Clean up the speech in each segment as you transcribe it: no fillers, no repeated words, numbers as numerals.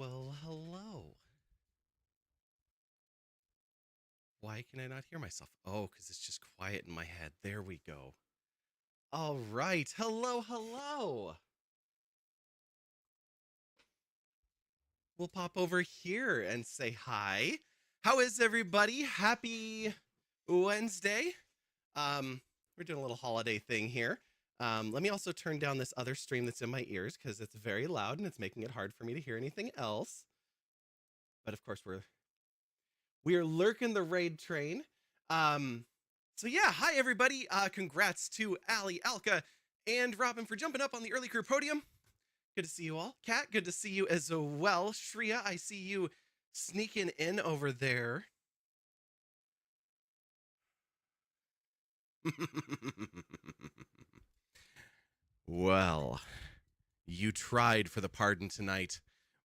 Well, hello. Why can I not hear myself? Oh, because it's just quiet in my head. There we go. All right. Hello, hello. We'll pop over here and say hi. How is everybody? Happy Wednesday. We're doing a little holiday thing here. Let me also turn down this other stream that's in my ears because it's very loud and it's making it hard for me to hear anything else. But of course, we're lurking the raid train. Um, so yeah, hi everybody. Congrats to Ali, Alka, and Robin for jumping up on the early crew podium. Good to see you all. Kat, good to see you as well. Shreya, I see you sneaking in over there. Well, you tried for the pardon tonight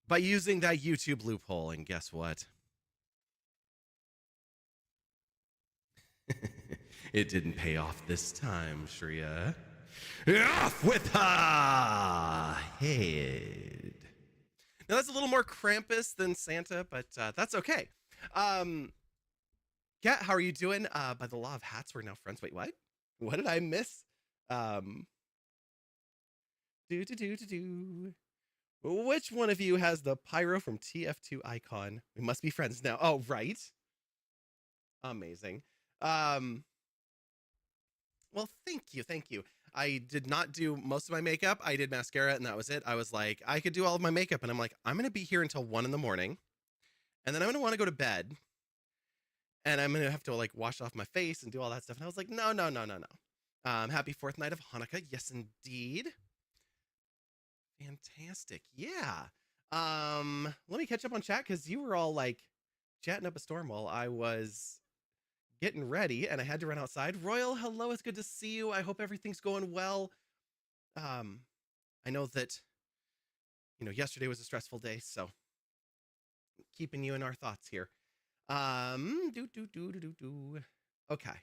by using that YouTube loophole, and guess what? It didn't pay off this time, Shreya. Off with her head. Now that's a little more Krampus than Santa, but that's okay. Kat, how are you doing? By the law of hats, we're now friends. Wait, what? What did I miss? Um, do. Which one of you has the pyro from TF2 icon? We must be friends now. Oh, right. Amazing. Well, thank you. I did not do most of my makeup. I did mascara and that was it. I was like, I could do all of my makeup, and I'm like, I'm gonna be here until 1 in the morning, and then I'm gonna want to go to bed, and I'm gonna have to like wash off my face and do all that stuff. And I was like, no. Happy fourth night of Hanukkah. Yes, indeed. Fantastic. Yeah. Let me catch up on chat because you were all like chatting up a storm while I was getting ready and I had to run outside. Royal, hello, it's good to see you. I hope everything's going well. I know that yesterday was a stressful day, so keeping you in our thoughts here. Do. Okay.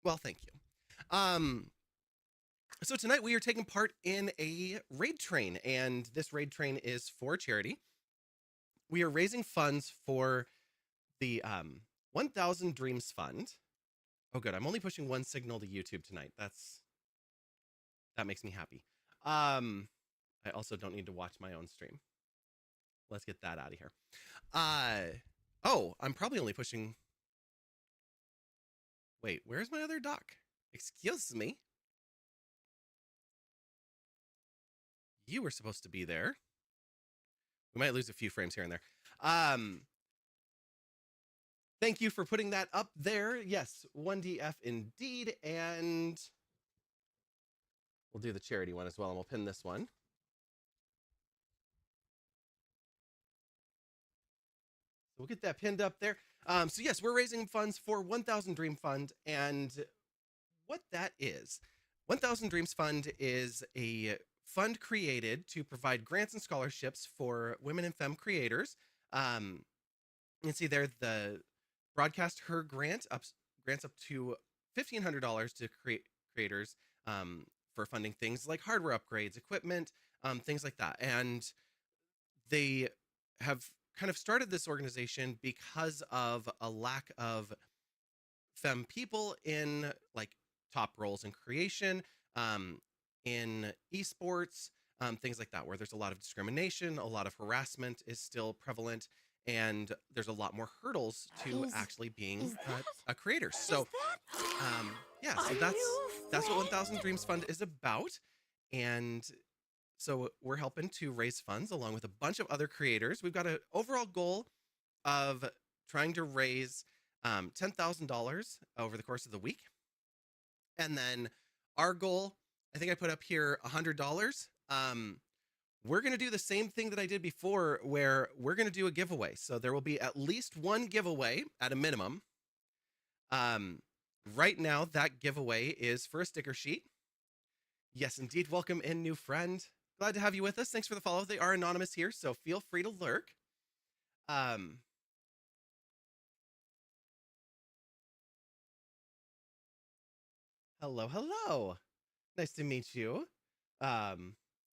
Well, thank you. So tonight we are taking part in a raid train, and this raid train is for charity. We are raising funds for the 1000 Dreams Fund. Oh, good. I'm only pushing one signal to YouTube tonight. That makes me happy. I also don't need to watch my own stream. Let's get that out of here. Oh, I'm probably only pushing. Wait, where's my other dock? Excuse me. You were supposed to be there. We might lose a few frames here and there. Thank you for putting that up there. Yes, 1DF indeed. And we'll do the charity one as well, and we'll pin this one. So we'll get that pinned up there. So yes, we're raising funds for 1000 Dream Fund. And what that is, 1000 Dreams Fund is a fund created to provide grants and scholarships for women and femme creators. You can see there the Broadcast Her grants up to $1,500 to creators for funding things like hardware upgrades, equipment, things like that. And they have kind of started this organization because of a lack of femme people in like top roles in creation, in esports, things like that, where there's a lot of discrimination, a lot of harassment is still prevalent, and there's a lot more hurdles to actually being a creator. So, yeah, so that's what 1000 Dreams Fund is about, and so we're helping to raise funds along with a bunch of other creators. We've got an overall goal of trying to raise $10,000 over the course of the week. And then our goal, I think I put up here $100. We're going to do the same thing that I did before, where we're going to do a giveaway. So there will be at least one giveaway at a minimum. Right now, that giveaway is for a sticker sheet. Yes, indeed. Welcome in, new friend. Glad to have you with us. Thanks for the follow. They are anonymous here, so feel free to lurk. Hello. Nice to meet you.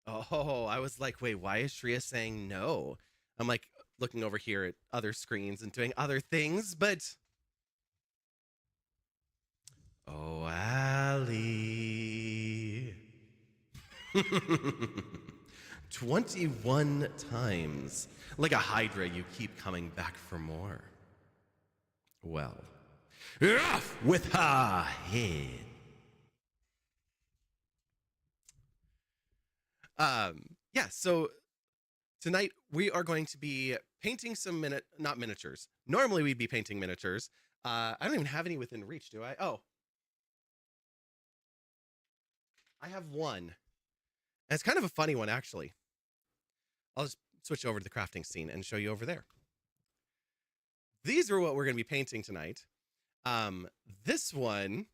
Oh, I was like, wait, why is Shreya saying no? I'm like looking over here at other screens and doing other things, but oh, Allie. 21 times. Like a Hydra, you keep coming back for more. Well, off with her head. Yeah, so tonight we are going to be painting some not miniatures. Normally we'd be painting miniatures. I don't even have any within reach, do I? Oh, I have one. And it's kind of a funny one, actually. I'll just switch over to the crafting scene and show you over there. These are what we're going to be painting tonight. This one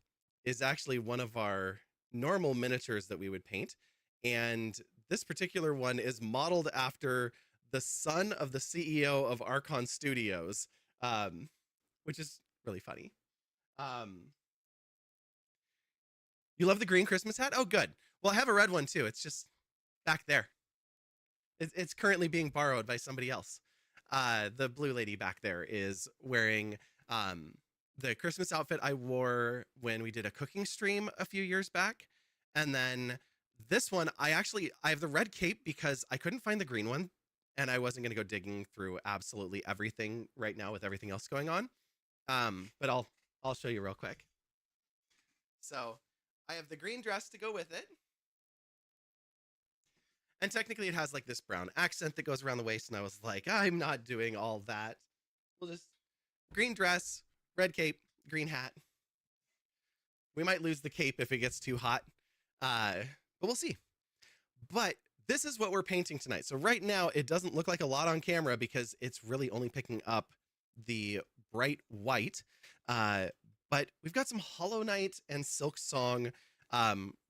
is actually one of our normal miniatures that we would paint. And this particular one is modeled after the son of the CEO of Archon Studios, which is really funny. You love the green Christmas hat? Oh, good. Well, I have a red one too. It's just back there. It's currently being borrowed by somebody else. The blue lady back there is wearing the Christmas outfit I wore when we did a cooking stream a few years back. And then this one, I have the red cape because I couldn't find the green one. And I wasn't going to go digging through absolutely everything right now with everything else going on. But I'll show you real quick. So I have the green dress to go with it. And technically it has like this brown accent that goes around the waist. And I was like, I'm not doing all that. We'll just green dress, red cape, green hat. We might lose the cape if it gets too hot. But we'll see. But this is what we're painting tonight. So right now it doesn't look like a lot on camera because it's really only picking up the bright white. But we've got some Hollow Knight and Silk Song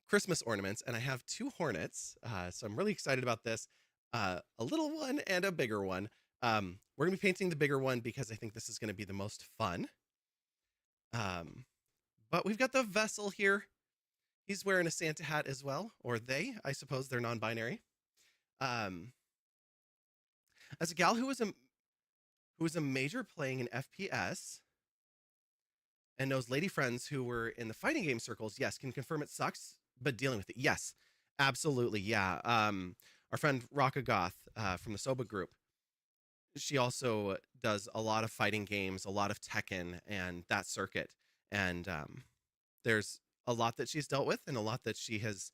Christmas ornaments, and I have 2 hornets. So I'm really excited about this. A little one and a bigger one. We're going to be painting the bigger one because I think this is going to be the most fun. But we've got the vessel here. He's wearing a Santa hat as well, or they, I suppose they're non-binary. As a gal who was a major playing in FPS and knows lady friends who were in the fighting game circles, yes, can confirm it sucks, but dealing with it, yes, absolutely, yeah. Our friend Rocka Goth from the Soba group, she also does a lot of fighting games, a lot of Tekken and that circuit, and there's a lot that she's dealt with and a lot that she has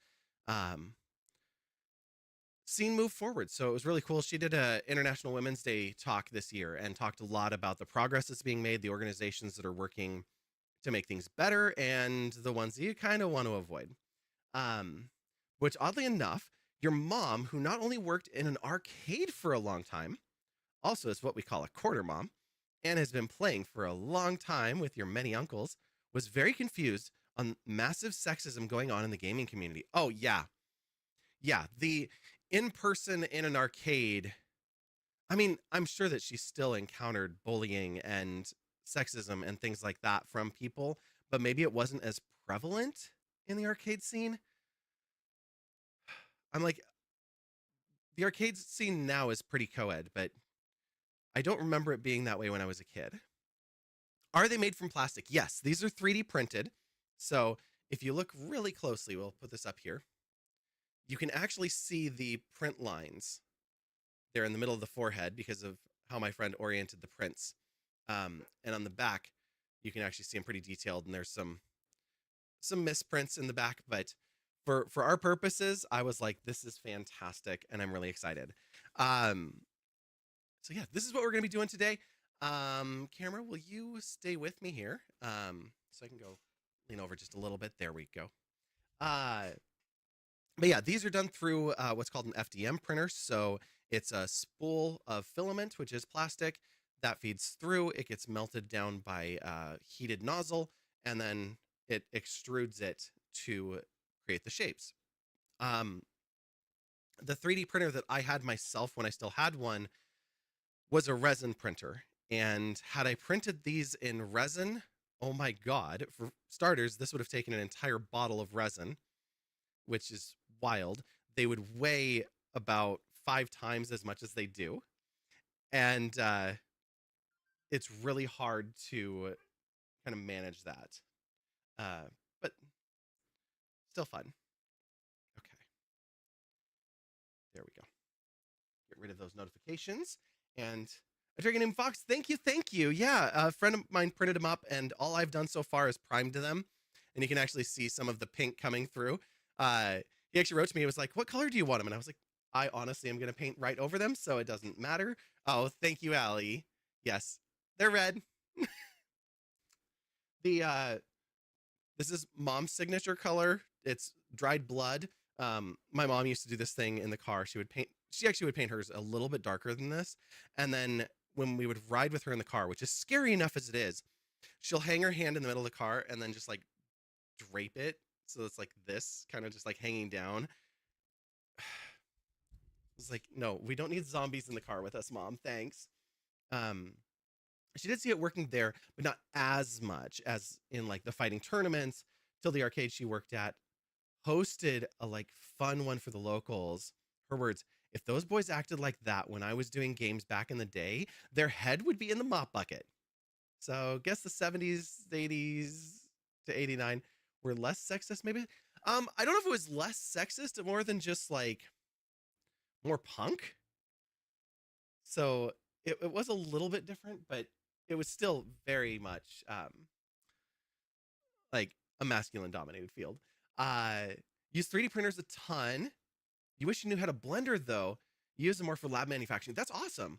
seen move forward. So it was really cool. She did a International Women's Day talk this year and talked a lot about the progress that's being made, the organizations that are working to make things better, and the ones that you kind of want to avoid. Which oddly enough, your mom, who not only worked in an arcade for a long time, also is what we call a quarter mom, and has been playing for a long time with your many uncles, was very confused on massive sexism going on in the gaming community. Oh, yeah. Yeah, the in-person in an arcade. I mean, I'm sure that she still encountered bullying and sexism and things like that from people, but maybe it wasn't as prevalent in the arcade scene. I'm like, the arcade scene now is pretty co-ed, but I don't remember it being that way when I was a kid. Are they made from plastic? Yes, these are 3D printed. So if you look really closely, we'll put this up here. You can actually see the print lines there in the middle of the forehead because of how my friend oriented the prints. And on the back, you can actually see them pretty detailed, and there's some misprints in the back, but for our purposes, I was like, this is fantastic, and I'm really excited. So yeah, this is what we're gonna be doing today. Camera, will you stay with me here? So I can go lean over just a little bit. There we go. But yeah, these are done through what's called an FDM printer. So it's a spool of filament, which is plastic, that feeds through. It gets melted down by a heated nozzle, and then it extrudes it to create the shapes. The 3D printer that I had myself when I still had one was a resin printer. And had I printed these in resin, oh my God, for starters, this would have taken an entire bottle of resin, which is wild. they would weigh about 5 times as much as they do. And it's really hard to kind of manage that. But still fun. Okay. There we go. Get rid of those notifications. And a dragon named Fox, thank you, thank you. Yeah, a friend of mine printed them up, and all I've done so far is primed them. And you can actually see some of the pink coming through. He actually wrote to me, he was like, what color do you want them? And I was like, I honestly am going to paint right over them, so it doesn't matter. Oh, thank you, Allie. Yes, they're red. This is mom's signature color. It's dried blood. My mom used to do this thing in the car. She actually would paint hers a little bit darker than this. And then when we would ride with her in the car, which is scary enough as it is, she'll hang her hand in the middle of the car and then just like drape it. So it's like this, kind of just like hanging down. It's like, no, we don't need zombies in the car with us, Mom. Thanks. She did see it working there, but not as much as in like the fighting tournaments. Till the arcade she worked at hosted a like fun one for the locals. Her words, if those boys acted like that when I was doing games back in the day, their head would be in the mop bucket. So guess the 70s, 80s to 89 were less sexist, maybe. I don't know if it was less sexist or more than just like more punk. So it was a little bit different, but it was still very much like a masculine dominated field. Use 3D printers a ton. You wish you knew how to blender though. Use them more for lab manufacturing. That's awesome.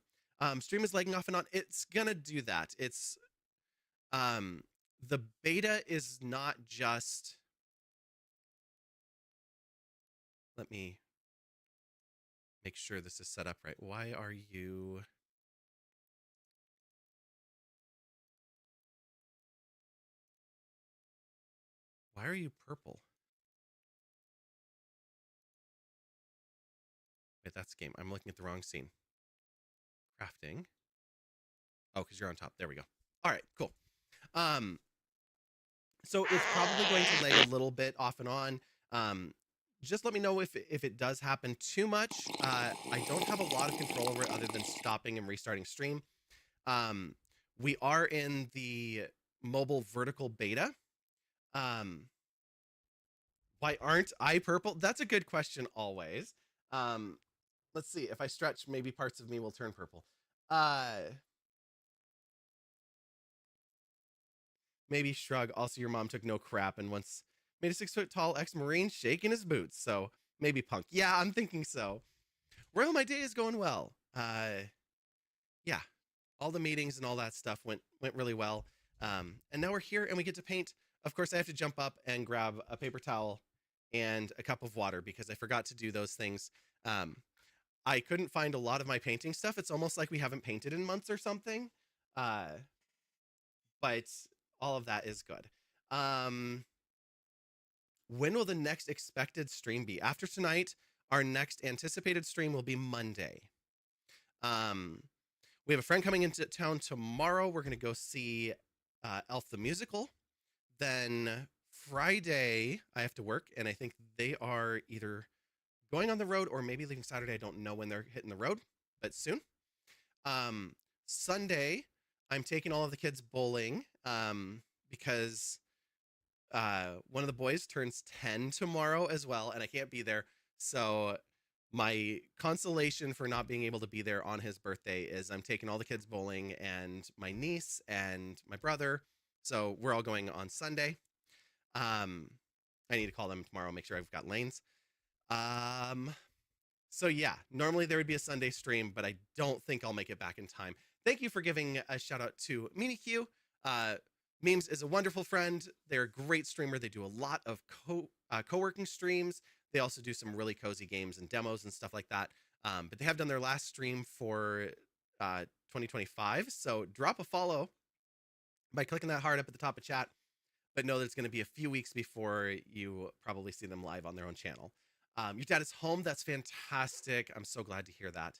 Stream is lagging off and on. It's gonna do that. It's the beta is not just, let me make sure this is set up right. Why are you purple? Wait, that's game. I'm looking at the wrong scene. Crafting. Oh, because you're on top. There we go. All right, cool. So it's probably going to lag a little bit off and on. Just let me know if it does happen too much. I don't have a lot of control over it other than stopping and restarting stream. We are in the mobile vertical beta. Why aren't I purple? That's a good question always. Let's see. If I stretch, maybe parts of me will turn purple. Maybe shrug. Also, your mom took no crap and once made a 6-foot-tall ex-Marine shake in his boots. So maybe punk. Yeah, I'm thinking so. Royal, my day is going well. Yeah, all the meetings and all that stuff went really well. And now we're here and we get to paint. Of course, I have to jump up and grab a paper towel and a cup of water because I forgot to do those things. I couldn't find a lot of my painting stuff. It's almost like we haven't painted in months or something. But all of that is good. When will the next expected stream be? After tonight, our next anticipated stream will be Monday. We have a friend coming into town tomorrow. We're going to go see Elf the Musical. Then Friday, I have to work, and I think they are either going on the road or maybe leaving Saturday. I don't know when they're hitting the road, but soon. Sunday, I'm taking all of the kids bowling because one of the boys turns 10 tomorrow as well, and I can't be there. So my consolation for not being able to be there on his birthday is I'm taking all the kids bowling and my niece and my brother. So we're all going on Sunday. I need to call them tomorrow, make sure I've got lanes. So yeah, normally there would be a Sunday stream, but I don't think I'll make it back in time. Thank you for giving a shout out to MiniQ. Memes is a wonderful friend. They're a great streamer. They do a lot of co-working streams. They also do some really cozy games and demos and stuff like that. But they have done their last stream for 2025. So drop a follow by clicking that heart up at the top of chat. But know that it's going to be a few weeks before you probably see them live on their own channel. Your dad is home. That's fantastic. I'm so glad to hear that.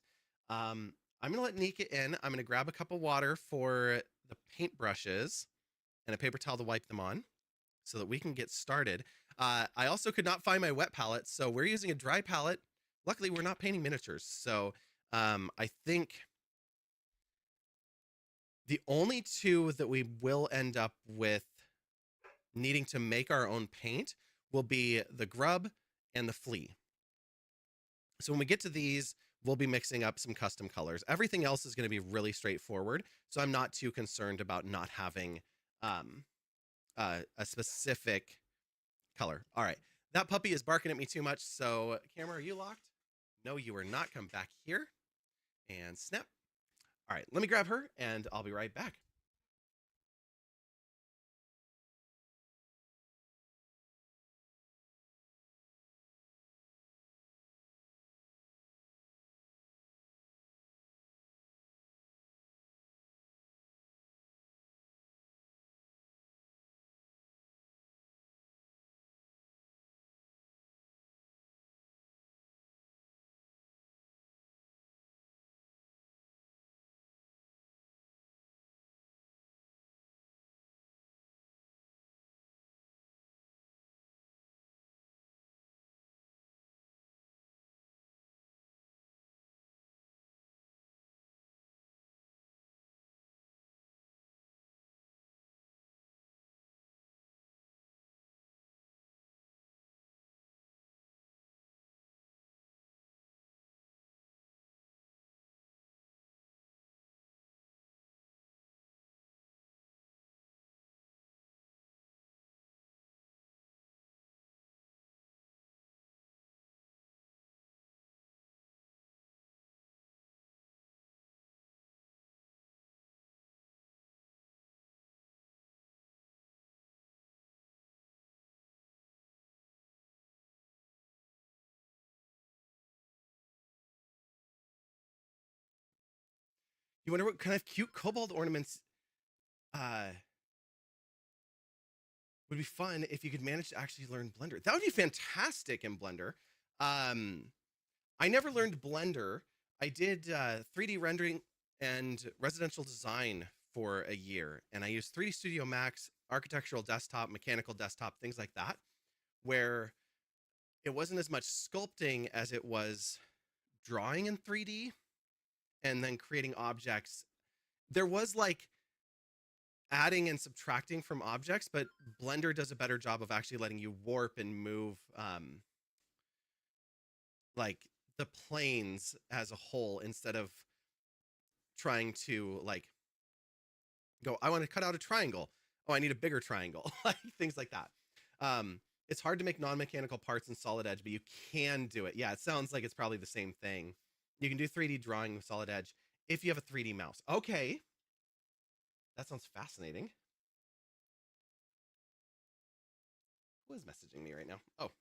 I'm going to let Nika in. I'm going to grab a cup of water for the paintbrushes and a paper towel to wipe them on so that we can get started. I also could not find my wet palette, so we're using a dry palette luckily we're not painting miniatures. So I think the only two that we will end up with needing to make our own paint will be the grub and the flea. So when we get to these, we'll be mixing up some custom colors. Everything else is going to be really straightforward. So I'm not too concerned about not having a specific color. All right. That puppy is barking at me too much. So camera, are you locked? No, you are not. Come back here and snap. All right. Let me grab her and I'll be right back. You wonder what kind of cute cobalt ornaments uh, would be fun if you could manage to actually learn Blender. That would be fantastic in Blender. I never learned Blender. I did 3D rendering and residential design for a year, and I used 3D Studio Max, architectural desktop, mechanical desktop, things like that, where it wasn't as much sculpting as it was drawing in 3D and then creating objects. There was like adding and subtracting from objects, but Blender does a better job of actually letting you warp and move like the planes as a whole instead of trying to like go, I want to cut out a triangle. Oh, I need a bigger triangle. Like things like that. It's hard to make non-mechanical parts in Solid Edge, but you can do it. Yeah, it sounds like it's probably the same thing. You can do 3D drawing with Solid Edge if you have a 3D mouse. Okay. That sounds fascinating. Who is messaging me right now? Oh,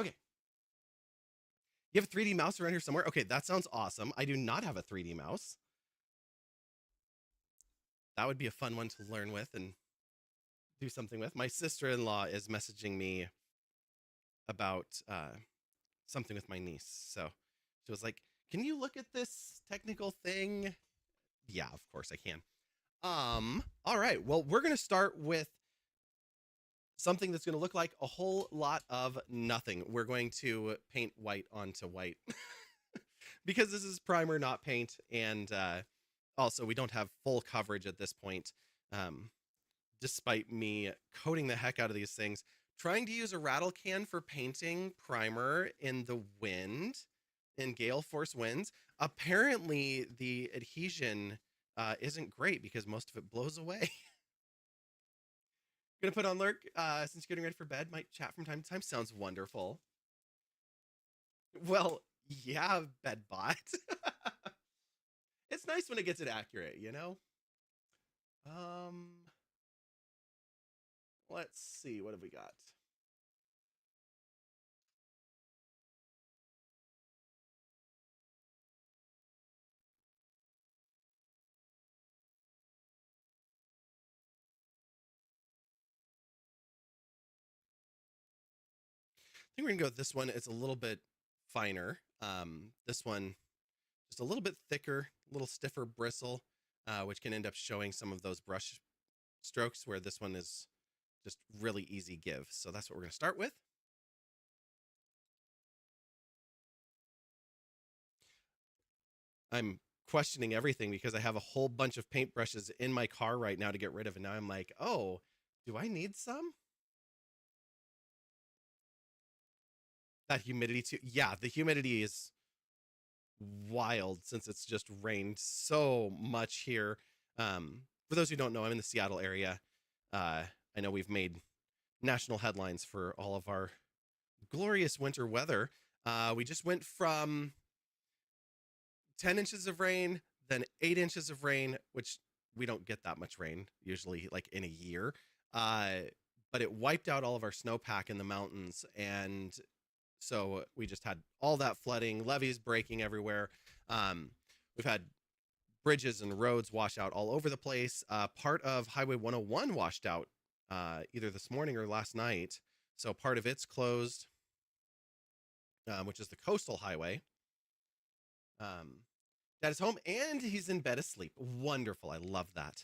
okay. You have a 3D mouse around here somewhere? Okay, that sounds awesome. I do not have a 3D mouse. That would be a fun one to learn with and do something with. My sister-in-law is messaging me about something with my niece. So she was like, "Can you look at this technical thing?" Yeah, of course I can. All right. Well, we're going to start with something that's going to look like a whole lot of nothing. We're going to paint white onto white because this is primer, not paint. And also, we don't have full coverage at this point, despite me coating the heck out of these things. Trying to use a rattle can for painting primer in the wind, in gale force winds. Apparently, the adhesion isn't great because most of it blows away. Gonna put on lurk since you're getting ready for bed. Might chat from time to time. Sounds wonderful. Well, yeah, bedbot. It's nice when it gets it accurate, you know. Um, let's see. What have we got? I think we're gonna go with this one. It's a little bit finer. This one just a little bit thicker, a little stiffer bristle, which can end up showing some of those brush strokes where this one is just really easy give. So that's what we're gonna start with. I'm questioning everything because I have a whole bunch of paintbrushes in my car right now to get rid of, and now I'm like, oh, do I need some? That humidity too. Yeah, the humidity is wild since it's just rained so much here. For those who don't know, I'm in the Seattle area. I know we've made national headlines for all of our glorious winter weather. We just went from 10 inches of rain, then 8 inches of rain, which we don't get that much rain usually, like in a year. Uh, but it wiped out all of our snowpack in the mountains, and so we just had all that flooding, levees breaking everywhere. We've had bridges and roads wash out all over the place. Part of Highway 101 washed out either this morning or last night. So part of it's closed, which is the coastal highway. Dad is home and he's in bed asleep. Wonderful. I love that.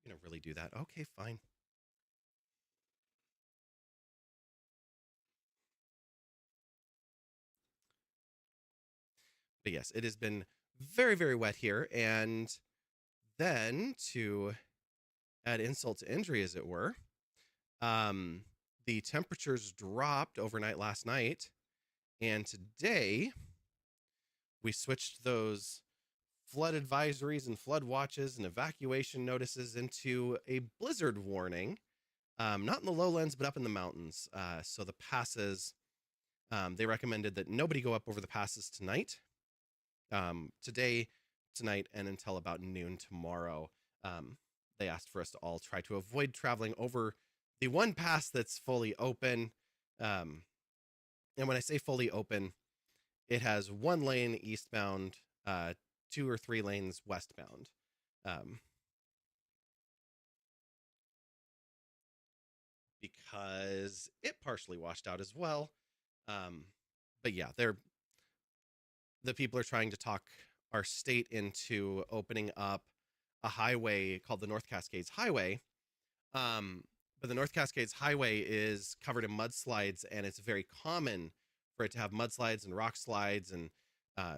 You're going to really do that? Okay, fine. But yes, it has been very, very wet here. And then to add insult to injury, as it were, um, the temperatures dropped overnight last night. And today we switched those flood advisories and flood watches and evacuation notices into a blizzard warning. Not in the lowlands, but up in the mountains. So the passes, they recommended that nobody go up over the passes tonight, today, tonight, and until about noon tomorrow. They asked for us to all try to avoid traveling over the one pass that's fully open. And when I say fully open, it has one lane eastbound, 2 or 3 lanes westbound. Um, because it partially washed out as well. Um, but yeah, the people are trying to talk our state into opening up a highway called the North Cascades Highway. But the North Cascades Highway is covered in mudslides, and it's very common for it to have mudslides and rock slides and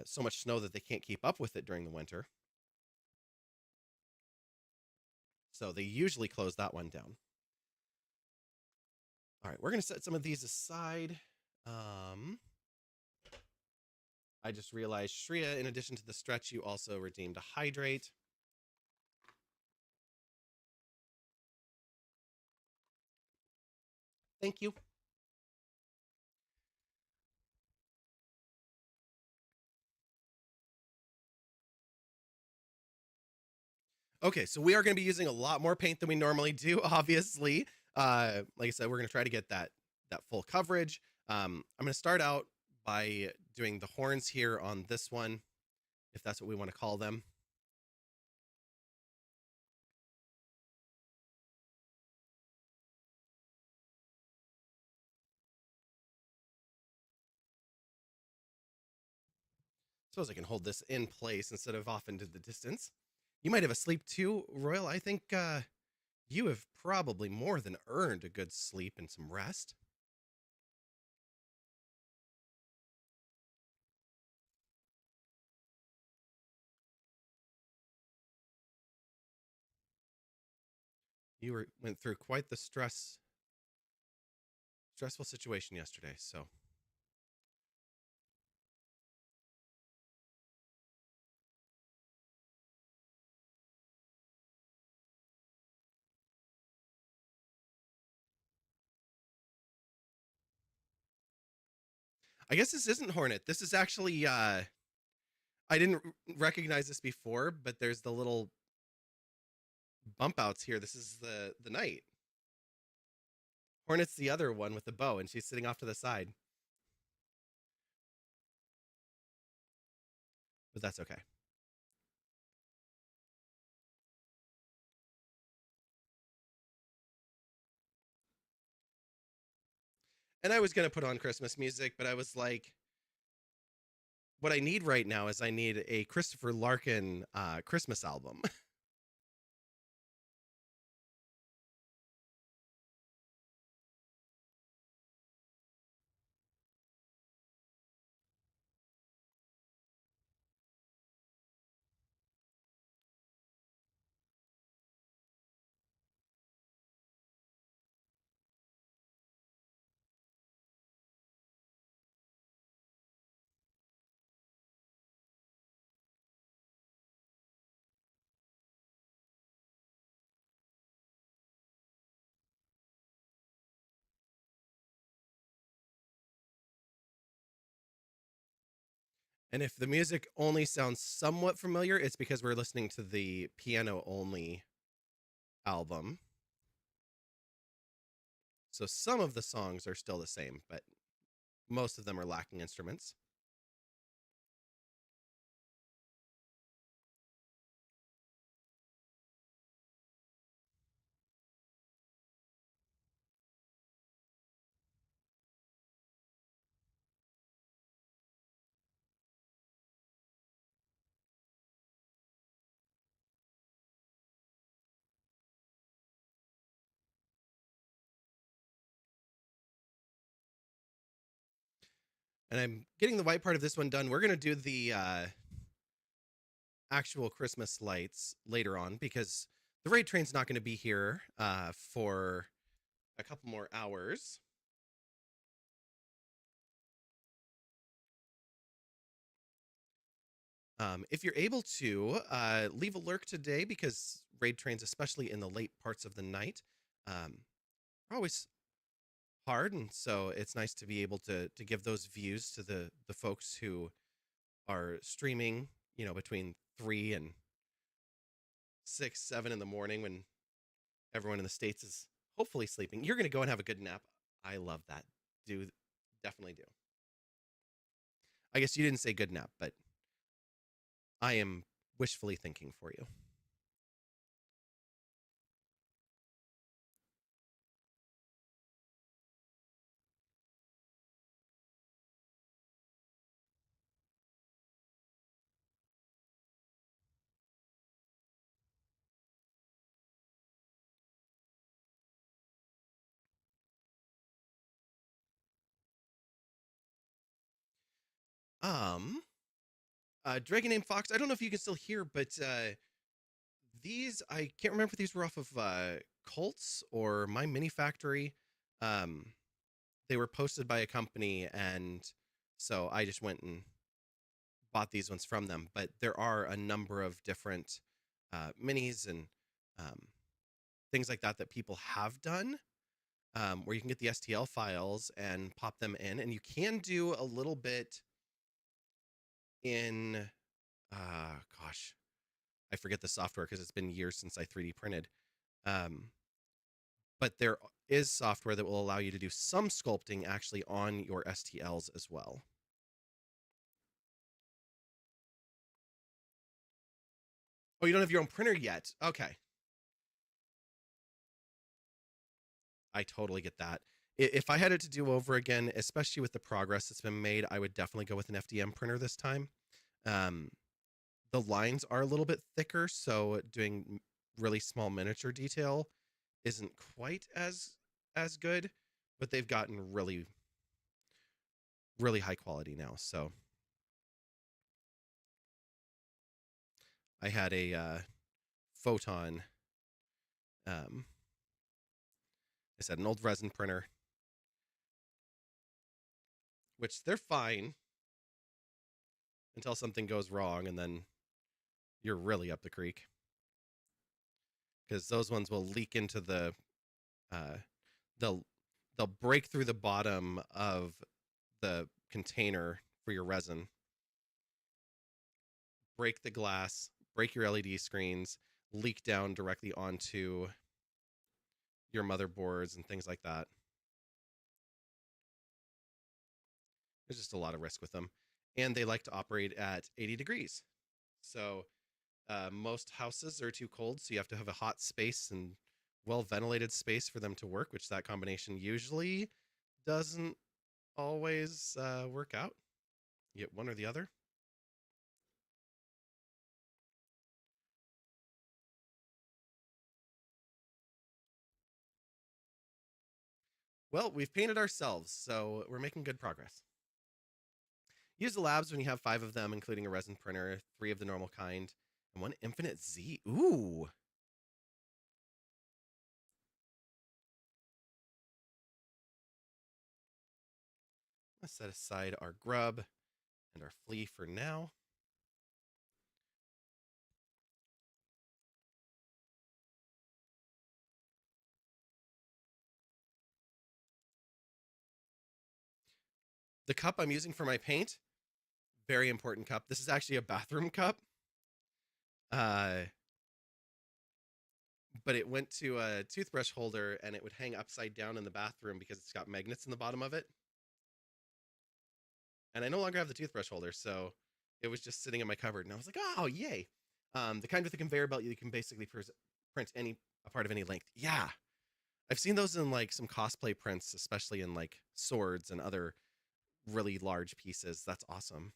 so much snow that they can't keep up with it during the winter. So they usually close that one down. All right, we're going to set some of these aside. I just realized, Shreya, in addition to the stretch, you also redeemed a hydrate. Thank you. Okay, so we are going to be using a lot more paint than we normally do, obviously. Like I said, we're going to try to get that full coverage. I'm going to start out by doing the horns here on this one, if that's what we want to call them. Suppose I can hold this in place instead of off into the distance. You might have a sleep too, Royal. I think you have probably more than earned a good sleep and some rest. Went through quite the stressful situation yesterday, so. I guess this isn't Hornet. This is actually, I didn't recognize this before, but there's the little bump outs here. This is the Knight. Hornet's the other one with the bow, and she's sitting off to the side. But that's okay. And I was going to put on Christmas music, but I was like, what I need right now is I need a Christopher Larkin Christmas album. And if the music only sounds somewhat familiar, it's because we're listening to the piano only album. So some of the songs are still the same, but most of them are lacking instruments. And I'm getting the white part of this one done. We're going to do the actual Christmas lights later on because the raid train's not going to be here for a couple more hours. If you're able to, leave a lurk today because raid trains, especially in the late parts of the night, are always hard, and so it's nice to be able to give those views to the folks who are streaming, between 3 and 6, 7 in the morning when everyone in the States is hopefully sleeping. You're going to go and have a good nap. I love that. Do definitely do. I guess you didn't say good nap, but I am wishfully thinking for you. Um, Dragon named Fox. I don't know if you can still hear, but these I can't remember if these were off of Colts or My Mini Factory. Um, they were posted by a company, and so I just went and bought these ones from them. But there are a number of different minis and um, things like that that people have done, where you can get the STL files and pop them in, and you can do a little bit in, gosh, I forget the software because it's been years since I 3D printed. Um, but there is software that will allow you to do some sculpting actually on your STLs as well. Oh, you don't have your own printer yet? Okay. I totally get that. If I had it to do over again, especially with the progress that's been made, I would definitely go with an FDM printer this time. Um, the lines are a little bit thicker, so doing really small miniature detail isn't quite as good, but they've gotten really really high quality now. So I had a Photon. I said an old resin printer. which they're fine until something goes wrong, and then you're really up the creek. Because those ones will leak into the, uh, they'll they'll break through the bottom of the container for your resin, break the glass, break your LED screens, leak down directly onto your motherboards and things like that. There's just a lot of risk with them. And they like to operate at 80 degrees. So most houses are too cold, so you have to have a hot space and well ventilated space for them to work, which that combination usually doesn't always work out. You get one or the other. Well, we've painted ourselves, so we're making good progress. Use the labs when you have 5 of them, including a resin printer, 3 of the normal kind, and 1 infinite Z. Ooh. Let's set aside our grub and our flea for now. The cup I'm using for my paint, very important cup. This is actually a bathroom cup. But it went to a toothbrush holder and it would hang upside down in the bathroom because it's got magnets in the bottom of it. And I no longer have the toothbrush holder, so it was just sitting in my cupboard. And I was like, oh, yay. The kind with the conveyor belt, you can basically print a part of any length. Yeah. I've seen those in like some cosplay prints, especially in like swords and other really large pieces. That's awesome.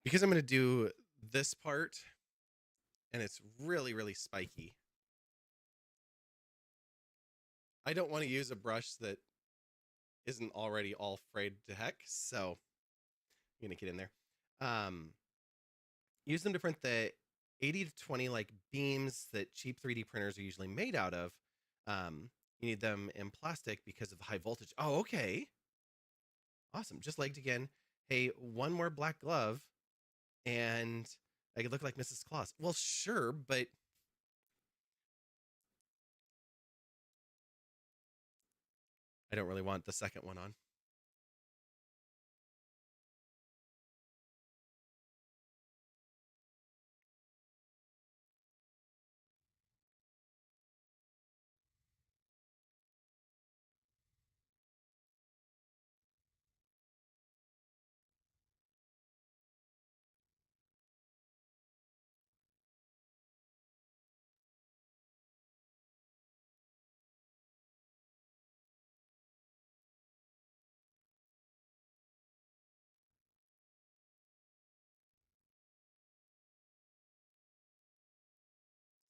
Because I'm going to do this part and it's really, really spiky. I don't want to use a brush that isn't already all frayed to heck, so I'm going to get in there. Use them to print the 80 to 20 like beams that cheap 3D printers are usually made out of. You need them in plastic because of the high voltage. Oh, okay. Awesome. Just legged again. Hey, one more black glove and I could look like Mrs. Claus. Well, sure, but I don't really want the second one on.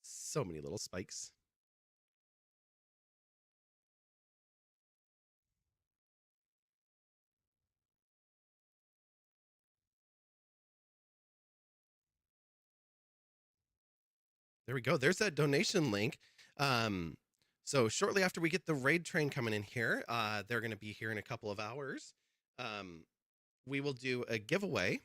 So many little spikes. There we go. There's that donation link. So shortly after we get the raid train coming in here, they're going to be here in a couple of hours. We will do a giveaway,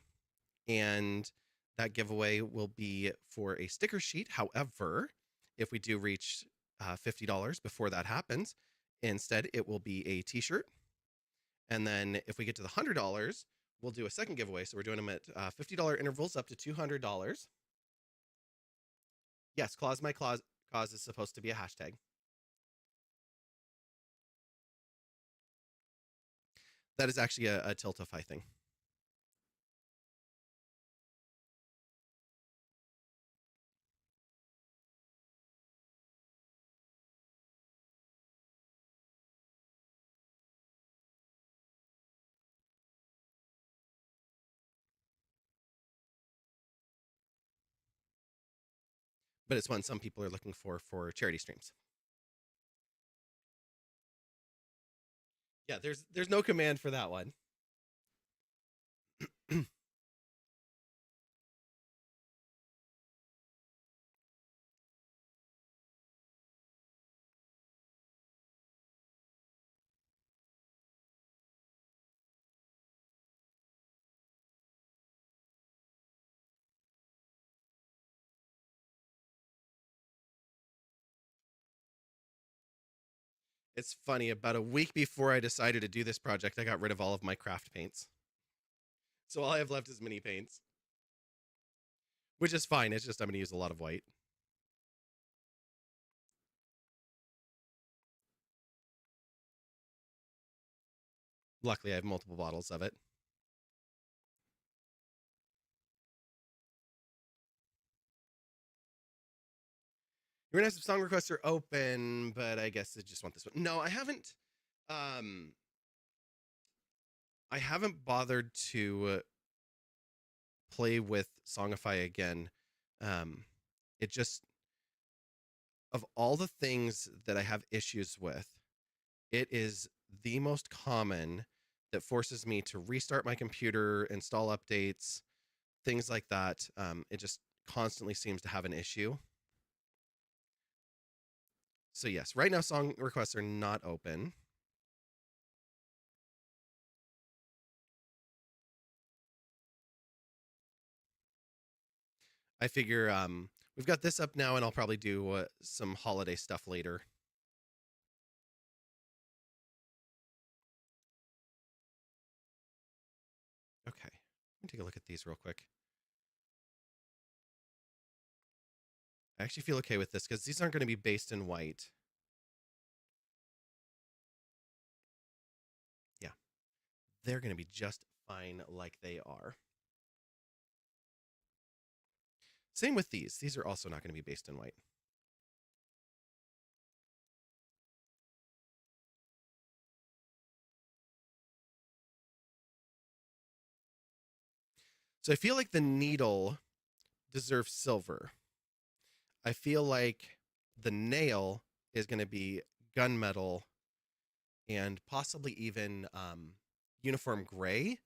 and that giveaway will be for a sticker sheet. However, if we do reach $50 before that happens, Instead, it will be a t-shirt. And then if we get to the $100, we'll do a second giveaway. So we're doing them at $50 intervals up to $200. Yes, Clause My Cause is supposed to be a hashtag. That is actually a Tiltify thing. But it's one some people are looking for charity streams. Yeah, there's no command for that one. It's funny, about a week before I decided to do this project, I got rid of all of my craft paints. So all I have left is mini paints, which is fine. It's just I'm going to use a lot of white. Luckily, I have multiple bottles of it. Your nice song requests are open, but I guess I just want this one. No, I haven't. I haven't bothered to play with Songify again. It just, of all the things that I have issues with, it is the most common that forces me to restart my computer, install updates, things like that. It just constantly seems to have an issue. So yes, right now song requests are not open. I figure we've got this up now, and I'll probably do some holiday stuff later. Okay, let me take a look at these real quick. I actually feel okay with this because these aren't going to be based in white. Yeah, they're going to be just fine like they are. Same with these. These are also not going to be based in white. So I feel like the needle deserves silver. I feel like the nail is going to be gunmetal and possibly even uniform gray,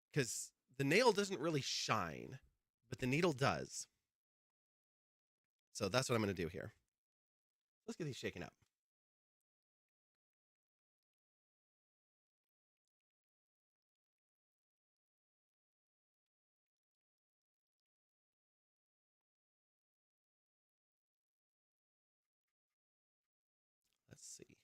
because the nail doesn't really shine, but the needle does. So that's what I'm going to do here. Let's get these shaken up. Let's see.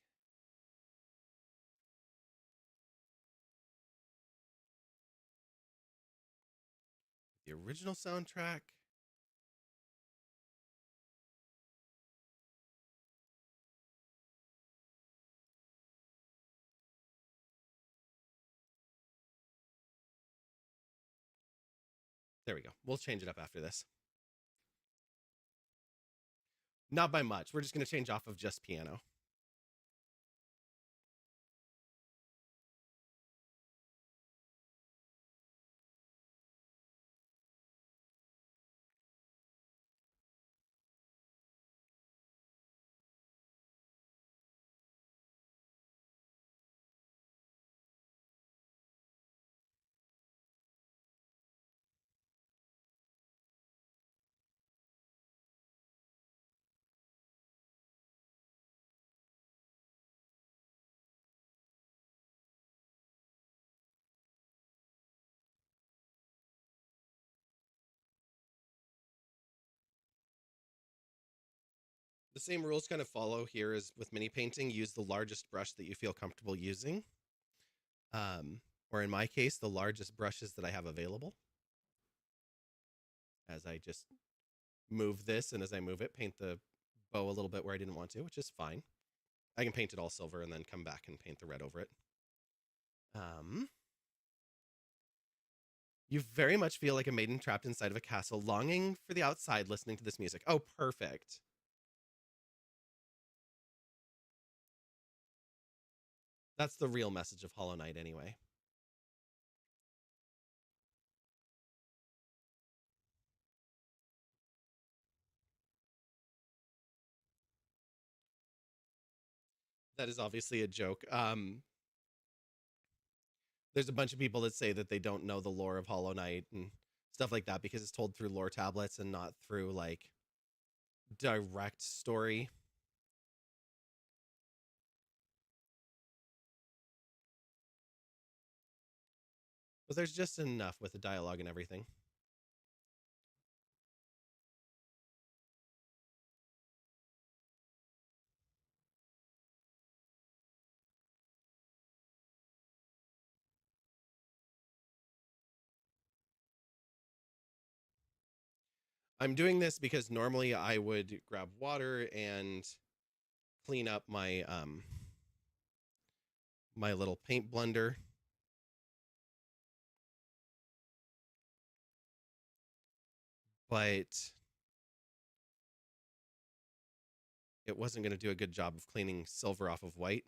The original soundtrack. There we go. We'll change it up after this. Not by much. We're just going to change off of just piano. The same rules kind of follow here as with mini painting. Use the largest brush that you feel comfortable using. Or in my case, the largest brushes that I have available. As I just move this, and as I move it, paint the bow a little bit where I didn't want to, which is fine. I can paint it all silver and then come back and paint the red over it. You very much feel like a maiden trapped inside of a castle, longing for the outside, listening to this music. Oh, perfect. That's the real message of Hollow Knight anyway. That is obviously a joke. There's a bunch of people that say that they don't know the lore of Hollow Knight and stuff like that because it's told through lore tablets and not through like direct story. But there's just enough with the dialogue and everything. I'm doing this because normally I would grab water and clean up my my little paint blender. But it wasn't going to do a good job of cleaning silver off of white.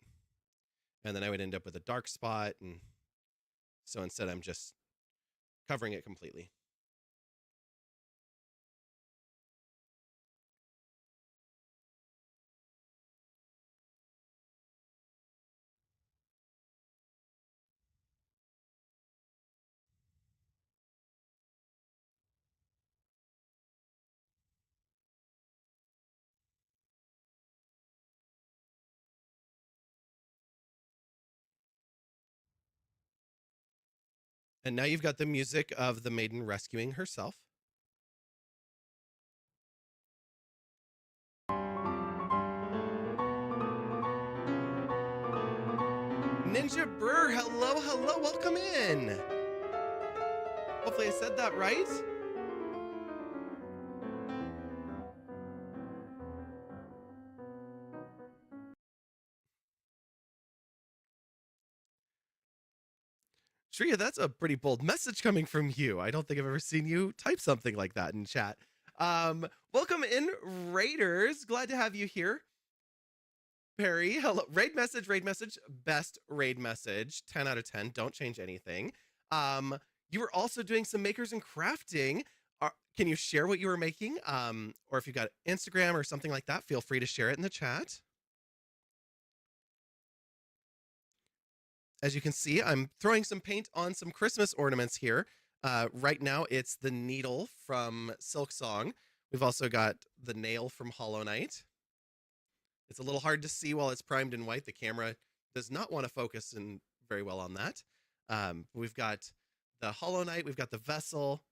And then I would end up with a dark spot. And so instead, I'm just covering it completely. And now you've got the music of the maiden rescuing herself. Ninja Burr, hello, hello, welcome in. Hopefully I said that right. Shreya, that's a pretty bold message coming from you. I don't think I've ever seen you type something like that in chat. Welcome in, Raiders. Glad to have you here. Perry, hello. Raid message, best raid message. 10 out of 10. Don't change anything. You were also doing some makers and crafting. Can you share what you were making? Or if you've got Instagram or something like that, feel free to share it in the chat. As you can see, I'm throwing some paint on some Christmas ornaments here. Right now, it's the needle from Silksong. We've also got the nail from Hollow Knight. It's a little hard to see while it's primed in white. The camera does not want to focus in very well on that. We've got the Hollow Knight. We've got the vessel.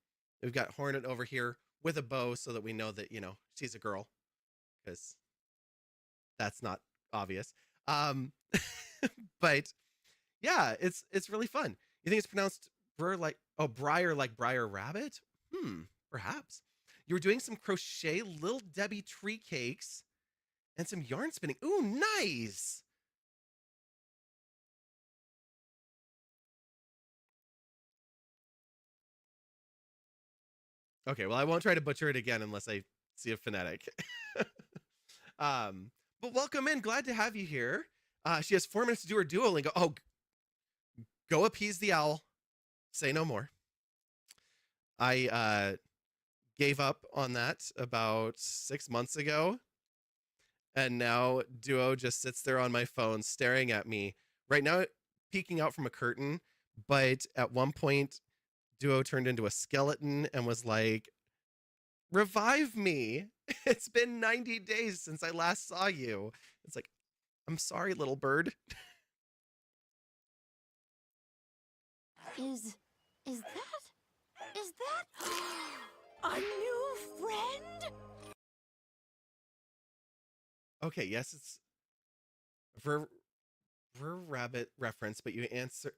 We've got Hornet over here with a bow so that we know that, you know, she's a girl, because that's not obvious. But yeah, it's really fun. You think it's pronounced Briar like Briar Rabbit? Perhaps. You were doing some crochet Little Debbie tree cakes and some yarn spinning. Ooh, nice. Okay, well, I won't try to butcher it again unless I see a phonetic. But welcome in. Glad to have you here. She has 4 minutes to do her Duolingo. Oh, go appease the owl. Say no more. I gave up on that about 6 months ago. And now Duo just sits there on my phone staring at me. Right now, peeking out from a curtain. But at one point, Duo turned into a skeleton and was like, revive me. It's been 90 days since I last saw you. It's like, I'm sorry, little bird. Is that a new friend? Okay, yes, it's ver rabbit reference, but you answer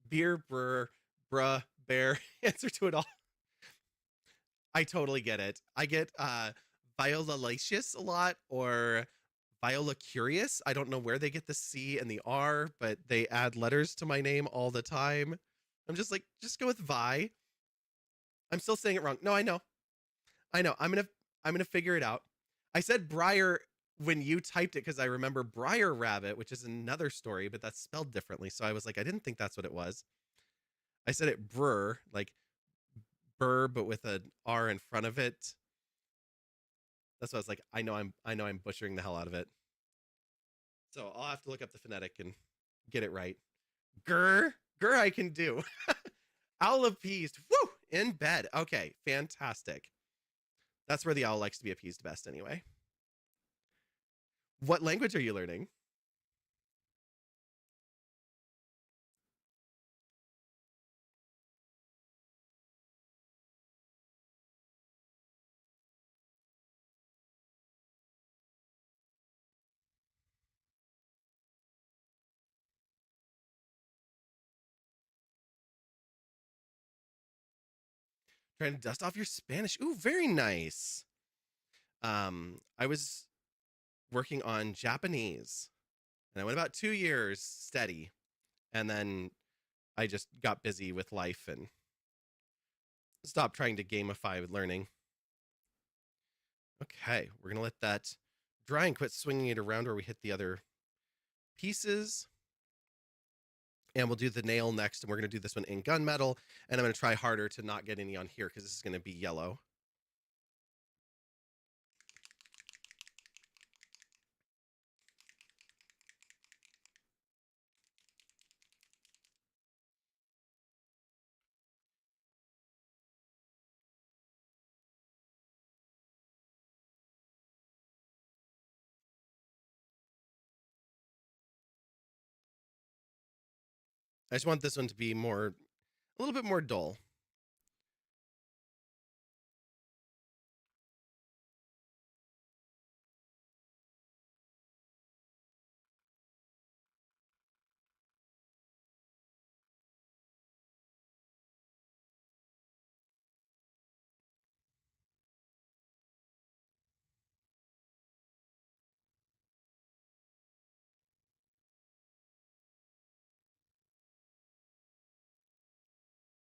beer, bruh, bear, answer to it all. I totally get it. I get Violalacious a lot or Viola Curious. I don't know where they get the C and the R, but they add letters to my name all the time. I'm just like, just go with Vi. I'm still saying it wrong. No, I know. I know. I'm gonna figure it out. I said Briar when you typed it because I remember Briar Rabbit, which is another story, but that's spelled differently. So I was like, I didn't think that's what it was. I said it Brr, like Burr, but with an R in front of it. That's why I was like, I know I'm butchering the hell out of it. So I'll have to look up the phonetic and get it right. Grr, I can do. Owl appeased. Woo! In bed. Okay, fantastic. That's where the owl likes to be appeased best anyway. What language are you learning? Trying to dust off your Spanish. Ooh, very nice. I was working on Japanese and I went about 2 years steady. And then I just got busy with life and stopped trying to gamify learning. Okay, we're going to let that dry and quit swinging it around where we hit the other pieces. And we'll do the nail next. And we're going to do this one in gunmetal. And I'm going to try harder to not get any on here because this is going to be yellow. I just want this one to be a little bit more dull.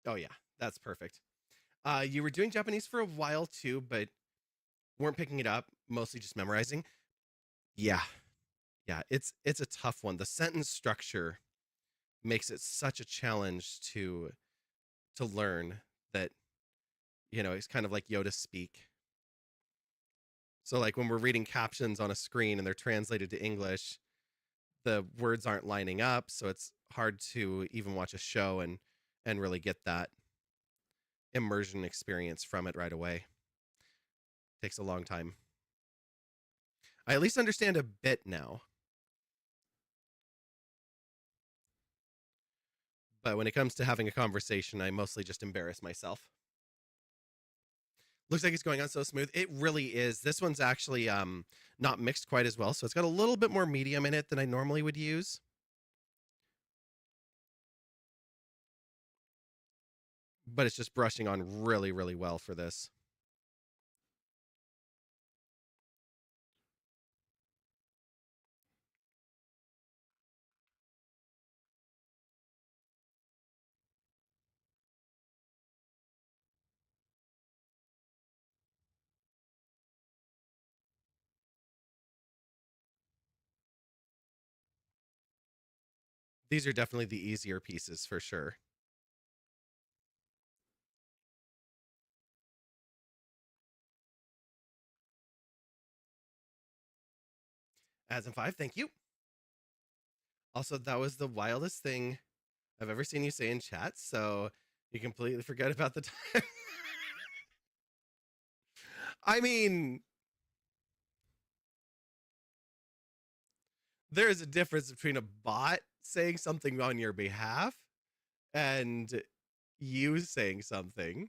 Oh yeah, that's perfect. You were doing Japanese for a while too, but weren't picking it up, mostly just memorizing. Yeah, yeah, it's a tough one. The sentence structure makes it such a challenge to learn that it's kind of like Yoda speak. So like when we're reading captions on a screen and they're translated to English, the words aren't lining up, so it's hard to even watch a show and really get that immersion experience from it right away. Takes a long time. I at least understand a bit now. But when it comes to having a conversation, I mostly just embarrass myself. Looks like it's going on so smooth. It really is. This one's actually not mixed quite as well, so it's got a little bit more medium in it than I normally would use. But it's just brushing on really, really well for this. These are definitely the easier pieces for sure. As in five, thank you. Also, that was the wildest thing I've ever seen you say in chat, so you completely forget about the time. I mean, there is a difference between a bot saying something on your behalf and you saying something.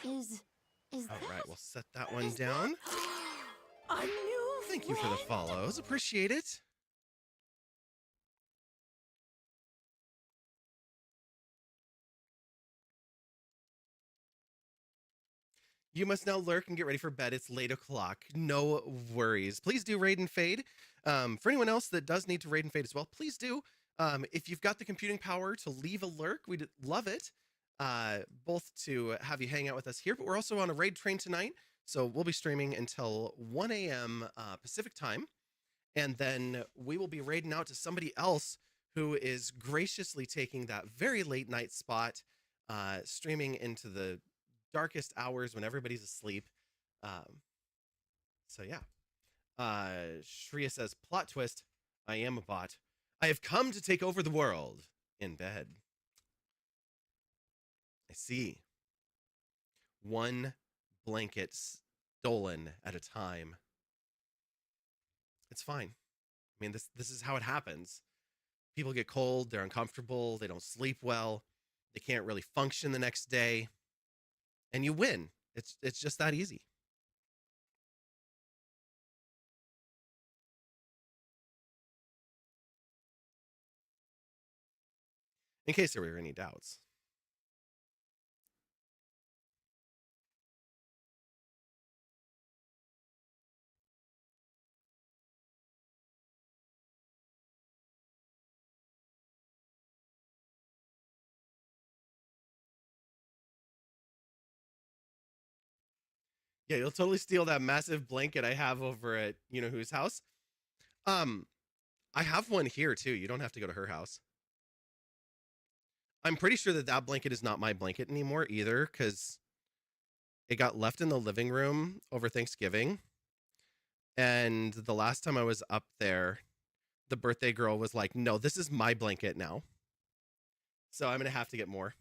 Is All that? right, we'll set that one down. A new Thank you for the friend? follows. Appreciate it. You must now lurk and get ready for bed. It's late o'clock. No worries. Please do raid and fade. For anyone else that does need to raid and fade as well, please do. If you've got the computing power to leave a lurk, we'd love it. Both to have you hang out with us here, but we're also on a raid train tonight. So we'll be streaming until 1 a.m. Pacific time. And then we will be raiding out to somebody else who is graciously taking that very late night spot, streaming into the darkest hours when everybody's asleep. So yeah. Shreya says, plot twist, I am a bot. I have come to take over the world in bed. I see. One blanket stolen at a time. It's fine. I mean, this is how it happens. People get cold, they're uncomfortable, they don't sleep well, they can't really function the next day, and you win. It's just that easy. In case there were any doubts. Yeah, you'll totally steal that massive blanket I have over at you know whose house. Um, I have one here too. You don't have to go to her house. I'm pretty sure that that blanket is not my blanket anymore either, because it got left in the living room over Thanksgiving. And the last time I was up there, the birthday girl was like, "No, this is my blanket now." So I'm gonna have to get more.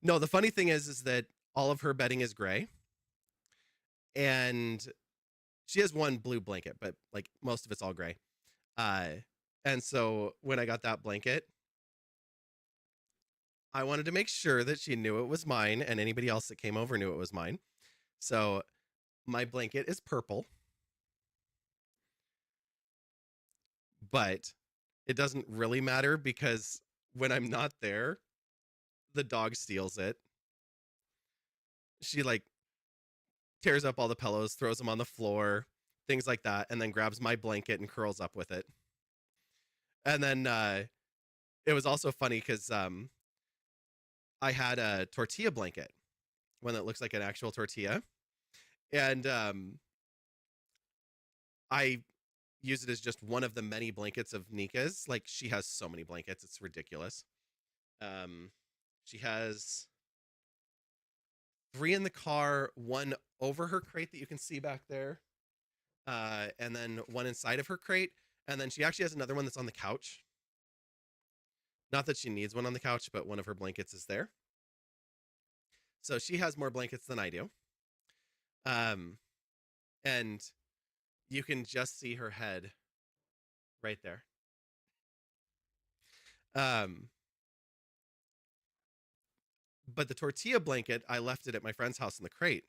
No, the funny thing is that all of her bedding is gray, and she has one blue blanket, but like most of it's all gray. Uh, and so when I got that blanket, I wanted to make sure that she knew it was mine, and anybody else that came over knew it was mine. So my blanket is purple, but it doesn't really matter because when I'm not there, the dog steals it. She like tears up all the pillows, throws them on the floor, things like that, and then grabs my blanket and curls up with it. And then it was also funny because I had a tortilla blanket, one that looks like an actual tortilla, and I use it as just one of the many blankets of Nika's. Like she has so many blankets, it's ridiculous. Um, she has 3 in the car, one over her crate that you can see back there, and then one inside of her crate, and then she actually has another one that's on the couch. Not that she needs one on the couch, but one of her blankets is there. So she has more blankets than I do. Um, and you can just see her head right there. Um, but the tortilla blanket, I left it at my friend's house in the crate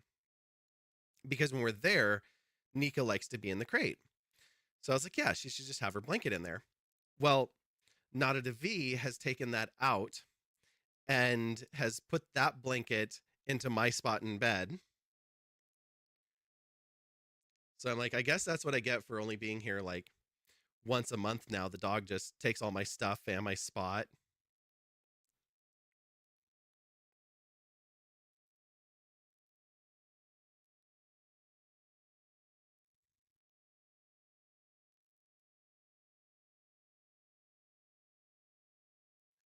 because when we're there, Nika likes to be in the crate. So I was like, yeah, she should just have her blanket in there. Well, Nada Devi has taken that out and has put that blanket into my spot in bed. So I'm like, I guess that's what I get for only being here like once a month now. The dog just takes all my stuff and my spot.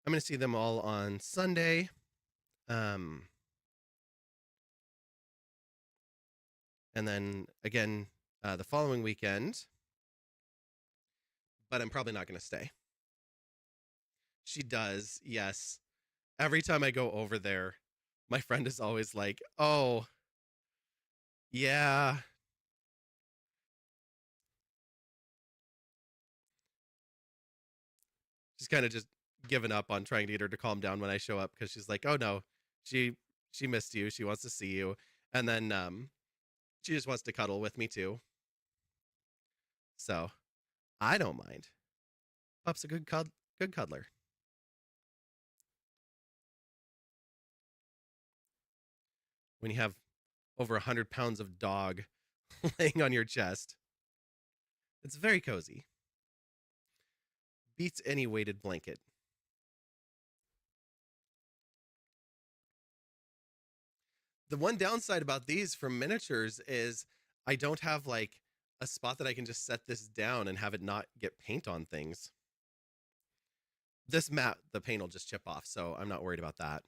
I'm going to see them all on Sunday. And then again the following weekend. But I'm probably not going to stay. She does, yes. Every time I go over there, my friend is always like, oh, yeah. She's kind of just given up on trying to get her to calm down when I show up because she's like, oh no, she she missed you. She wants to see you, and then she just wants to cuddle with me too. So I don't mind. Pup's a good cuddler. When you have over 100 pounds of dog laying on your chest, it's very cozy. Beats any weighted blanket. The one downside about these from miniatures is I don't have like a spot that I can just set this down and have it not get paint on things. This mat, the paint will just chip off, so I'm not worried about that.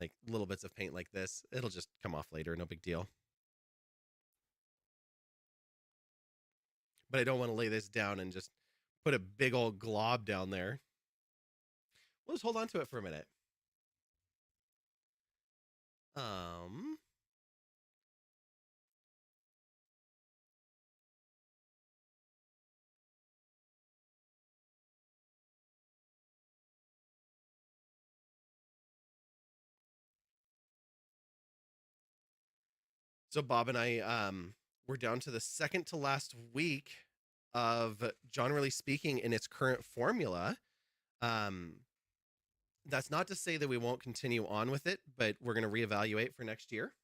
Like little bits of paint like this, it'll just come off later, no big deal. But I don't want to lay this down and just put a big old glob down there. We'll just hold on to it for a minute. Um, so Bob and I we're down to the second to last week of Generally Speaking in its current formula. Um, that's not to say that we won't continue on with it, but we're going to reevaluate for next year.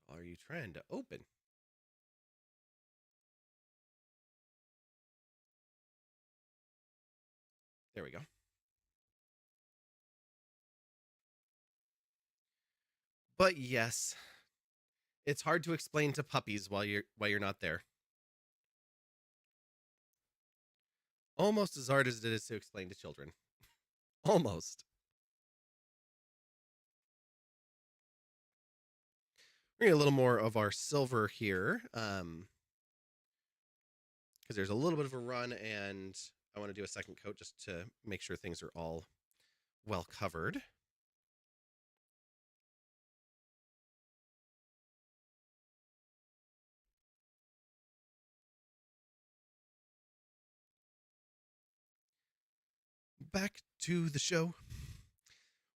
What are you trying to open? There we go. But yes, it's hard to explain to puppies while you're not there. Almost as hard as it is to explain to children. Almost. We're gonna get a little more of our silver here, because there's a little bit of a run, and I want to do a second coat just to make sure things are all well covered. Back to the show.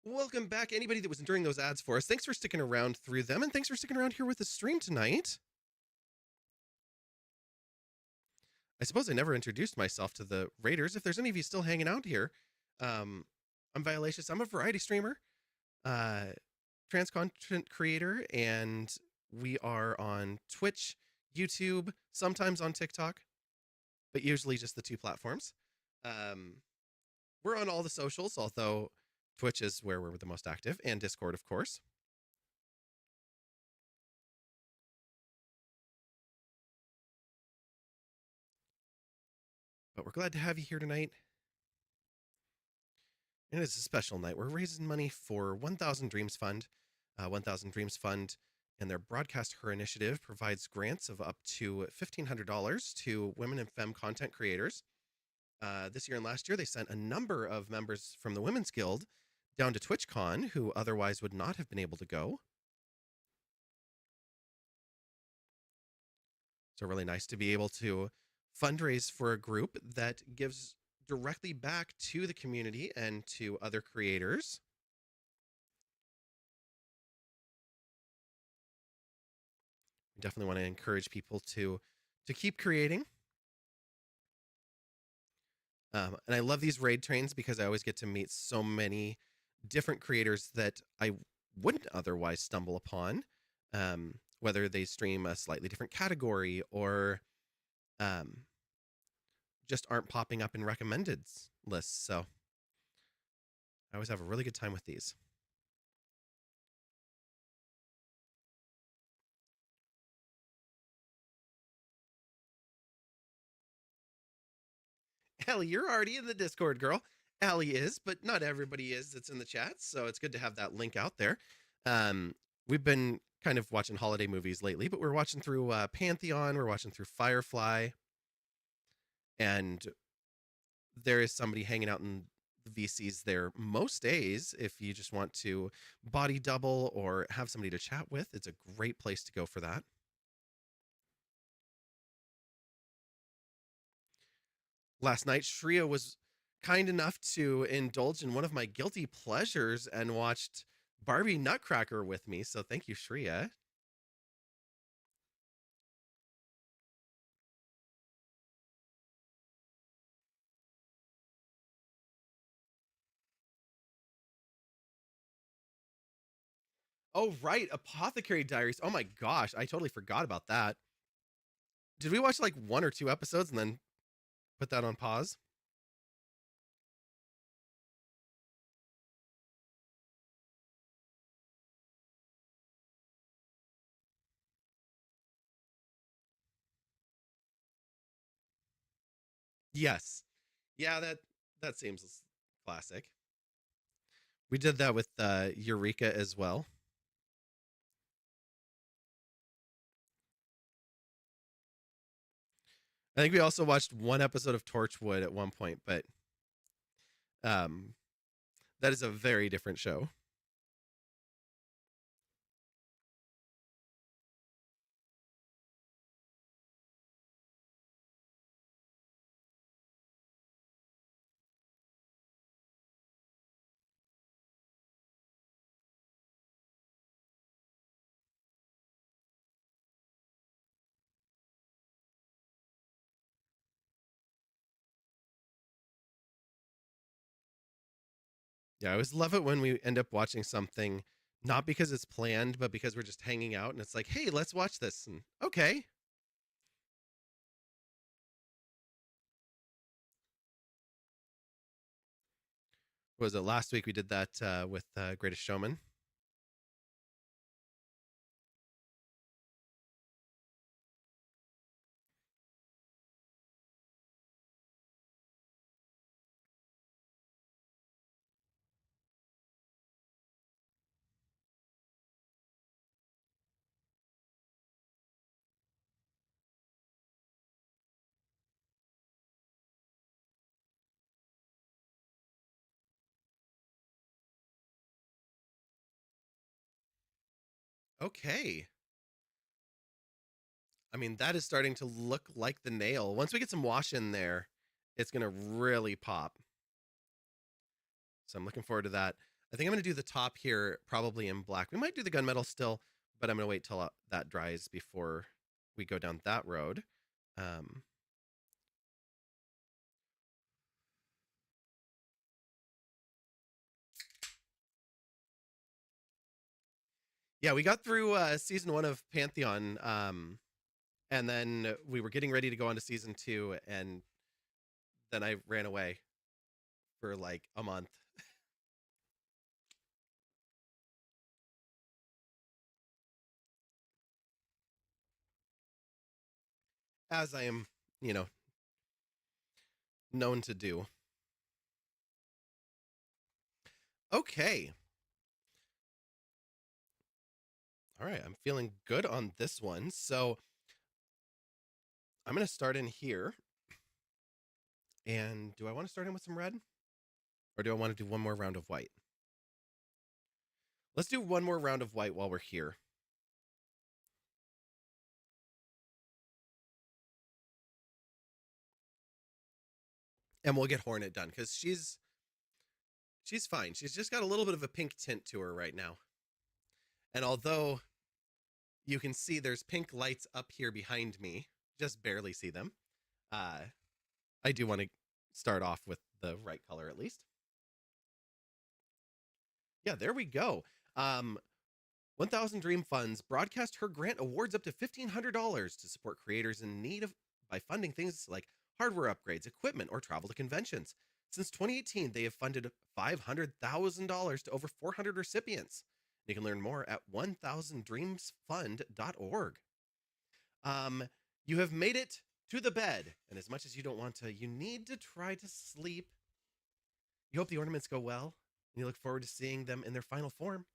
Welcome back, anybody that was enduring those ads for us. Thanks for sticking around through them, and thanks for sticking around here with the stream tonight. I suppose I never introduced myself to the Raiders. If there's any of you still hanging out here, I'm Violacious. I'm a variety streamer, trans content creator, and we are on Twitch, YouTube, sometimes on TikTok, but usually just the two platforms. We're on all the socials, although Twitch is where we're the most active, and Discord, of course. But we're glad to have you here tonight. And it's a special night. We're raising money for 1000 Dreams Fund. 1000 Dreams Fund and their Broadcast Her initiative provides grants of up to $1,500 to women and femme content creators. This year and last year, they sent a number of members from the Women's Guild down to TwitchCon who otherwise would not have been able to go. So really nice to be able to fundraise for a group that gives directly back to the community and to other creators. We definitely want to encourage people to keep creating. And I love these raid trains because I always get to meet so many different creators that I wouldn't otherwise stumble upon, whether they stream a slightly different category or just aren't popping up in recommended lists. So I always have a really good time with these. Ellie, you're already in the Discord, girl. Allie is, but not everybody is that's in the chat. So it's good to have that link out there. We've been kind of watching holiday movies lately, but we're watching through Pantheon, we're watching through Firefly, and there is somebody hanging out in the VCs there most days. If you just want to body double or have somebody to chat with, it's a great place to go for that. Last night, Shreya was kind enough to indulge in one of my guilty pleasures and watched Barbie Nutcracker with me. So thank you, Shreya. Oh, right. Apothecary Diaries. Oh my gosh. I totally forgot about that. Did we watch like 1 or 2 episodes and then put that on pause? Yes. Yeah, that seems classic. We did that with Eureka as well. I think we also watched 1 episode of Torchwood at one point, but um, that is a very different show. Yeah, I always love it when we end up watching something not because it's planned, but because we're just hanging out and it's like, hey, let's watch this. And okay. What was it last week? We did that with Greatest Showman. Okay. I mean, that is starting to look like the nail. Once we get some wash in there, it's going to really pop. So I'm looking forward to that. I think I'm going to do the top here probably in black. We might do the gunmetal still, but I'm going to wait till that dries before we go down that road. Um, yeah, we got through season 1 of Pantheon, and then we were getting ready to go on to season 2, and then I ran away for like a month. As I am, you know, known to do. Okay. All right, I'm feeling good on this one. So I'm going to start in here. And do I want to start in with some red? Or do I want to do one more round of white? Let's do one more round of white while we're here. And we'll get Hornet done because she's fine. She's just got a little bit of a pink tint to her right now. And although you can see there's pink lights up here behind me, just barely see them, I do want to start off with the right color at least. Yeah, there we go. 1000 Dream Funds broadcast her grant awards up to $1,500 to support creators in need of by funding things like hardware upgrades, equipment, or travel to conventions. Since 2018, they have funded $500,000 to over 400 recipients. You can learn more at 1000dreamsfund.org. You have made it to the bed, and as much as you don't want to, you need to try to sleep. You hope the ornaments go well, and you look forward to seeing them in their final form.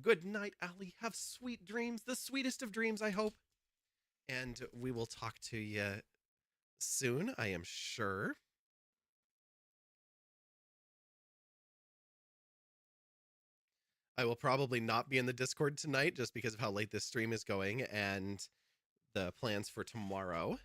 Good night, Allie. Have sweet dreams, the sweetest of dreams, I hope. And we will talk to you soon, I am sure. I will probably not be in the Discord tonight just because of how late this stream is going and the plans for tomorrow.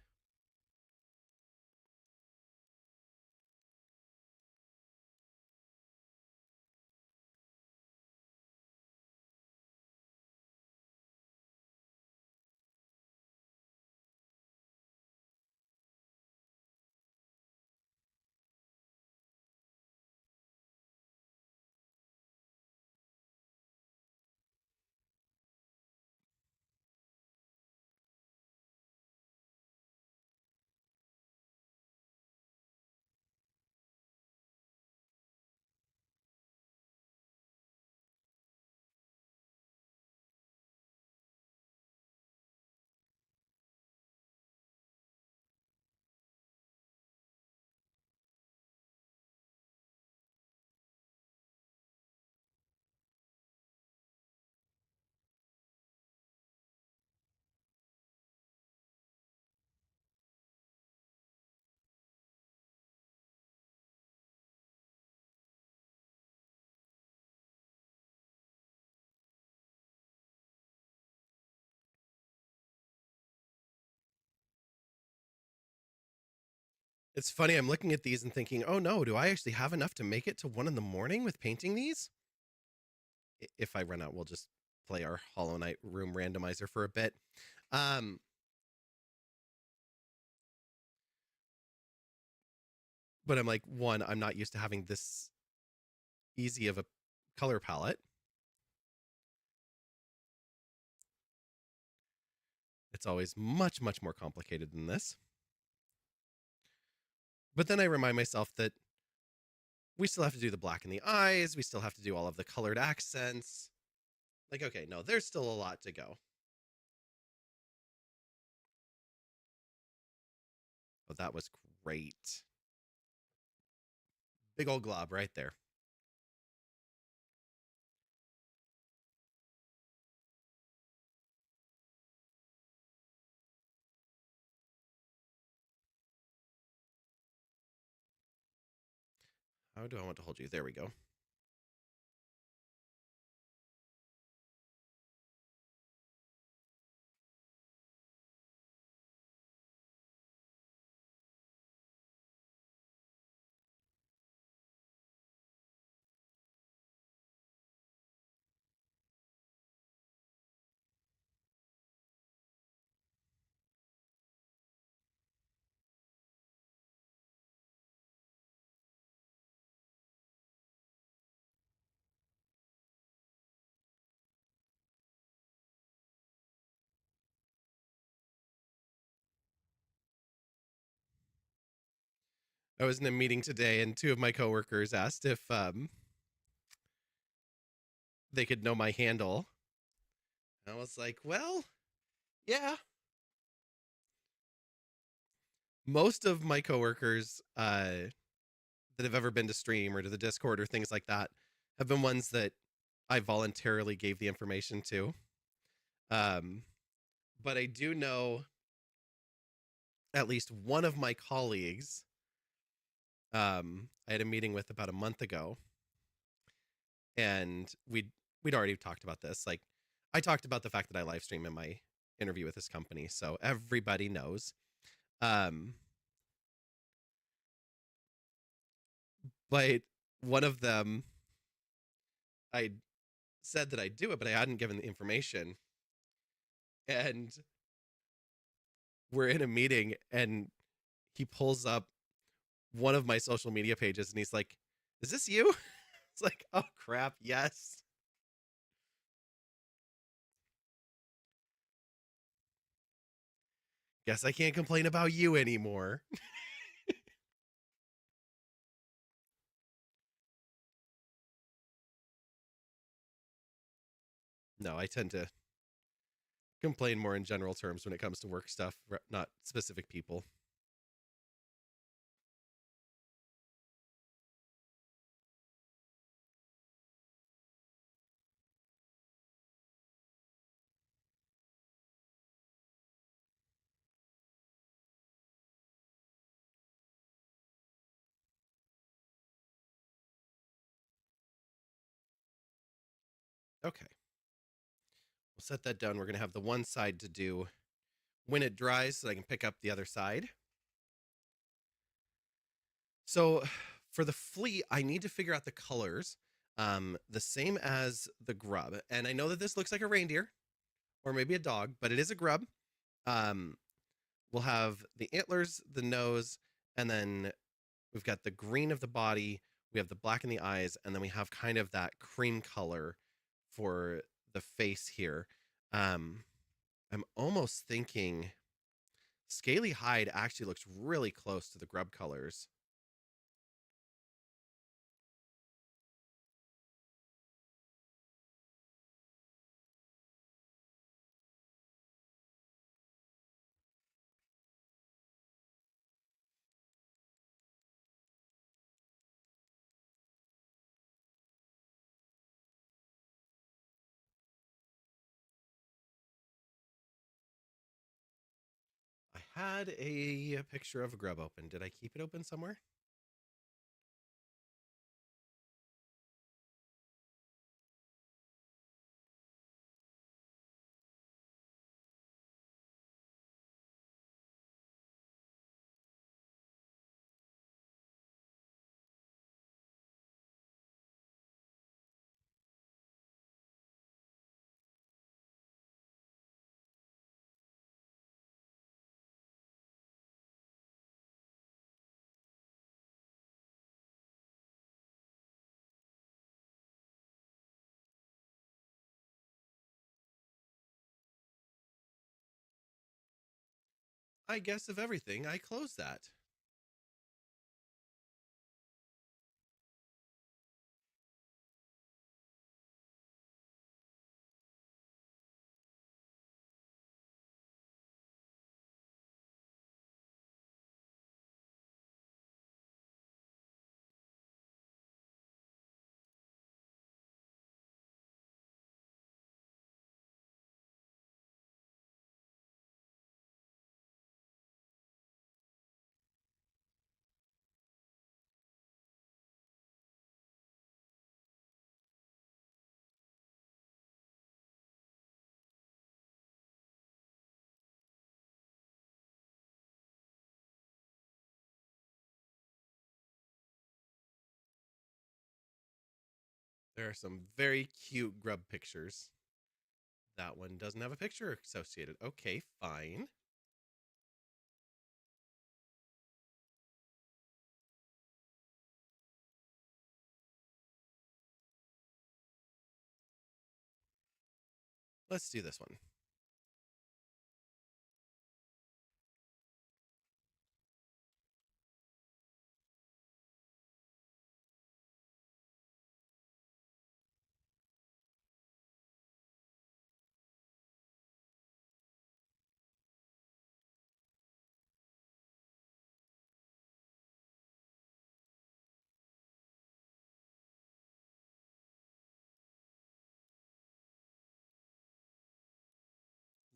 It's funny, I'm looking at these and thinking, oh no, do I actually have enough to make it to 1 in the morning with painting these? If I run out, we'll just play our Hollow Knight room randomizer for a bit. But I'm like, one, I'm not used to having this easy of a color palette. It's always much, much more complicated than this. But then I remind myself that we still have to do the black in the eyes. We still have to do all of the colored accents. Like, okay, no, there's still a lot to go. Oh, that was great. Big old glob right there. How do I want to hold you? There we go. I was in a meeting today, and two of my coworkers asked if they could know my handle. And I was like, well, yeah. Most of my coworkers that have ever been to stream or to the Discord or things like that have been ones that I voluntarily gave the information to. But I do know at least one of my colleagues I had a meeting with about a month ago, and we'd already talked about this. Like, I talked about the fact that I live stream in my interview with this company, so everybody knows. But one of them, I said that I'd do it, but I hadn't given the information. And we're in a meeting, and he pulls up one of my social media pages, and he's like, "Is this you?" It's like, "Oh crap, yes." Guess I can't complain about you anymore. No, I tend to complain more in general terms when it comes to work stuff, not specific people. Okay. We'll set that down. We're going to have the one side to do when it dries so I can pick up the other side. So for the flea, I need to figure out the colors, the same as the grub. And I know that this looks like a reindeer or maybe a dog, but it is a grub. Um, we'll have the antlers, the nose, and then we've got the green of the body. We have the black in the eyes, and then we have kind of that cream color for the face here. I'm almost thinking scaly hide actually looks really close to the grub colors. I had a picture of a grub open. Did I keep it open somewhere? I guess of everything, I closed that. There are some very cute grub pictures. That one doesn't have a picture associated. Okay, fine. Let's do this one.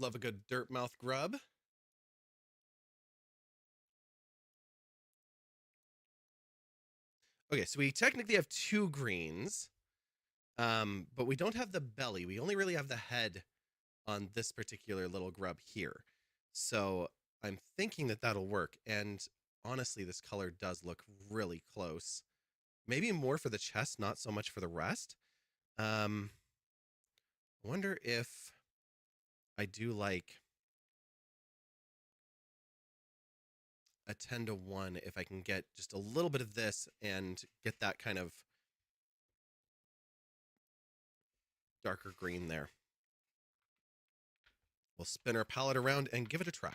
Love a good dirt mouth grub. Okay, so we technically have two greens, but we don't have the belly. We only really have the head on this particular little grub here. So I'm thinking that that'll work. And honestly, this color does look really close. Maybe more for the chest, not so much for the rest. I wonder if I do like a 10-1 if I can get just a little bit of this and get that kind of darker green there. We'll spin our palette around and give it a try.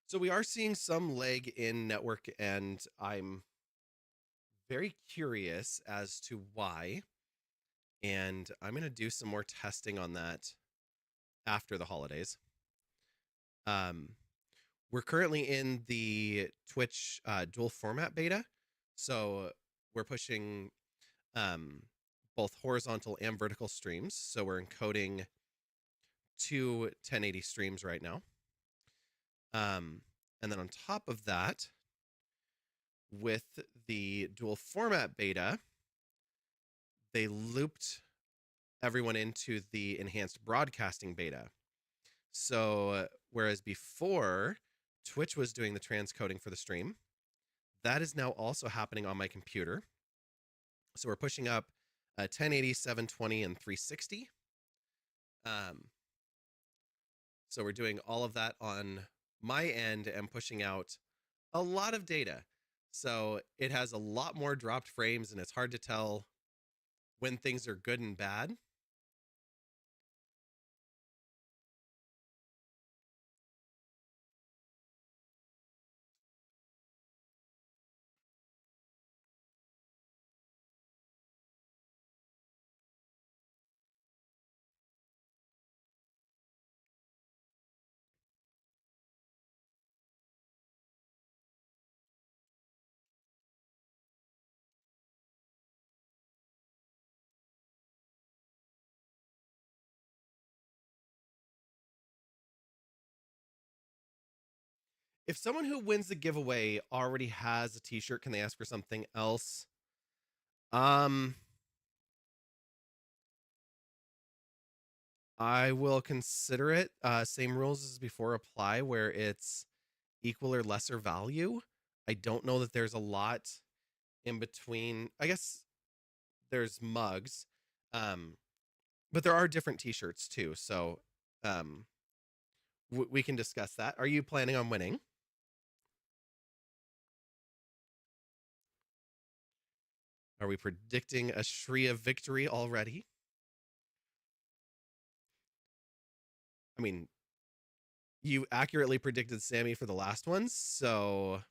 So we are seeing some lag in network, and I'm very curious as to why. And I'm going to do some more testing on that after the holidays. We're currently in the Twitch dual format beta. So we're pushing both horizontal and vertical streams. So we're encoding two 1080 streams right now. And then on top of that, with the dual format beta, they looped everyone into the enhanced broadcasting beta. So whereas before Twitch was doing the transcoding for the stream, that is now also happening on my computer. So we're pushing up 1080, 720, and 360. So we're doing all of that on my end and pushing out a lot of data. So it has a lot more dropped frames, and it's hard to tell when things are good and bad. If someone who wins the giveaway already has a t-shirt, can they ask for something else? I will consider it. Same rules as before apply, where it's equal or lesser value. I don't know that there's a lot in between. I guess there's mugs, but there are different t-shirts too. So we can discuss that. Are you planning on winning? Are we predicting a Shria victory already? I mean, you accurately predicted Sammy for the last one, so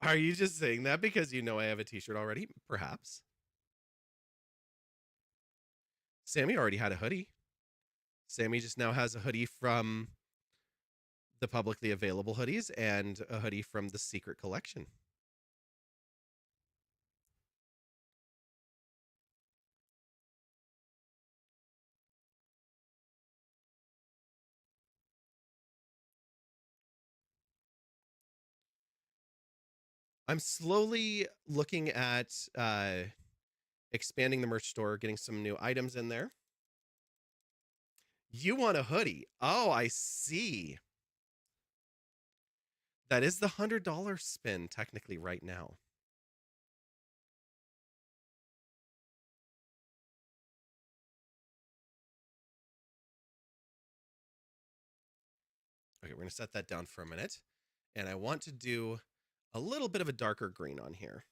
are you just saying that because you know I have a t-shirt already? Perhaps. Sammy already had a hoodie. Sammy just now has a hoodie from the publicly available hoodies and a hoodie from the secret collection. I'm slowly looking at expanding the merch store, getting some new items in there. You want a hoodie? Oh, I see. That is the $100 spin technically right now. Okay, we're going to set that down for a minute. And I want to do a little bit of a darker green on here.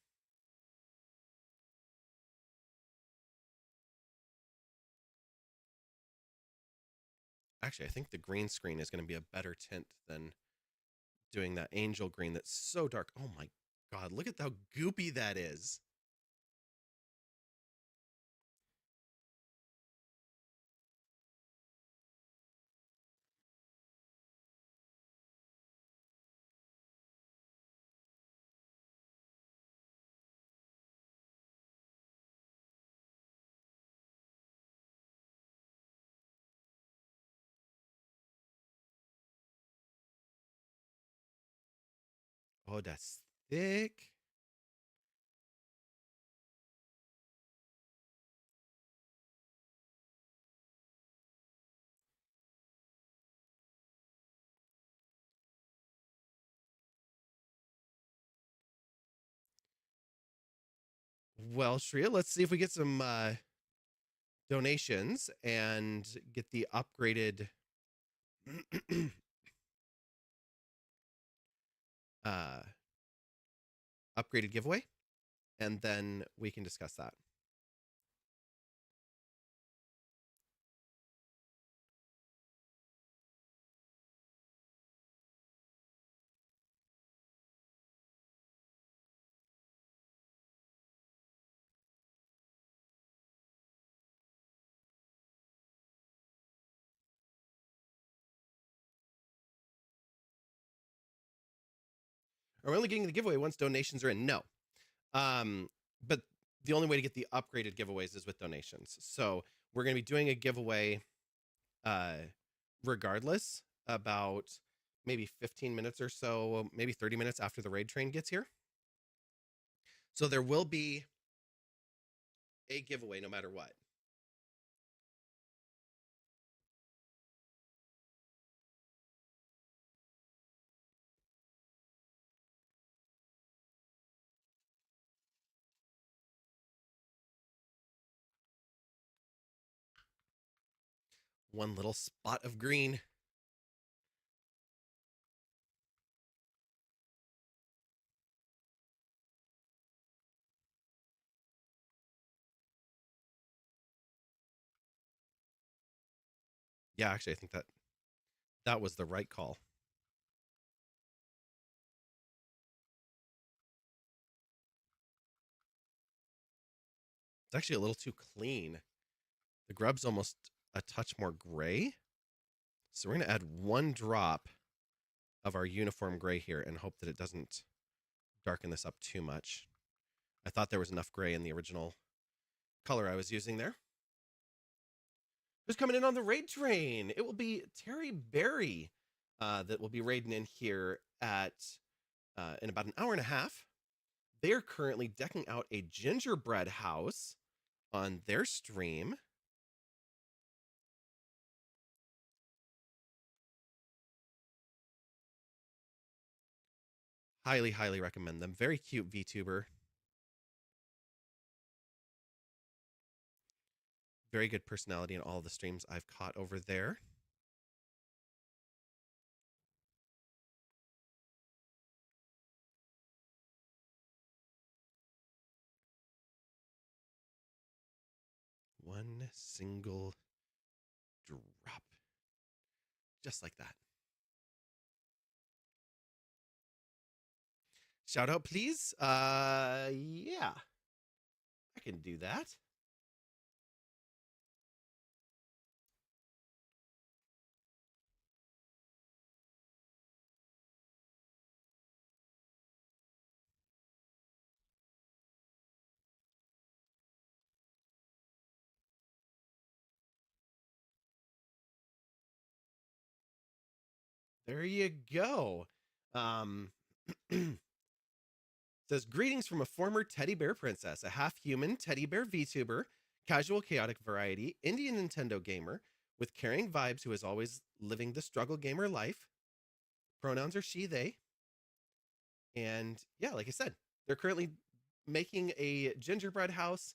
Actually, I think the green screen is going to be a better tint than doing that angel green that's so dark. Oh my God, look at how goopy that is. Oh, that's thick. Well, Shreya, let's see if we get some donations and get the upgraded uh, upgraded giveaway, and then we can discuss that. are we only getting the giveaway once donations are in? No. But the only way to get the upgraded giveaways is with donations. So we're going to be doing a giveaway regardless about maybe 15 minutes or so, maybe 30 minutes after the raid train gets here. So there will be a giveaway no matter what. One little spot of green. Yeah, actually, I think that was the right call. It's actually a little too clean. The grub's almost a touch more gray. So we're going to add 1 drop of our uniform gray here and hope that it doesn't darken this up too much. I thought there was enough gray in the original color I was using there. Who's coming in on the raid train? It will be Terry Berry that will be raiding in here at in about an hour and a half. They are currently decking out a gingerbread house on their stream. Highly, highly recommend them. Very cute VTuber. Very good personality in all the streams I've caught over there. One single drop. Just like that. Shout out, please. Yeah. I can do that. There you go. Says, greetings from a former teddy bear princess, a half-human teddy bear VTuber, casual chaotic variety, indie Nintendo gamer, with caring vibes who is always living the struggle gamer life. Pronouns are she, they. And yeah, like I said, they're currently making a gingerbread house.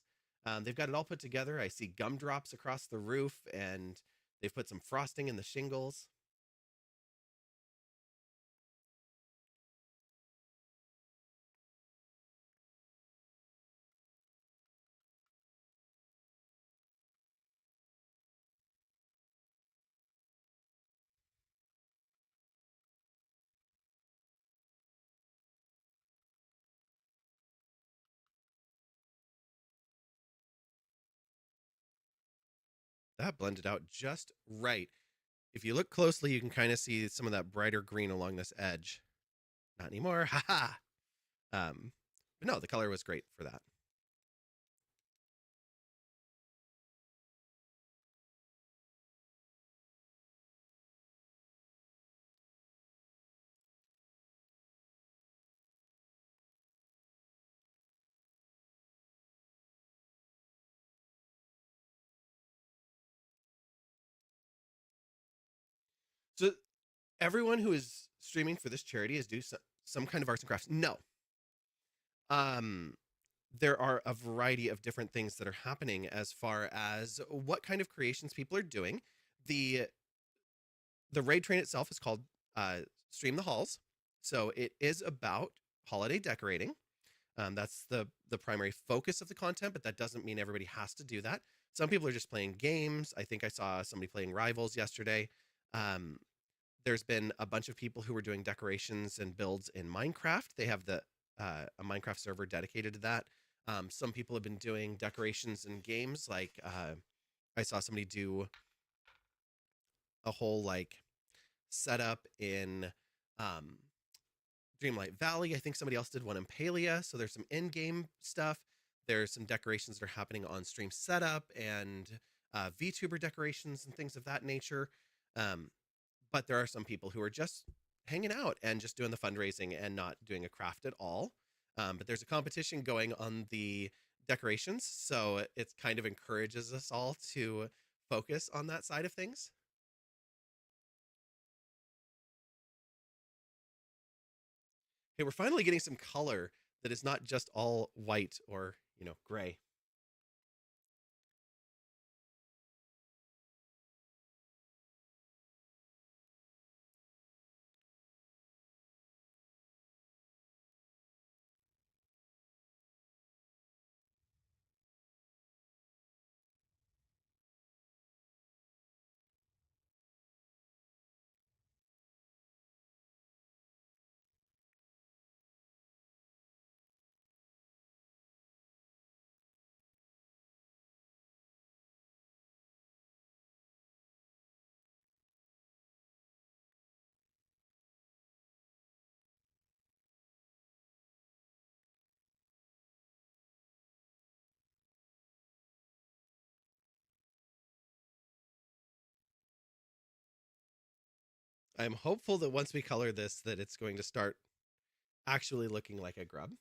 They've got it all put together. I see gumdrops across the roof, and they've put some frosting in the shingles. That blended out just right. If you look closely, you can kind of see some of that brighter green along this edge. Not anymore. Haha. But no, the color was great for that. So everyone who is streaming for this charity is do some kind of arts and crafts. No. There are a variety of different things that are happening as far as what kind of creations people are doing. The raid train itself is called Stream the Halls. So it is about holiday decorating. That's the primary focus of the content, but that doesn't mean everybody has to do that. Some people are just playing games. I think I saw somebody playing Rivals yesterday. There's been a bunch of people who were doing decorations and builds in Minecraft. They have a Minecraft server dedicated to that. Some people have been doing decorations in games. Like I saw somebody do a whole like setup in Dreamlight Valley. I think somebody else did one in Palia. So there's some in-game stuff. There's some decorations that are happening on stream setup and VTuber decorations and things of that nature. But there are some people who are just hanging out and just doing the fundraising and not doing a craft at all. But there's a competition going on the decorations, so it kind of encourages us all to focus on that side of things. Hey, we're finally getting some color that is not just all white or, gray. I'm hopeful that once we color this, that it's going to start actually looking like a grub.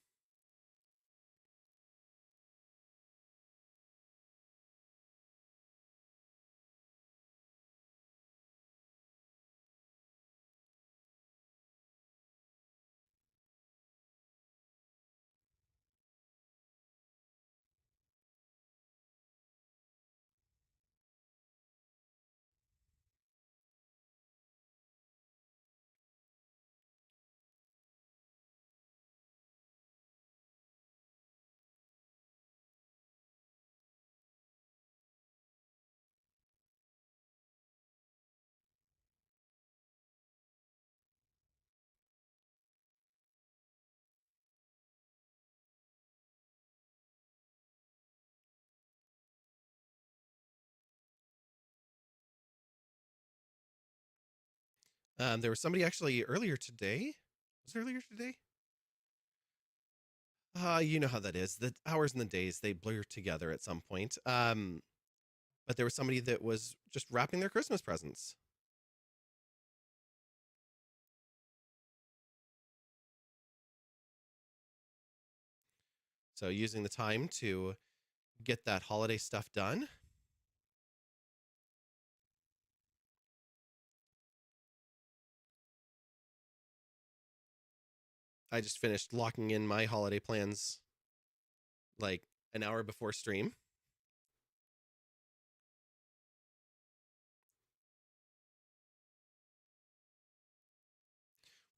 There was somebody actually earlier today. Was it earlier today? You know how that is. The hours and the days, they blur together at some point. But there was somebody that was just wrapping their Christmas presents. So using the time to get that holiday stuff done. I just finished locking in my holiday plans like an hour before stream.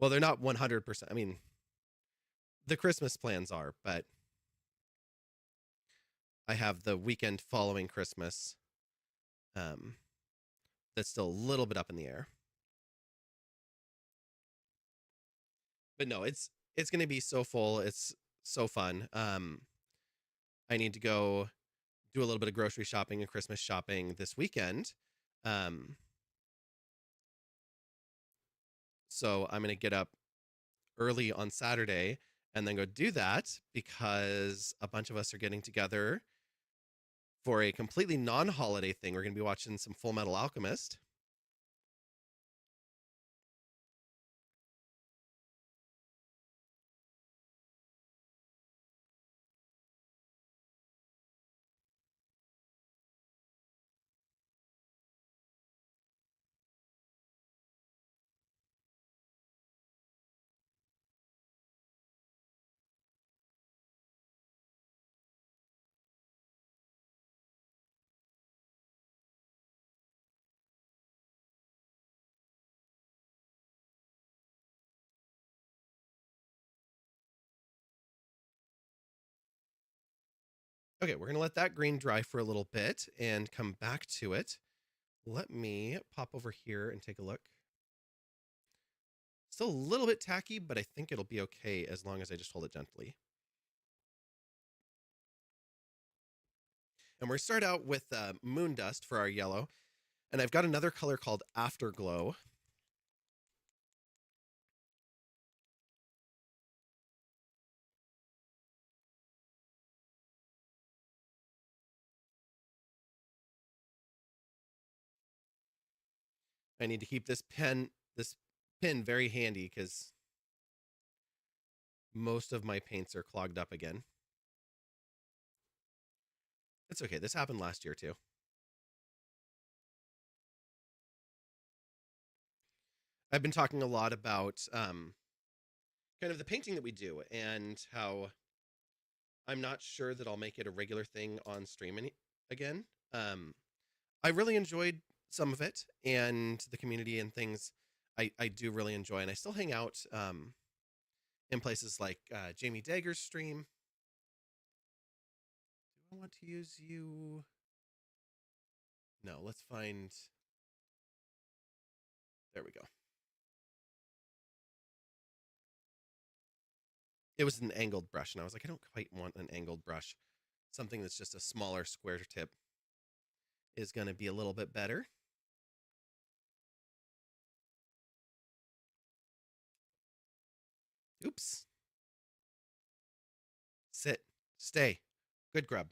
Well, they're not 100%. I mean, the Christmas plans are, but I have the weekend following Christmas that's still a little bit up in the air. But no, it's going to be so full. It's so fun. I need to go do a little bit of grocery shopping and Christmas shopping this weekend. So I'm going to get up early on Saturday and then go do that because a bunch of us are getting together for a completely non-holiday thing. We're going to be watching some Full Metal Alchemist. Okay, we're going to let that green dry for a little bit and come back to it. Let me pop over here and take a look. Still a little bit tacky, but I think it'll be okay as long as I just hold it gently. And we're going to start out with Moon Dust for our yellow. And I've got another color called Afterglow. I need to keep this pin very handy because most of my paints are clogged up again. It's okay. This happened last year too. I've been talking a lot about kind of the painting that we do and how I'm not sure that I'll make it a regular thing on stream again. I really enjoyed some of it and the community and things. I do really enjoy, and I still hang out in places like Jamie Dagger's stream. Do I want to use you? No, let's find. There we go. It was an angled brush, and I was like, I don't quite want an angled brush. Something that's just a smaller square tip is going to be a little bit better. Oops. Sit. Stay. Good grub.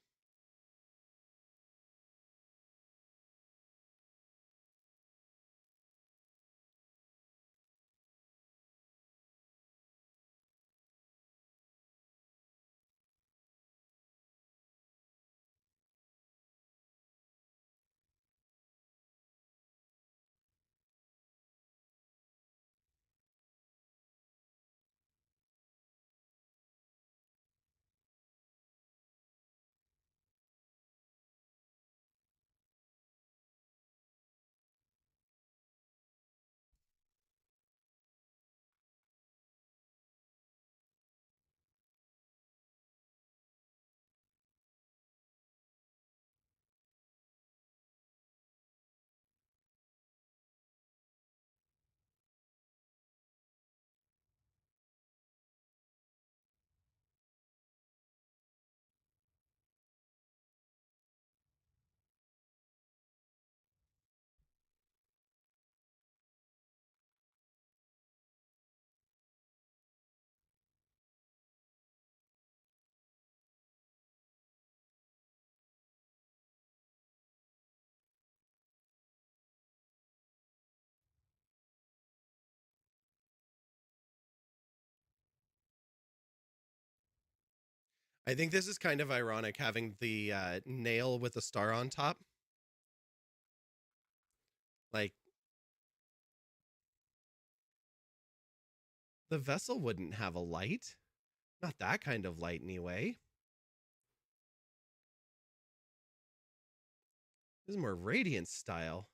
I think this is kind of ironic having the nail with a star on top. Like, the vessel wouldn't have a light. Not that kind of light, anyway. This is more radiant style.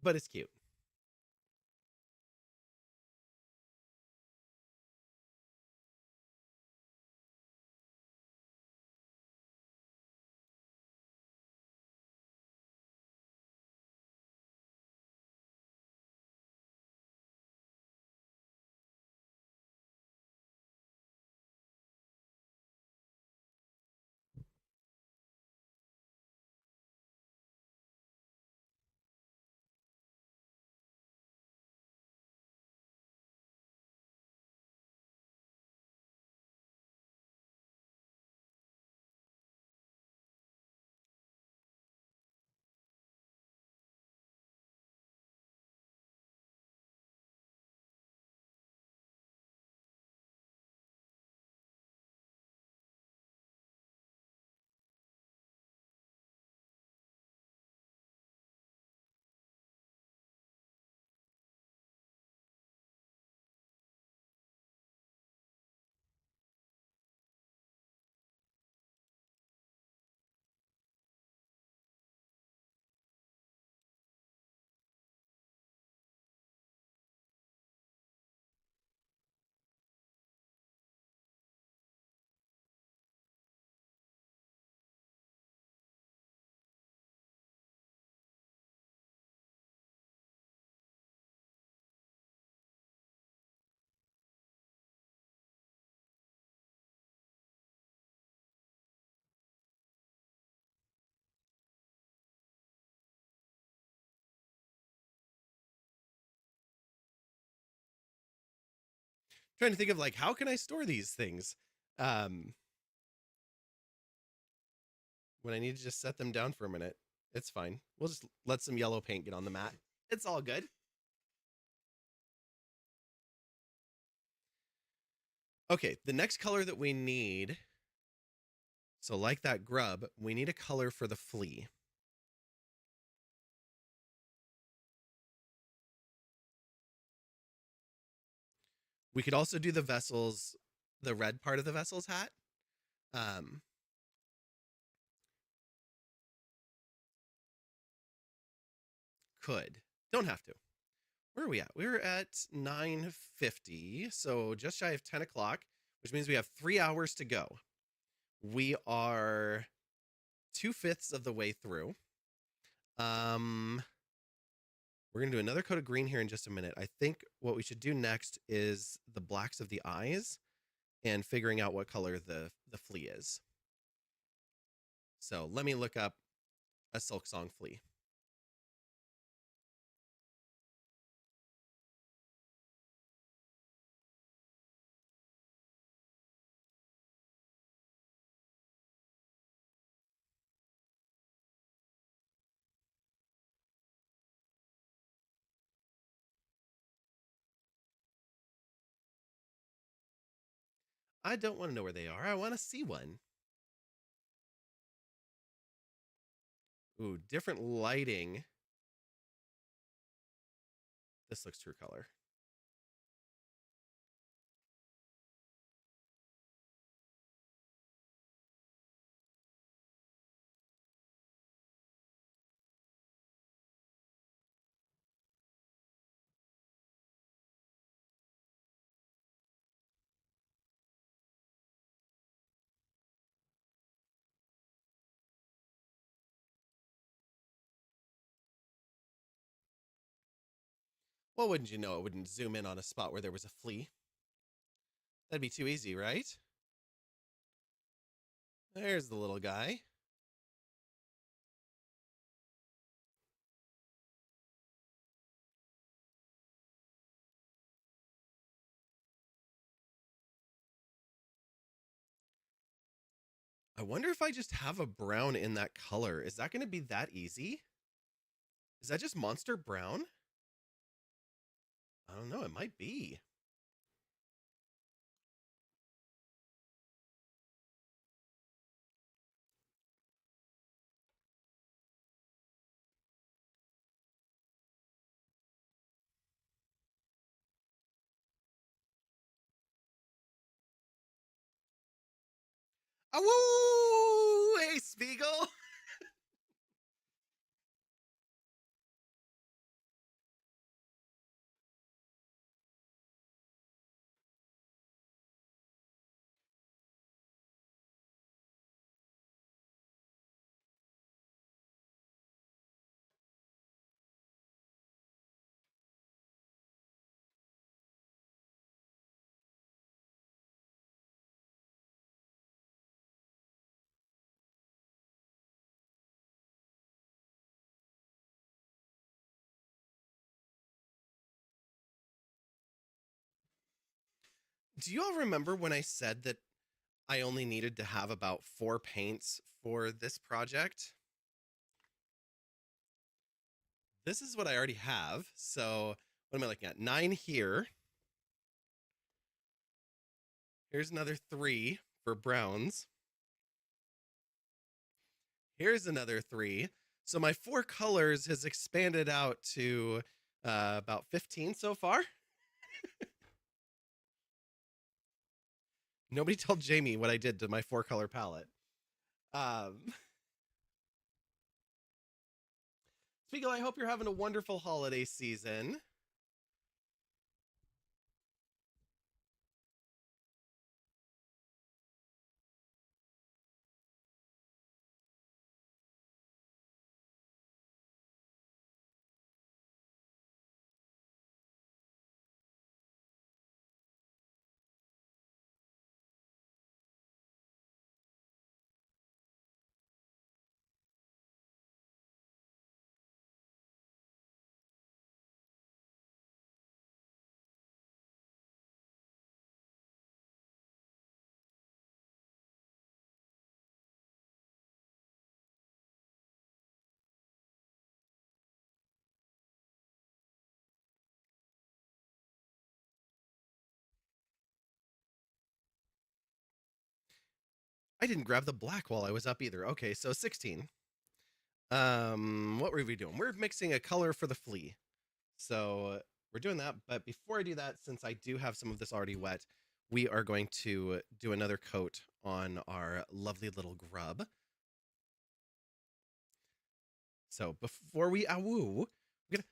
But it's cute. Trying to think of like, how can I store these things? Um, when I need to just set them down for a minute. It's fine. We'll just let some yellow paint get on the mat. It's all good. Okay, the next color that we need, so like that grub, we need a color for the flea. We could also do the vessel's, the red part of the vessel's hat. Could. Don't have to. Where are we at? We're at 9:50, so just shy of 10 o'clock, which means we have 3 hours to go. We are 2/5 of the way through. We're going to do another coat of green here in just a minute. I think what we should do next is the blacks of the eyes and figuring out what color the flea is. So let me look up a Silk Song flea. I don't want to know where they are. I want to see one. Ooh, different lighting. This looks true color. Well, wouldn't you know, it wouldn't zoom in on a spot where there was a flea. That'd be too easy, right? There's the little guy. I wonder if I just have a brown in that color. Is that going to be that easy? Is that just monster brown? I don't know. It might be. Oh, woo! Hey, Spiegel. Do you all remember when I said that I only needed to have about 4 paints for this project? This is what I already have. So what am I looking at? 9 here. Here's another 3 for browns. Here's another 3. So my 4 colors has expanded out to about 15 so far. Nobody told Jamie what I did to my 4 color palette. Spiegel, I hope you're having a wonderful holiday season. I didn't grab the black while I was up either. Okay, so 16. What were we doing? We're mixing a color for the flea. So we're doing that. But before I do that, since I do have some of this already wet, we are going to do another coat on our lovely little grub. So before we awoo, we're gonna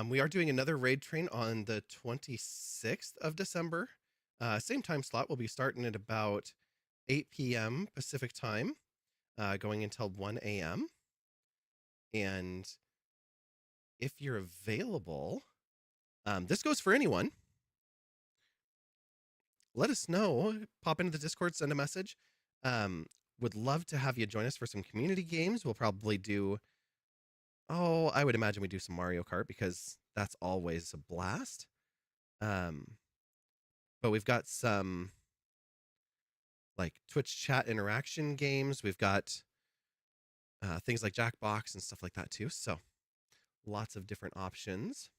we are doing another raid train on the 26th of December. Same time slot. We'll be starting at about 8 p.m. Pacific time, going until 1 a.m. And if you're available, this goes for anyone. Let us know. Pop into the Discord, send a message. Would love to have you join us for some community games. We'll probably do, I would imagine we do some Mario Kart because that's always a blast. But we've got some like Twitch chat interaction games. We've got things like Jackbox and stuff like that too. So lots of different options.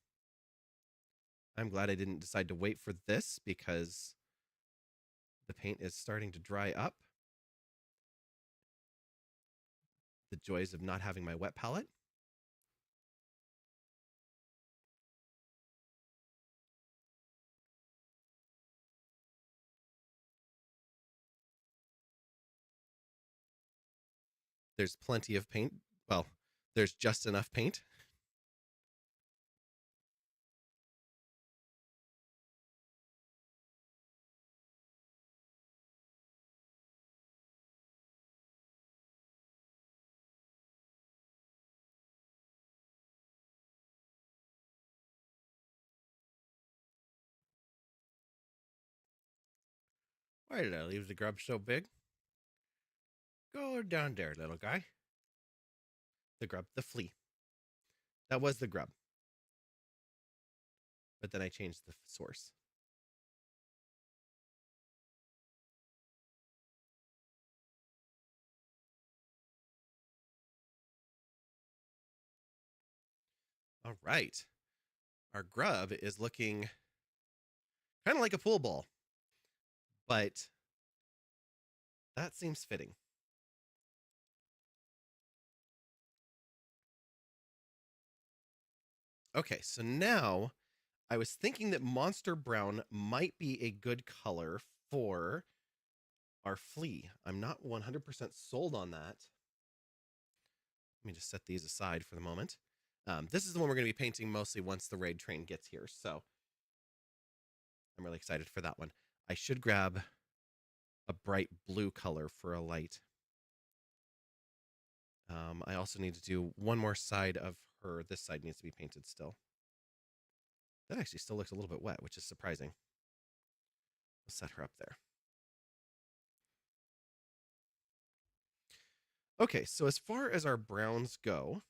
I'm glad I didn't decide to wait for this because the paint is starting to dry up. The joys of not having my wet palette. There's plenty of paint. Well, there's just enough paint. Why did I leave the grub so big? Go down there, little guy. The grub, the flea. That was the grub. But then I changed the source. All right. Our grub is looking kind of like a pool ball, but that seems fitting. Okay, so now I was thinking that Monster Brown might be a good color for our flea. I'm not 100% sold on that. Let me just set these aside for the moment. This is the one we're going to be painting mostly once the raid train gets here, so I'm really excited for that one. I should grab a bright blue color for a light. I also need to do one more side of her. This side needs to be painted still. That actually still looks a little bit wet, which is surprising. We'll set her up there. Okay, so as far as our browns go,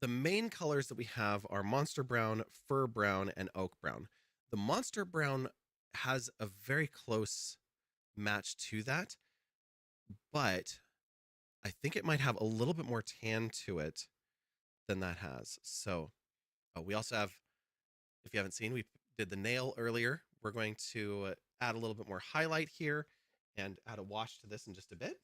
the main colors that we have are Monster Brown, Fur Brown, and Oak Brown. The Monster Brown has a very close match to that, but I think it might have a little bit more tan to it than that has. So we also have, if you haven't seen, we did the nail earlier. We're going to add a little bit more highlight here and add a wash to this in just a bit.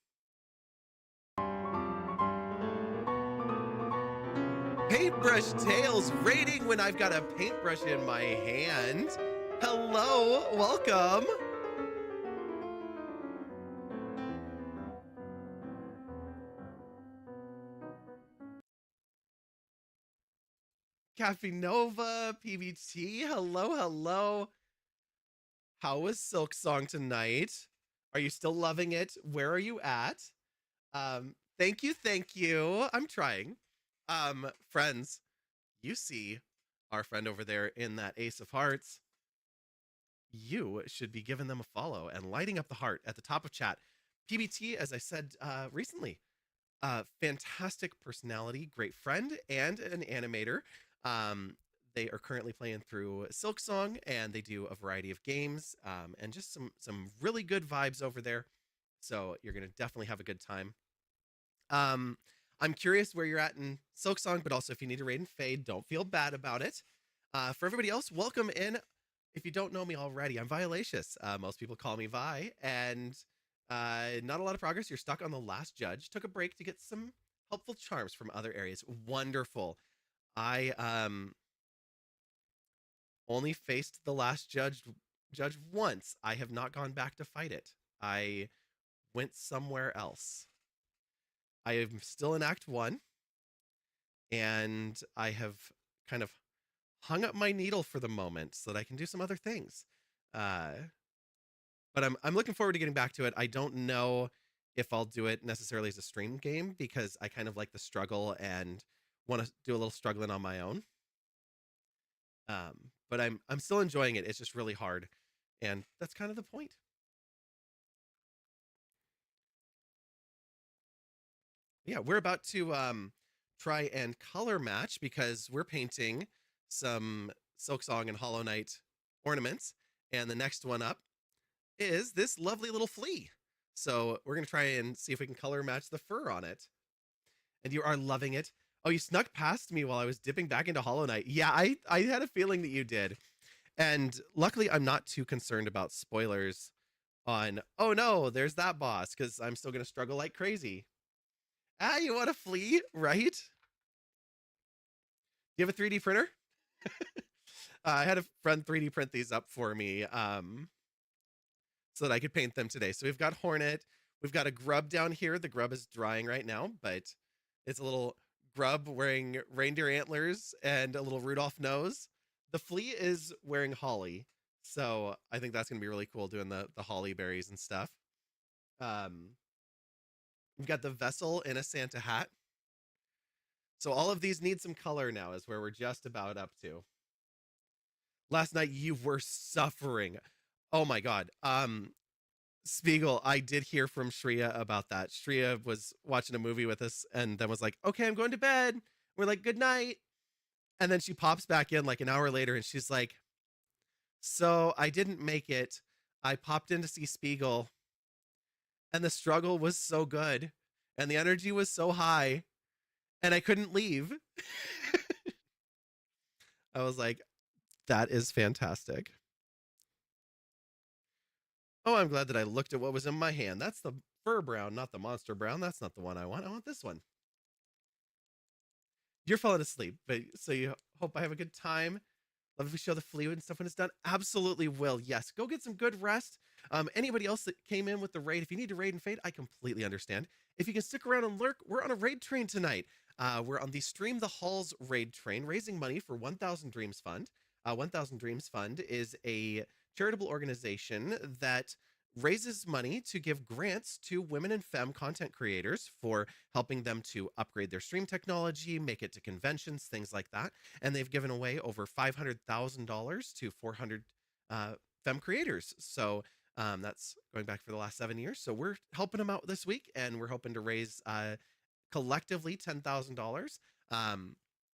Paintbrush tails raiding when I've got a paintbrush in my hand. Hello, welcome. Cafe Nova, PBT, hello, hello. How was Silk Song tonight? Are you still loving it? Where are you at? Thank you, thank you. I'm trying. Friends, you see our friend over there in that Ace of Hearts. You should be giving them a follow and lighting up the heart at the top of chat. PBT, as I said recently, fantastic personality, great friend, and an animator. They are currently playing through Silk Song, and they do a variety of games, and just some really good vibes over there. So you're gonna definitely have a good time. I'm curious where you're at in Silk Song, but also if you need to raid and fade, don't feel bad about it. For everybody else, welcome in. If you don't know me already, I'm Violacious. Most people call me Vi, and not a lot of progress. You're stuck on the last judge. Took a break to get some helpful charms from other areas. Wonderful. I only faced the last judge once. I have not gone back to fight it. I went somewhere else. I am still in Act 1, and I have kind of hung up my needle for the moment so that I can do some other things. But I'm looking forward to getting back to it. I don't know if I'll do it necessarily as a stream game because I kind of like the struggle and want to do a little struggling on my own. But I'm still enjoying it. It's just really hard, and that's kind of the point. Yeah, we're about to try and color match because we're painting some Silk Song and Hollow Knight ornaments, and the next one up is this lovely little flea. So we're gonna try and see if we can color match the fur on it. And you are loving it. Oh, you snuck past me while I was dipping back into Hollow Knight. Yeah, I had a feeling that you did. And luckily I'm not too concerned about spoilers on, oh no, there's that boss, because I'm still gonna struggle like crazy. Ah, you want to flee, right? Do you have a 3D printer? I had a friend 3D print these up for me so that I could paint them today. So we've got Hornet. We've got a grub down here. The grub is drying right now, but it's a little grub wearing reindeer antlers and a little Rudolph nose. The flea is wearing holly. So I think that's going to be really cool doing the holly berries and stuff. We've got the vessel in a Santa hat. So all of these need some color now is where we're just about up to. Last night you were suffering. Oh my God. Spiegel, I did hear from Shreya about that. Shreya was watching a movie with us and then was like, okay, I'm going to bed. We're like, good night. And then she pops back in like an hour later and she's like, so I didn't make it. I popped in to see Spiegel and the struggle was so good and the energy was so high and I couldn't leave. I was like, that is fantastic. Oh, I'm glad that I looked at what was in my hand. That's the fur brown, not the monster brown. That's not the one I want. I want this one. You're falling asleep, but so you hope I have a good time. Love if we show the flea and stuff when it's done. Absolutely will. Yes, go get some good rest. Anybody else that came in with the raid, if you need to raid and fade, I completely understand. If you can stick around and lurk, we're on a raid train tonight. We're on the Stream the Halls raid train, raising money for 1,000 Dreams Fund. 1,000 Dreams Fund is a charitable organization that raises money to give grants to women and femme content creators for helping them to upgrade their stream technology, make it to conventions, things like that. And they've given away over $500,000 to 400 femme creators. So that's going back for the last 7 years. So we're helping them out this week, and we're hoping to raise collectively $10,000.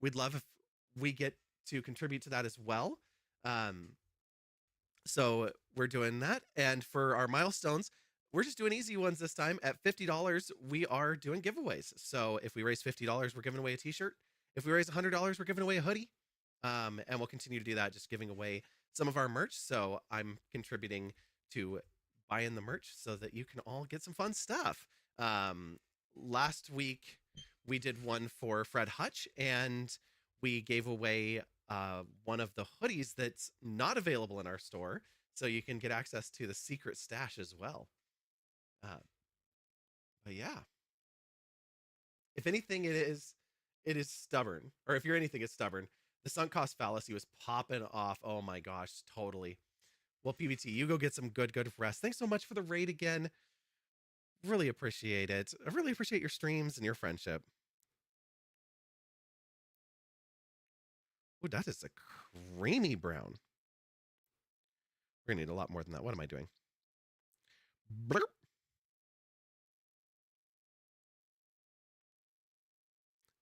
We'd love if we get to contribute to that as well. So we're doing that. And for our milestones, we're just doing easy ones this time. At $50, we are doing giveaways. So if we raise $50, we're giving away a t-shirt. If we raise $100, we're giving away a hoodie. And we'll continue to do that, just giving away some of our merch. So I'm contributing to buying the merch so that you can all get some fun stuff. Last week, we did one for Fred Hutch, and we gave away one of the hoodies that's not available in our store, so you can get access to the secret stash as well. Uh, but yeah, if anything, it is stubborn. Or if you're anything, it's stubborn. The sunk cost fallacy was popping off. Oh my gosh, totally. Well, PBT, you go get some good rest. Thanks so much for the raid again. Really appreciate it. I really appreciate your streams and your friendship. Oh, that is a creamy brown. We're gonna need a lot more than that. What am I doing? Blurp.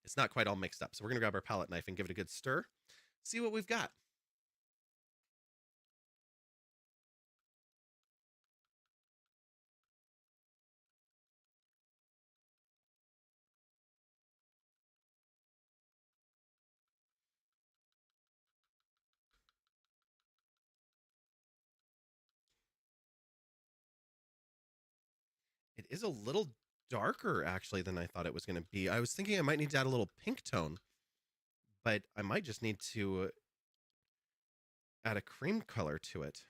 It's not quite all mixed up. So we're gonna grab our palette knife and give it a good stir. See what we've got. It is a little darker actually than I thought it was going to be. I was thinking I might need to add a little pink tone, but I might just need to add a cream color to it.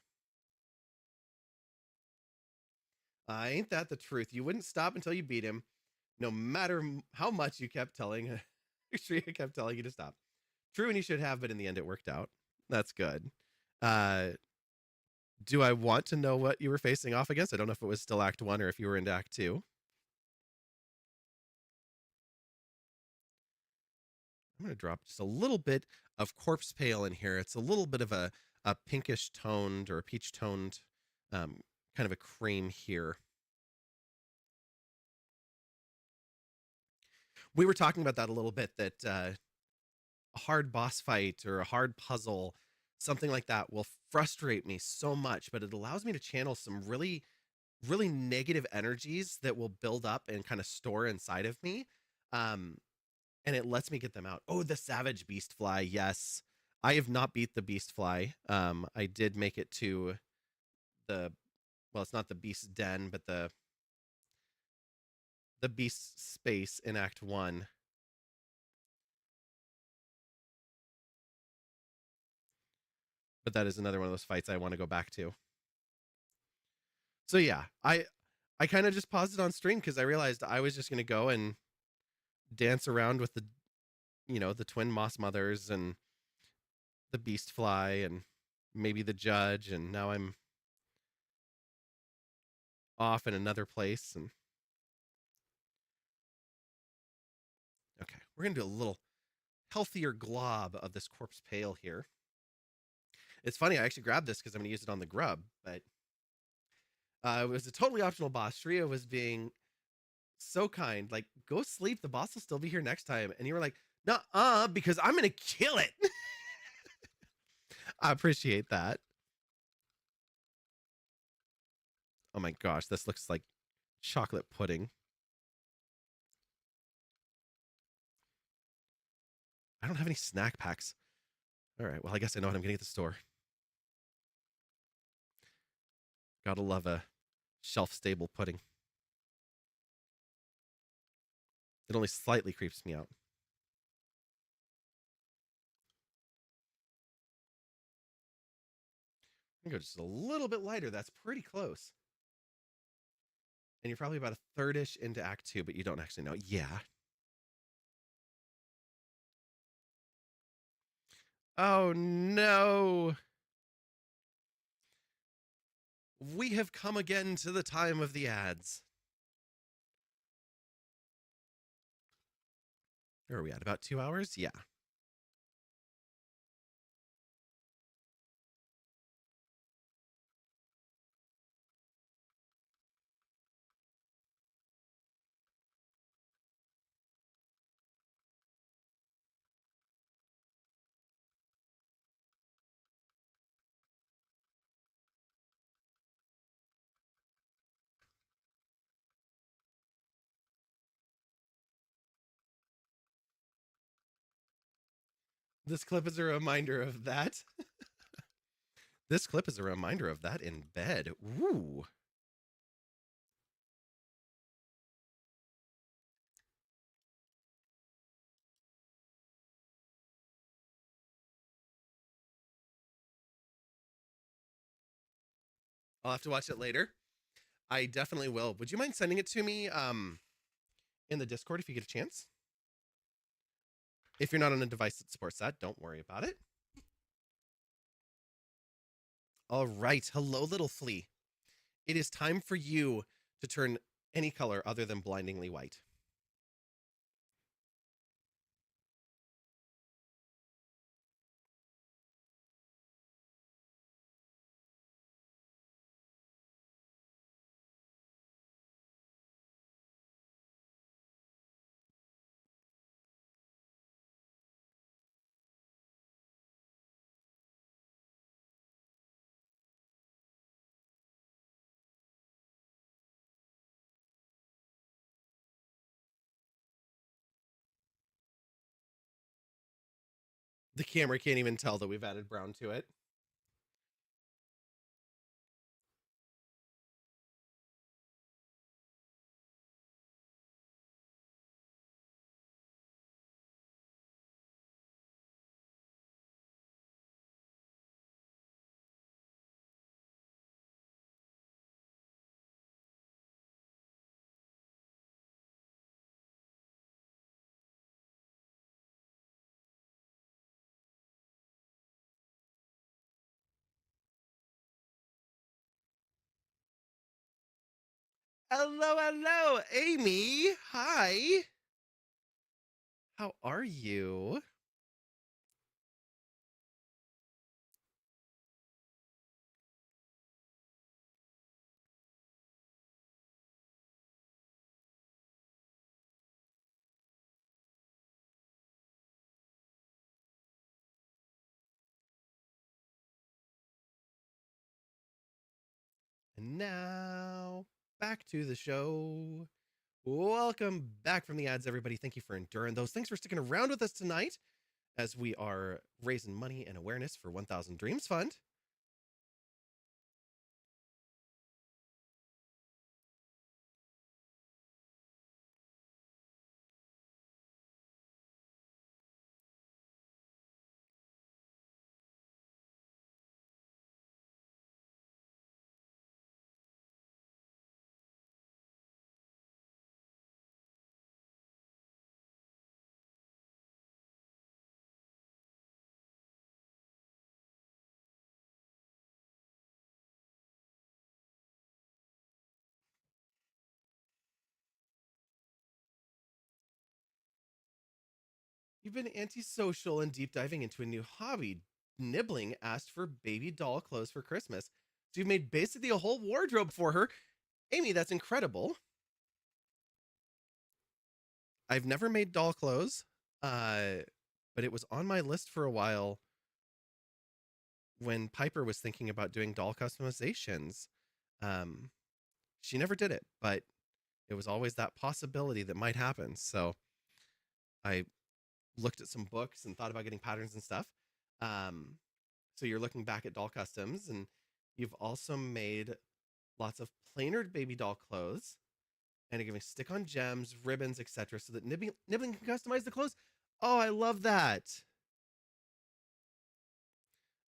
Ain't that the truth? You wouldn't stop until you beat him, no matter how much you kept telling. I kept telling you to stop. True, and you should have, but in the end, it worked out. That's good. Do I want to know what you were facing off against? I don't know if it was still Act 1 or if you were into Act 2. I'm going to drop just a little bit of Corpse Pale in here. It's a little bit of a pinkish toned or a peach toned kind of a cream here. We were talking about that a little bit, that a hard boss fight or a hard puzzle, something like that will frustrate me so much, but it allows me to channel some really, really negative energies that will build up and kind of store inside of me. And it lets me get them out. Oh, the Savage Beast Fly. Yes. I have not beat the Beast Fly. I did make it to the, well, it's not the Beast Den, but the Beast Space in Act 1. But that is another one of those fights I want to go back to. So yeah, I kind of just paused it on stream because I realized I was just going to go and dance around with the, the twin moss mothers and the beast fly and maybe the judge, and now I'm off in another place. And okay, we're gonna do a little healthier glob of this Corpse Pale here. It's funny, I actually grabbed this because I'm gonna use it on the grub, but it was a totally optional boss. Shria was being so kind, like, go sleep, the boss will still be here next time. And you were like, nuh-uh, because I'm gonna kill it. I appreciate that. Oh my gosh, this looks like chocolate pudding. I don't have any snack packs. All right, well, I guess I know what I'm getting at the store. Gotta love a shelf-stable pudding. It only slightly creeps me out. I'm gonna go just a little bit lighter. That's pretty close. And you're probably about a third-ish into Act 2, but you don't actually know. Yeah. Oh, no. We have come again to the time of the ads. Where are we at? About 2 hours? Yeah. This clip is a reminder of that. This clip is a reminder of that in bed. Ooh. I'll have to watch it later. I definitely will. Would you mind sending it to me in the Discord if you get a chance? If you're not on a device that supports that, don't worry about it. All right. Hello, little flea. It is time for you to turn any color other than blindingly white. The camera can't even tell that we've added brown to it. Hello, hello, Amy. Hi. How are you? And now, back to the show. Welcome back from the ads, everybody. Thank you for enduring those. Thanks for sticking around with us tonight as we are raising money and awareness for 1000 Dreams Fund. You've been antisocial and deep diving into a new hobby. Nibbling asked for baby doll clothes for Christmas. So you've made basically a whole wardrobe for her. Amy, that's incredible. I've never made doll clothes, but it was on my list for a while when Piper was thinking about doing doll customizations. She never did it, but it was always that possibility that might happen. So I looked at some books and thought about getting patterns and stuff. So you're looking back at doll customs, and you've also made lots of plainer baby doll clothes and are giving stick-on gems, ribbons, etc., so that Nibbling can customize the clothes. Oh, I love that.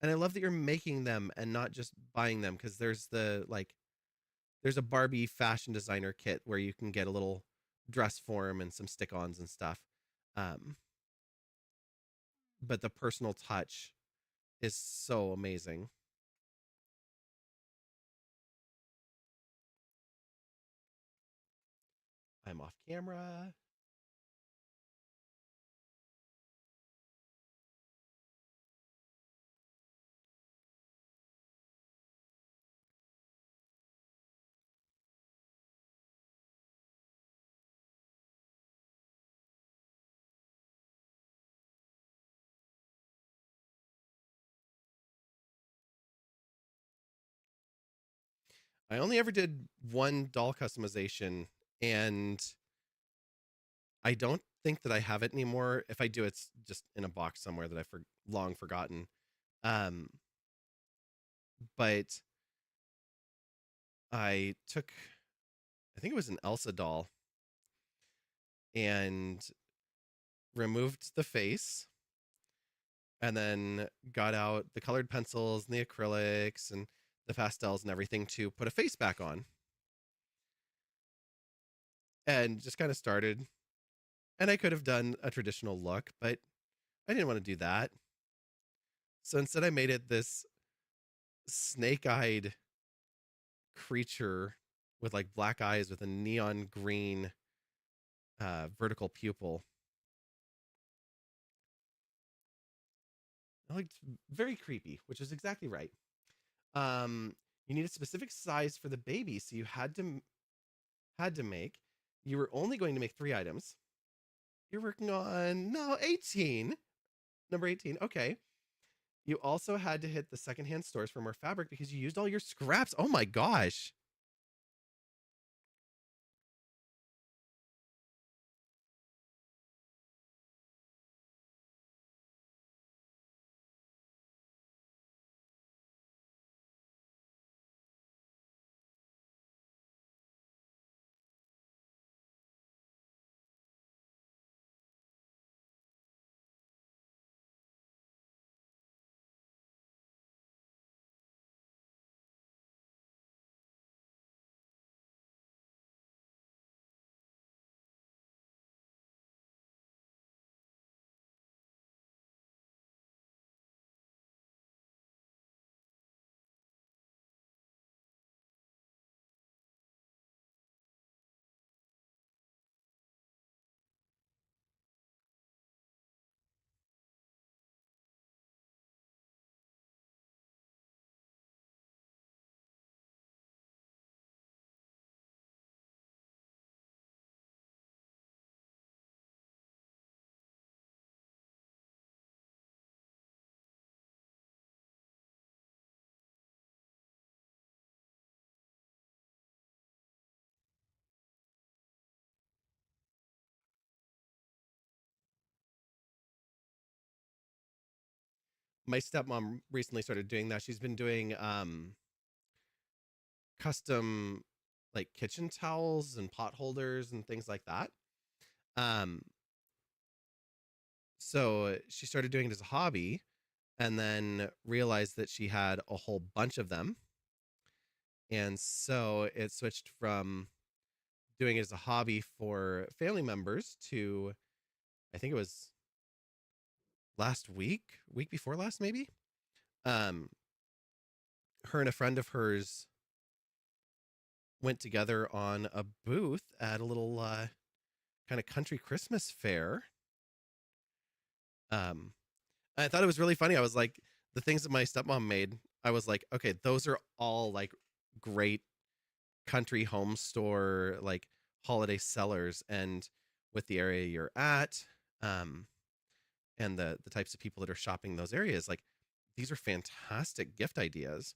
And I love that you're making them and not just buying them, because there's there's a Barbie fashion designer kit where you can get a little dress form and some stick-ons and stuff. But the personal touch is so amazing. I'm off camera. I only ever did one doll customization, and I don't think that I have it anymore. If I do, it's just in a box somewhere that I've long forgotten. But I think it was an Elsa doll, and removed the face, and then got out the colored pencils and the acrylics and the pastels and everything to put a face back on, and just kind of started. And I could have done a traditional look, but I didn't want to do that. So instead, I made it this snake-eyed creature with like black eyes with a neon green vertical pupil. It looked very creepy, which is exactly right. You need a specific size for the baby, so you had to make. You were only going to make 3 items. You're working on 18. Number 18. Okay. You also had to hit the secondhand stores for more fabric because you used all your scraps. Oh my gosh. My stepmom recently started doing that. She's been doing custom like kitchen towels and pot holders and things like that. Um so she started doing it as a hobby and then realized that she had a whole bunch of them. And so it switched from doing it as a hobby for family members to, I think it was last week before last maybe. Um her and a friend of hers went together on a booth at a little kind of country Christmas fair. Um, I thought it was really funny. I was like, the things that my stepmom made, I was like, okay, those are all like great country home store, like holiday sellers. And with the area you're at, um, and the types of people that are shopping those areas, like these are fantastic gift ideas.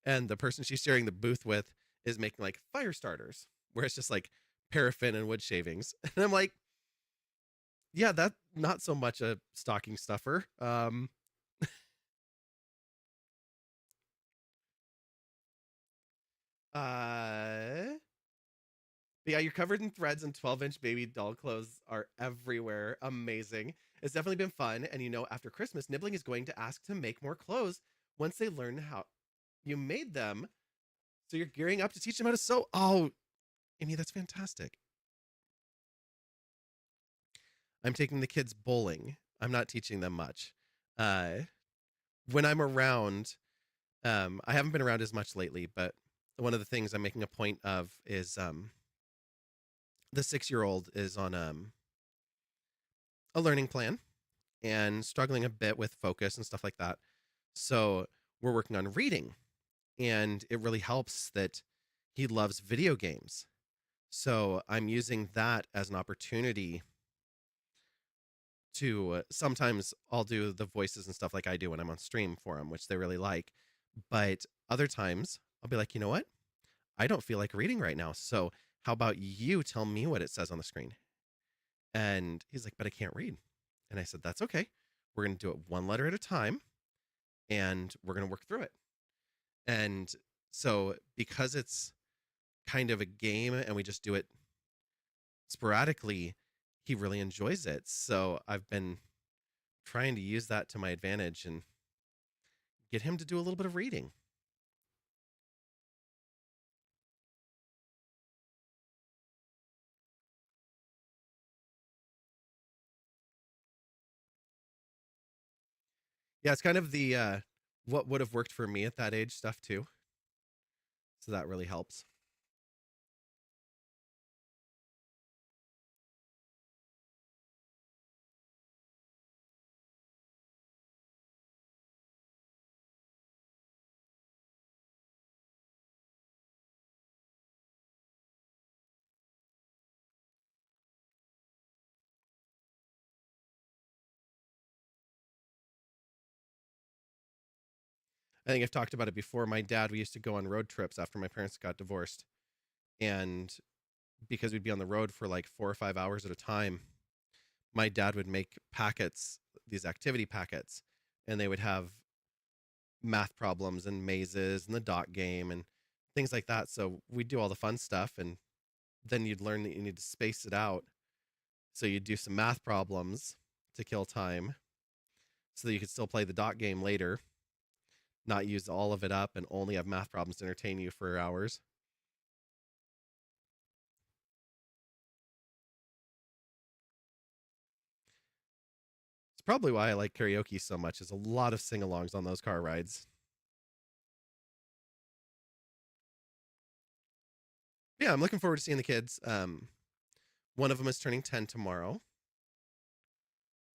And the person she's sharing the booth with is making like fire starters, where it's just like paraffin and wood shavings. And I'm like, yeah, that not so much a stocking stuffer. Uh but yeah, you're covered in threads and 12-inch baby doll clothes are everywhere. Amazing. It's definitely been fun. And after Christmas, Nibbling is going to ask to make more clothes once they learn how you made them. So you're gearing up to teach them how to sew. Oh, Amy, that's fantastic. I'm taking the kids bowling. I'm not teaching them much. Uh, when I'm around, I haven't been around as much lately, but one of the things I'm making a point of is the 6-year-old is on a learning plan and struggling a bit with focus and stuff like that. So we're working on reading, and it really helps that he loves video games. So I'm using that as an opportunity to sometimes I'll do the voices and stuff like I do when I'm on stream for them, which they really like. But other times I'll be like, you know what? I don't feel like reading right now. So how about you tell me what it says on the screen? And he's like, but I can't read. And I said, that's okay. We're going to do it one letter at a time and we're going to work through it. And so because it's kind of a game and we just do it sporadically, he really enjoys it. So I've been trying to use that to my advantage and get him to do a little bit of reading. Yeah, it's kind of the what would have worked for me at that age stuff too. So that really helps. I think I've talked about it before. My dad, we used to go on road trips after my parents got divorced. And because we'd be on the road for like 4 or 5 hours at a time, my dad would make packets, these activity packets, and they would have math problems and mazes and the dot game and things like that. So we'd do all the fun stuff, and then you'd learn that you need to space it out. So you'd do some math problems to kill time so that you could still play the dot game later, not use all of it up and only have math problems to entertain you for hours. It's probably why I like karaoke so much. There's a lot of sing-alongs on those car rides. Yeah, I'm looking forward to seeing the kids. One of them is turning 10 tomorrow.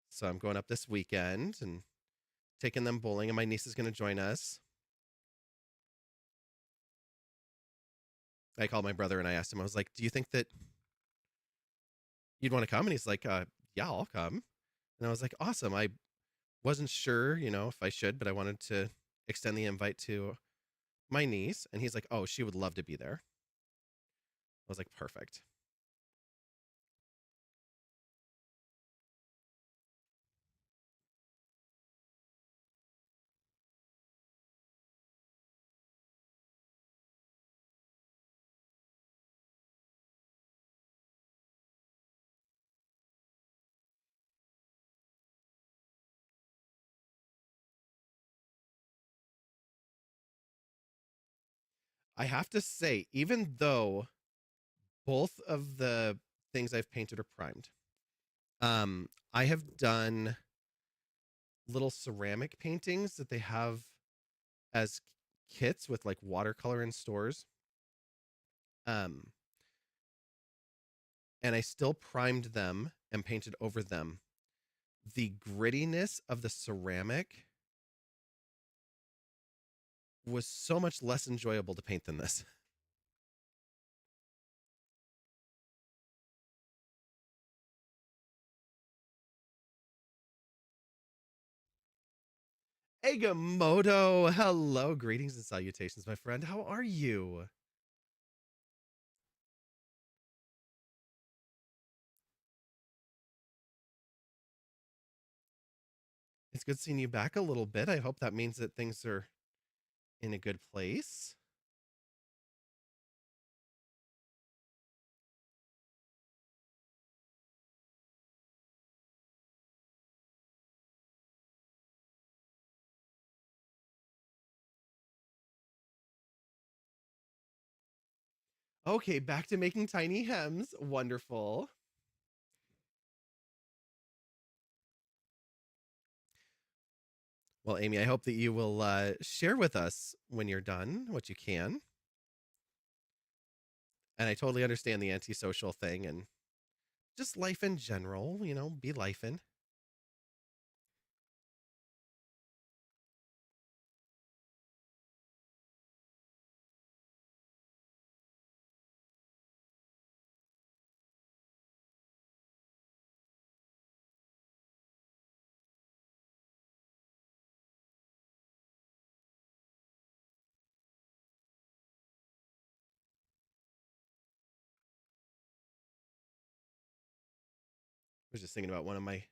So I'm going up this weekend and taking them bowling, and my niece is going to join us. I called my brother and I asked him, I was like, do you think that you'd want to come? And he's like, yeah, I'll come. And I was like, awesome. I wasn't sure, if I should, but I wanted to extend the invite to my niece. And he's like, oh, she would love to be there. I was like, perfect. I have to say, even though both of the things I've painted are primed, I have done little ceramic paintings that they have as kits with like watercolor in stores. Um, and I still primed them and painted over them. The grittiness of the ceramic was so much less enjoyable to paint than this. Agamotto, hello, greetings and salutations, my friend. How are you? It's good seeing you back a little bit. I hope that means that things are in a good place. Okay, back to making tiny hems. Wonderful. Well, Amy, I hope that you will share with us when you're done what you can. And I totally understand the antisocial thing and just life in general, be lifing. I was just thinking about one of my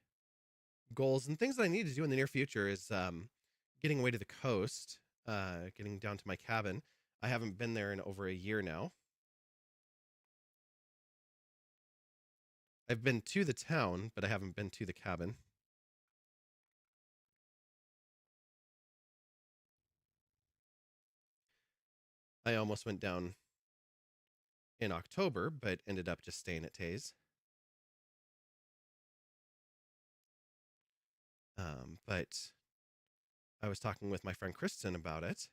goals and things that I need to do in the near future is getting away to the coast, getting down to my cabin. I haven't been there in over a year now. I've been to the town, but I haven't been to the cabin. I almost went down in October, but ended up just staying at Tays. But I was talking with my friend Kristen about it,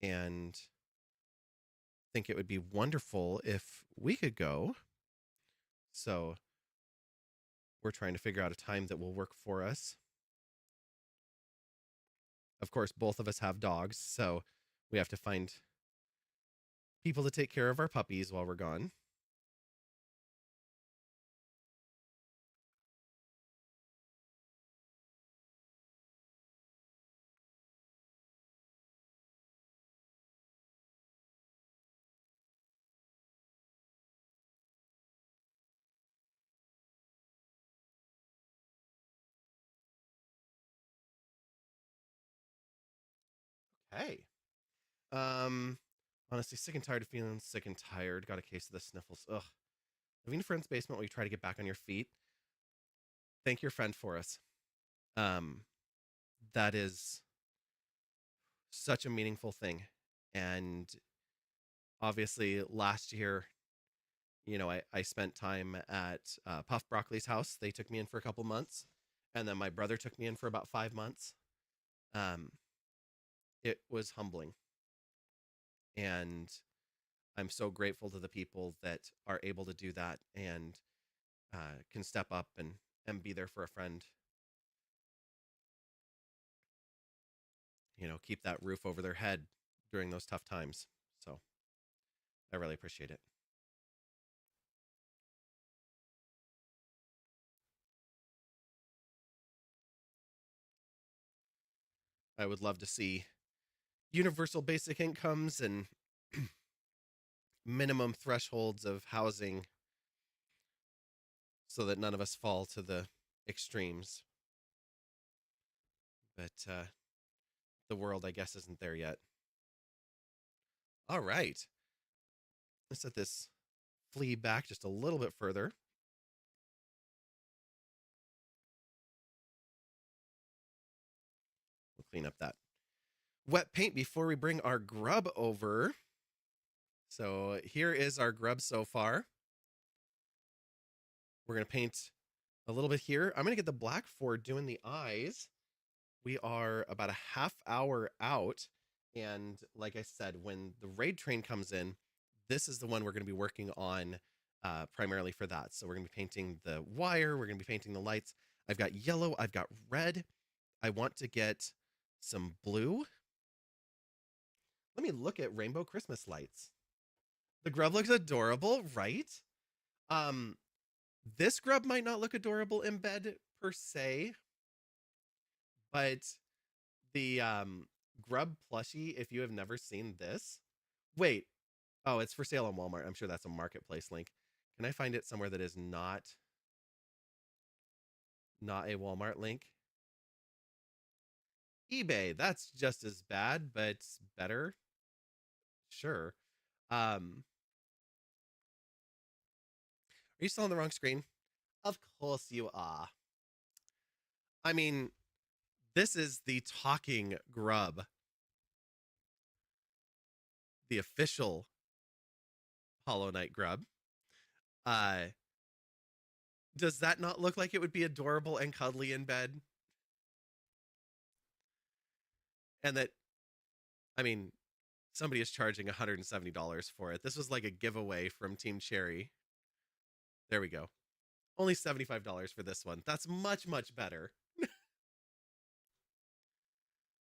and think it would be wonderful if we could go. So we're trying to figure out a time that will work for us. Of course, both of us have dogs, so we have to find people to take care of our puppies while we're gone. Hey. Honestly, sick and tired of feeling sick and tired. Got a case of the sniffles. Ugh. Living in a friend's basement while you try to get back on your feet. Thank your friend for us. Um, that is such a meaningful thing. And obviously, last year, I spent time at Puff Broccoli's house. They took me in for a couple months. And then my brother took me in for about 5 months. Um, it was humbling. And I'm so grateful to the people that are able to do that and can step up and be there for a friend. Keep that roof over their head during those tough times. So I really appreciate it. I would love to see universal basic incomes and minimum thresholds of housing so that none of us fall to the extremes. But the world, I guess, isn't there yet. All right. Let's set this flea back just a little bit further. We'll clean up that wet paint before we bring our grub over. So here is our grub so far. We're going to paint a little bit here. I'm going to get the black for doing the eyes. We are about a half hour out. And like I said, when the raid train comes in, this is the one we're going to be working on primarily for that. So we're going to be painting the wire. We're going to be painting the lights. I've got yellow. I've got red. I want to get some blue. Let me look at rainbow Christmas lights. The grub looks adorable, right? This grub might not look adorable in bed per se, but the grub plushie, if you have never seen this, wait, oh, it's for sale on Walmart. I'm sure that's a marketplace link. Can I find it somewhere that is not a Walmart link? eBay. That's just as bad, but better. Sure. Are you still on the wrong screen? Of course you are. I mean, this is the talking grub, the official Hollow Knight grub. Does that not look like it would be adorable and cuddly in bed? And that, I mean, somebody is charging $170 for it. This was like a giveaway from Team Cherry. There we go. Only $75 for this one. That's much, much better.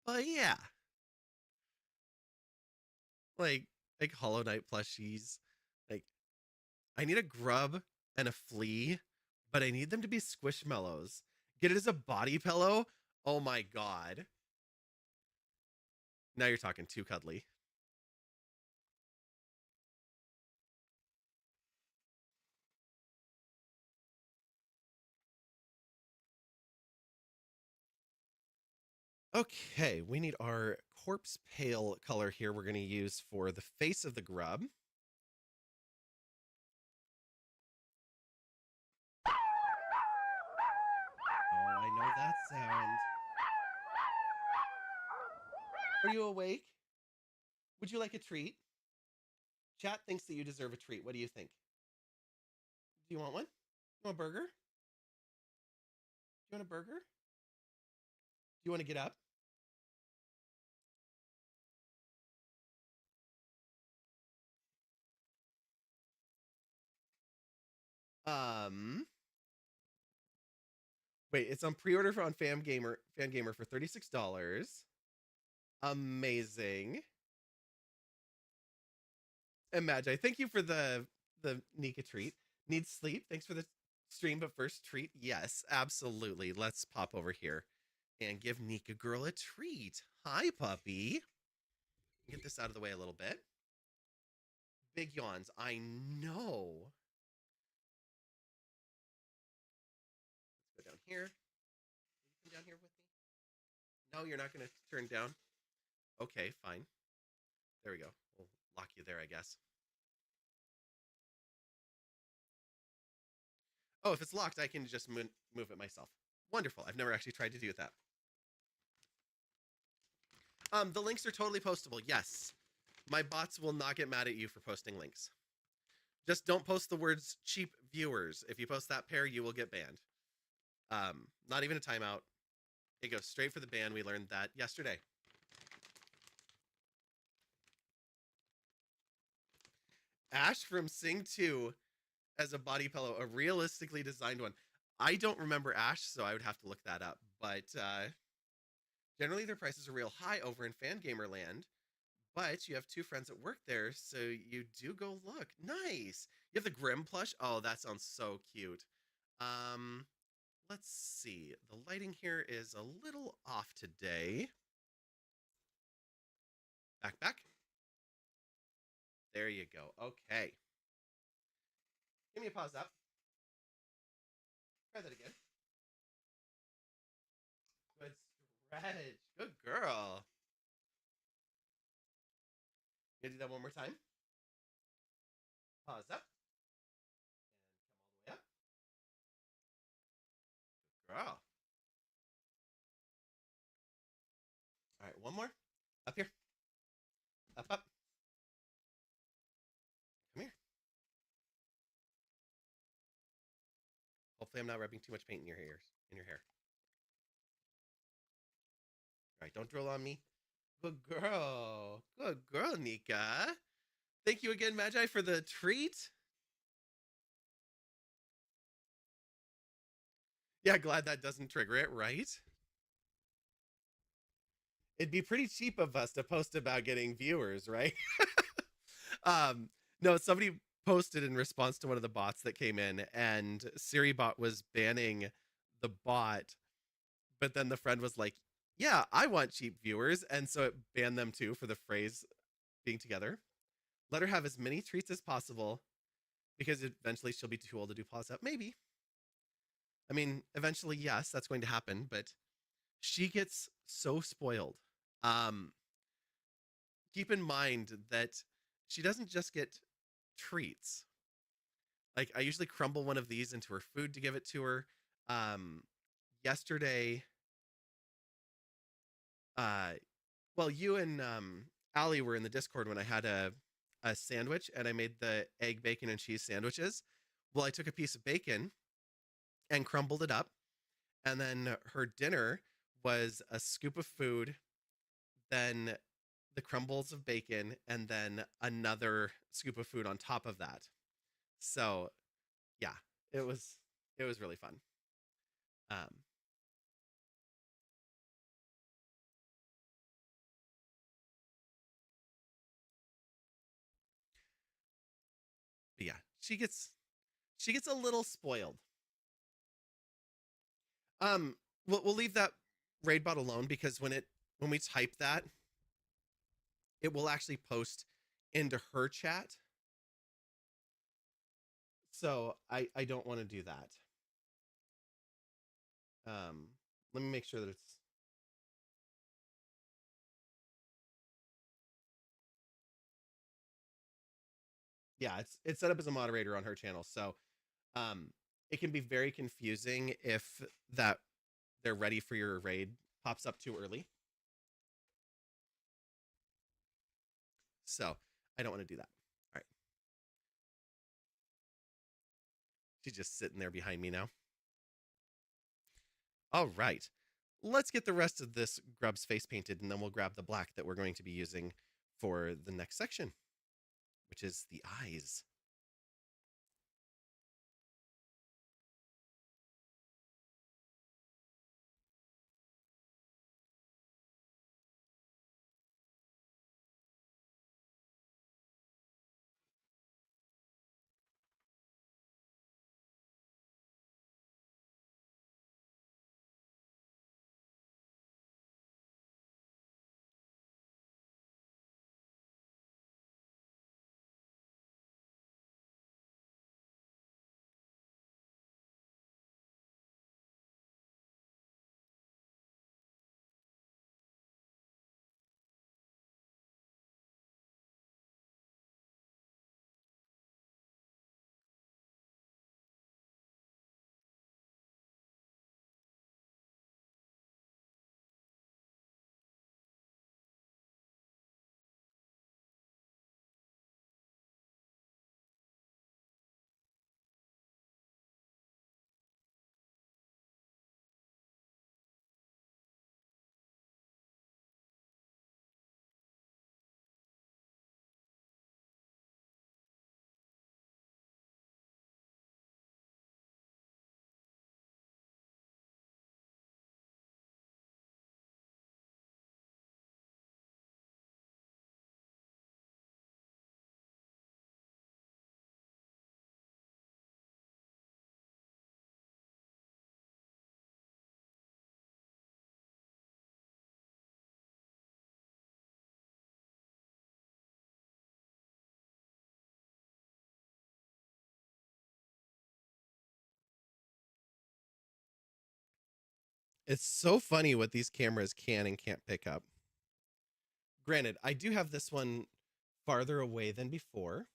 But yeah. Like Hollow Knight plushies. Like, I need a grub and a flea, but I need them to be squishmallows. Get it as a body pillow? Oh my god. Now you're talking too cuddly. Okay, we need our corpse pale color here we're going to use for the face of the grub. Oh, I know that sound. Are you awake? Would you like a treat? Chat thinks that you deserve a treat. What do you think? Do you want one? You want a burger? Do you want a burger? Do you want to get up? Um, Wait, it's on pre-order for on Fangamer for $36. Amazing. And Magi, thank you for the Nika treat. Need sleep. Thanks for the stream, but first treat. Yes, absolutely. Let's pop over here and give Nika girl a treat. Hi, puppy. Get this out of the way a little bit. Big yawns. I know. Let's go down here. Come down here with me. No, you're not going to turn down. Okay, fine. There we go. We'll lock you there, I guess. Oh, if it's locked, I can just move it myself. Wonderful. I've never actually tried to do that. The links are totally postable. Yes. My bots will not get mad at you for posting links. Just don't post the words cheap viewers. If you post that pair, you will get banned. Not even a timeout. It goes straight for the ban. We learned that yesterday. Ash from Sing 2 as a body pillow, a realistically designed one. I don't remember Ash, so I would have to look that up. But generally, their prices are real high over in Fangamer land. But you have two friends that work there, so you do go look. Nice. You have the Grim plush. Oh, that sounds so cute. Let's see. The lighting here is a little off today. Back. There you go. Okay. Give me a pause up. Try that again. Good stretch. Good girl. You gonna do that one more time? Pause up. And come all the way up. Good girl. All right, one more. Up here. Up. Come here. Hopefully I'm not rubbing too much paint in your hair. All right, don't drill on me. Good girl. Good girl, Nika. Thank you again, Magi, for the treat. Yeah, glad that doesn't trigger it, right? It'd be pretty cheap of us to post about getting viewers, right? No, somebody posted in response to one of the bots that came in, and Streamer.Bot was banning the bot, but then the friend was like, yeah, I want cheap viewers, and so it banned them too for the phrase being together. Let her have as many treats as possible, because eventually she'll be too old to do pause up. Maybe. I mean, eventually, yes, that's going to happen, but she gets so spoiled. Um, Keep in mind that she doesn't just get treats. Like, I usually crumble one of these into her food to give it to her. Yesterday, uh, well, you and Allie were in the Discord when I had a sandwich and I made the egg, bacon, and cheese sandwiches. Well, I took a piece of bacon and crumbled it up. And then her dinner was a scoop of food, then the crumbles of bacon, and then another scoop of food on top of that. So yeah, it was really fun. Um, but yeah, she gets a little spoiled. Um, we'll leave that raid bot alone because when we type that, it will actually post into her chat. So I don't want to do that. Let me make sure that it's yeah, it's set up as a moderator on her channel. So it can be very confusing if that they're ready for your raid pops up too early. So I don't want to do that. All right. She's just sitting there behind me now. All right. Let's get the rest of this grub's face painted, and then we'll grab the black that we're going to be using for the next section, which is the eyes. It's so funny what these cameras can and can't pick up. Granted, I do have this one farther away than before.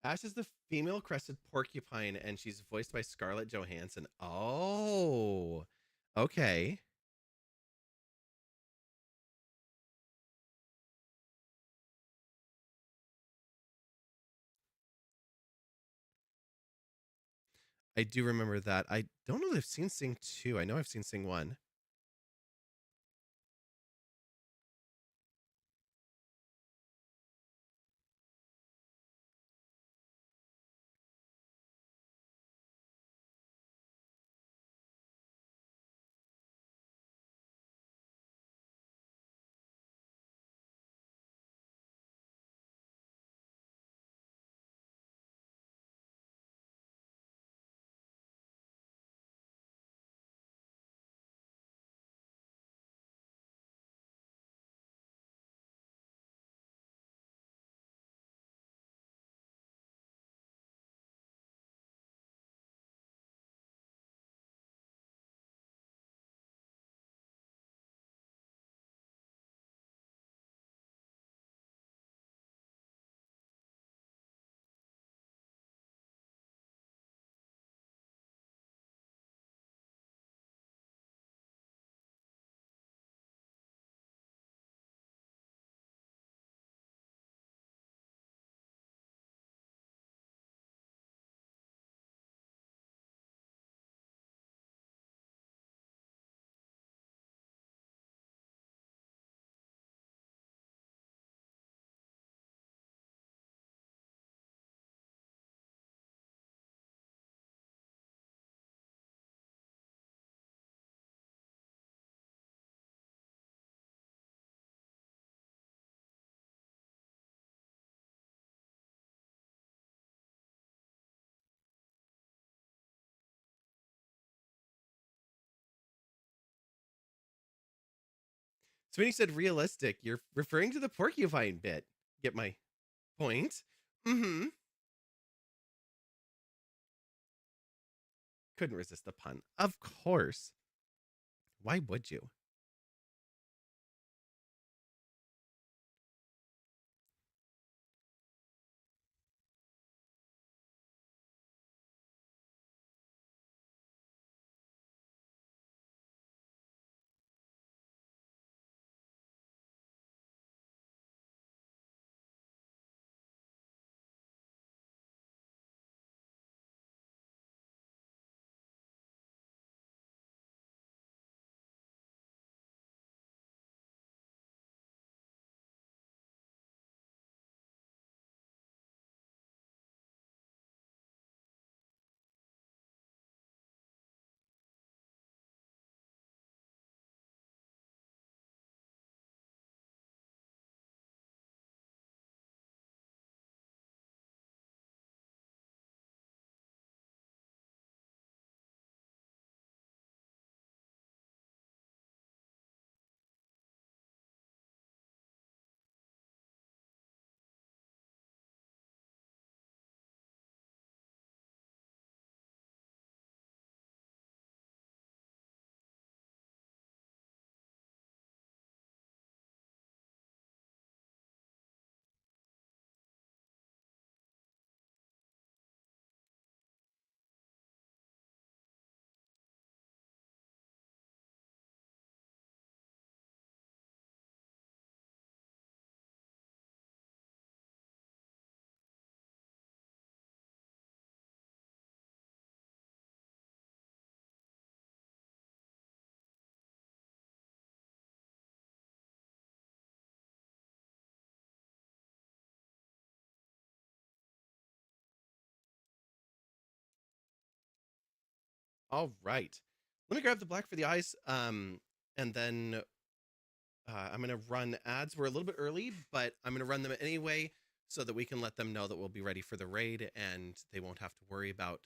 Ash is the female crested porcupine, and she's voiced by Scarlett Johansson. Oh, okay. I do remember that. I don't know if I've seen Sing 2. I know I've seen Sing 1. So when you said realistic, you're referring to the porcupine bit. Get my point? Mm-hmm. Couldn't resist the pun. Of course. Why would you? All right. Let me grab the black for the eyes. And then I'm going to run ads. We're a little bit early, but I'm going to run them anyway so that we can let them know that we'll be ready for the raid and they won't have to worry about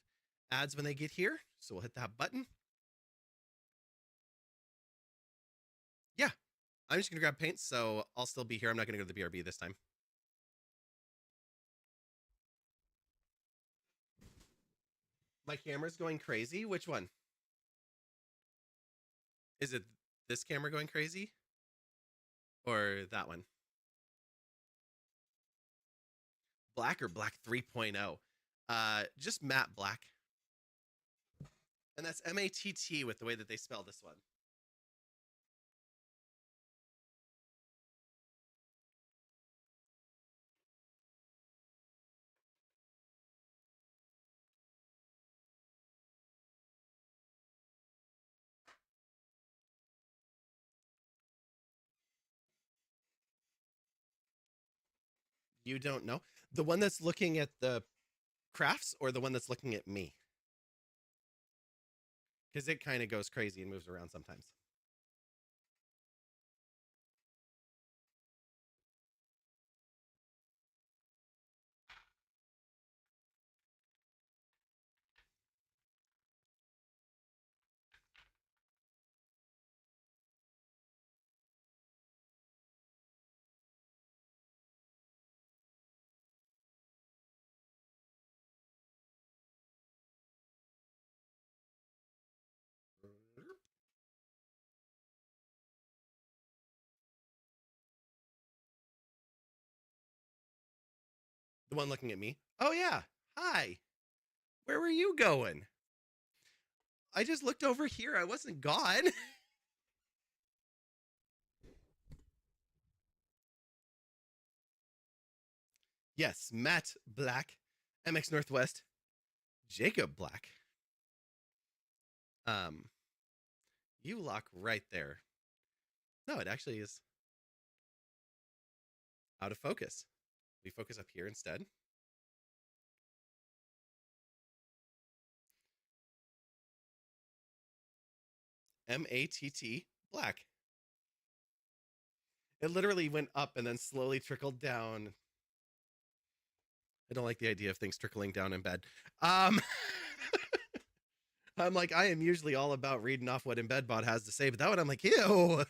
ads when they get here. So we'll hit that button. Yeah, I'm just going to grab paint, so I'll still be here. I'm not going to go to the BRB this time. My camera's going crazy. Which one? Is it this camera going crazy? Or that one? Black or black 3.0? Just matte black. And that's M-A-T-T with the way that they spell this one. You don't know? The one that's looking at the crafts or the one that's looking at me? Because it kind of goes crazy and moves around sometimes. The one looking at me? Oh, yeah. Hi. Where were you going? I just looked over here. I wasn't gone. Yes, Matt Black, MX Northwest, Jacob Black. You lock right there. No, it actually is out of focus. We focus up here instead. M-A-T-T Black. It literally went up and then slowly trickled down. I don't like the idea of things trickling down in bed. I'm like, I am usually all about reading off what Embed.Bot has to say, but that one I'm like, ew.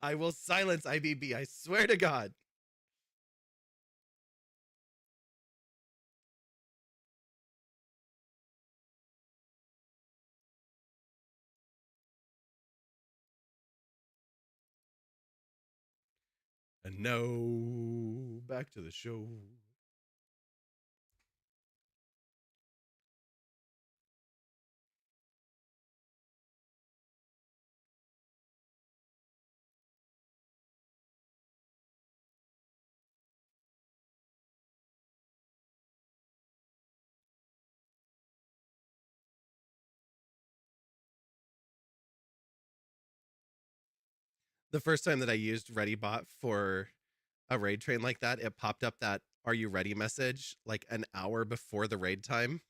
I will silence IBB. I swear to God. And no, back to the show. The first time that I used ReadyBot for a raid train like that, it popped up that "Are you ready?" message like an hour before the raid time.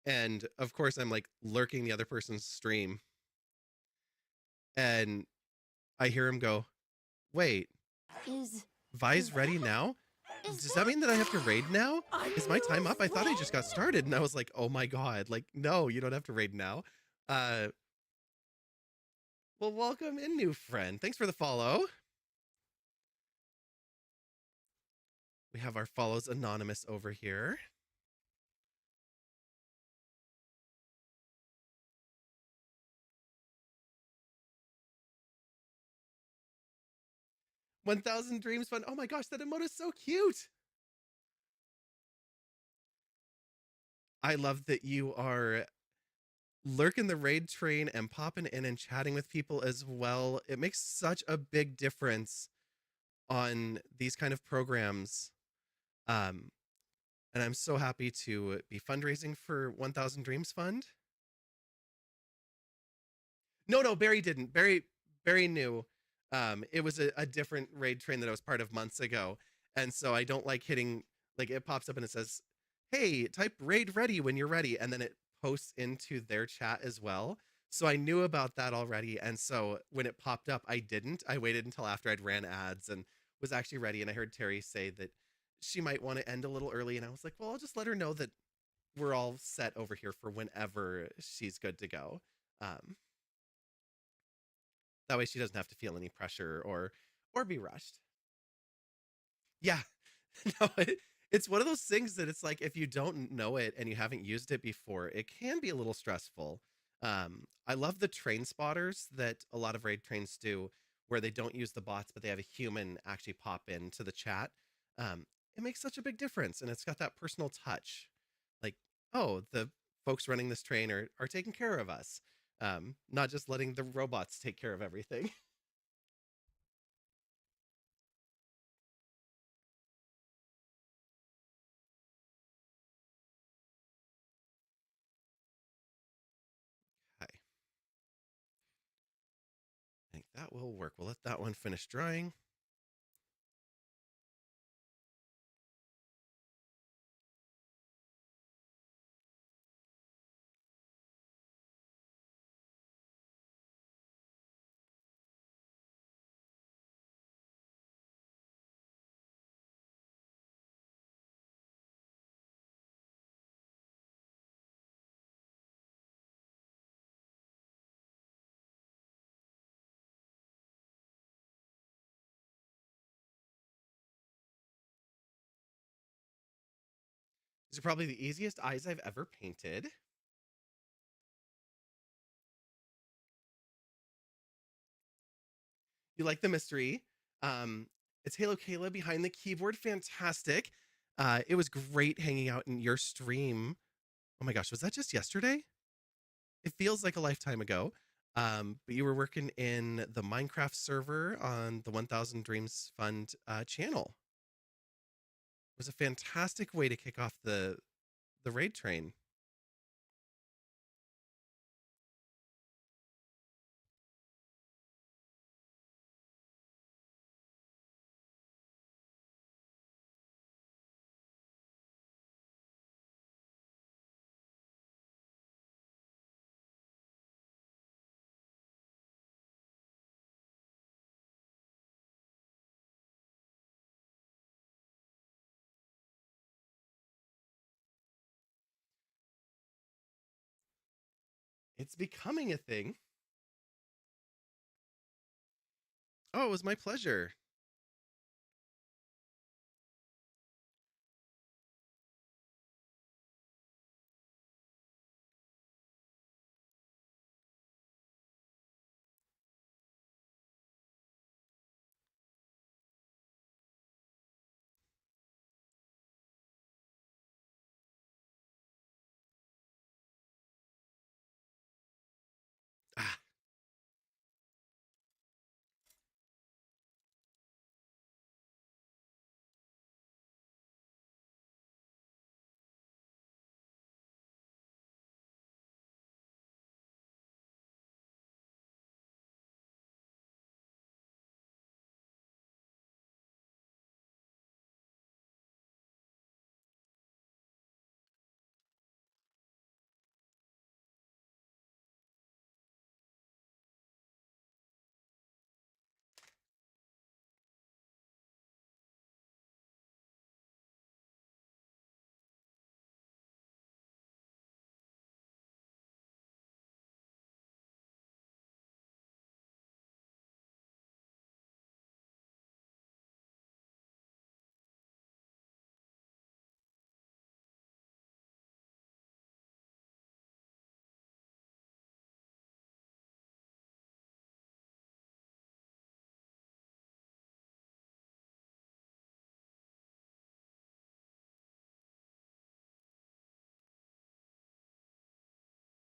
And of course, I'm like lurking the other person's stream, and I hear him go, "Wait, Is Vi's ready now? Does that mean that I have to raid now? Is my time up? I thought I just got started." And I was like, "Oh my God, like, no, you don't have to raid now." Well, welcome in, new friend. Thanks for the follow. We have our follows anonymous over here. "1,000 Dreams Fun." Oh my gosh, that emote is so cute. I love that you are lurking the raid train and popping in and chatting with people as well. It makes such a big difference on these kind of programs. Um, and I'm so happy to be fundraising for 1000 Dreams Fund. No, Barry didn't. Barry knew. It was a different raid train that I was part of months ago, and so I don't like hitting like it pops up and it says, "Hey, type raid ready when you're ready," and then it posts into their chat as well. So I knew about that already, and so when it popped up, I didn't. I waited until after I'd ran ads and was actually ready. And I heard Terry say that she might want to end a little early, and I was like, "Well, I'll just let her know that we're all set over here for whenever she's good to go." Um, that way she doesn't have to feel any pressure or be rushed. Yeah. No, it's one of those things that it's like if you don't know it and you haven't used it before, it can be a little stressful. I love the train spotters that a lot of raid trains do, where they don't use the bots, but they have a human actually pop into the chat. Um, it makes such a big difference, and it's got that personal touch. Like, oh, the folks running this train are taking care of us, not just letting the robots take care of everything. Okay, I think that will work. We'll let that one finish drying. These are probably the easiest eyes I've ever painted. You like the mystery. Um, it's Halo Kayla behind the keyboard. Fantastic. It was great hanging out in your stream. Oh my gosh, was that just yesterday? It feels like a lifetime ago. But you were working in the Minecraft server on the 1000 Dreams Fund channel. It was a fantastic way to kick off the raid train. It's becoming a thing. Oh, it was my pleasure. Ah,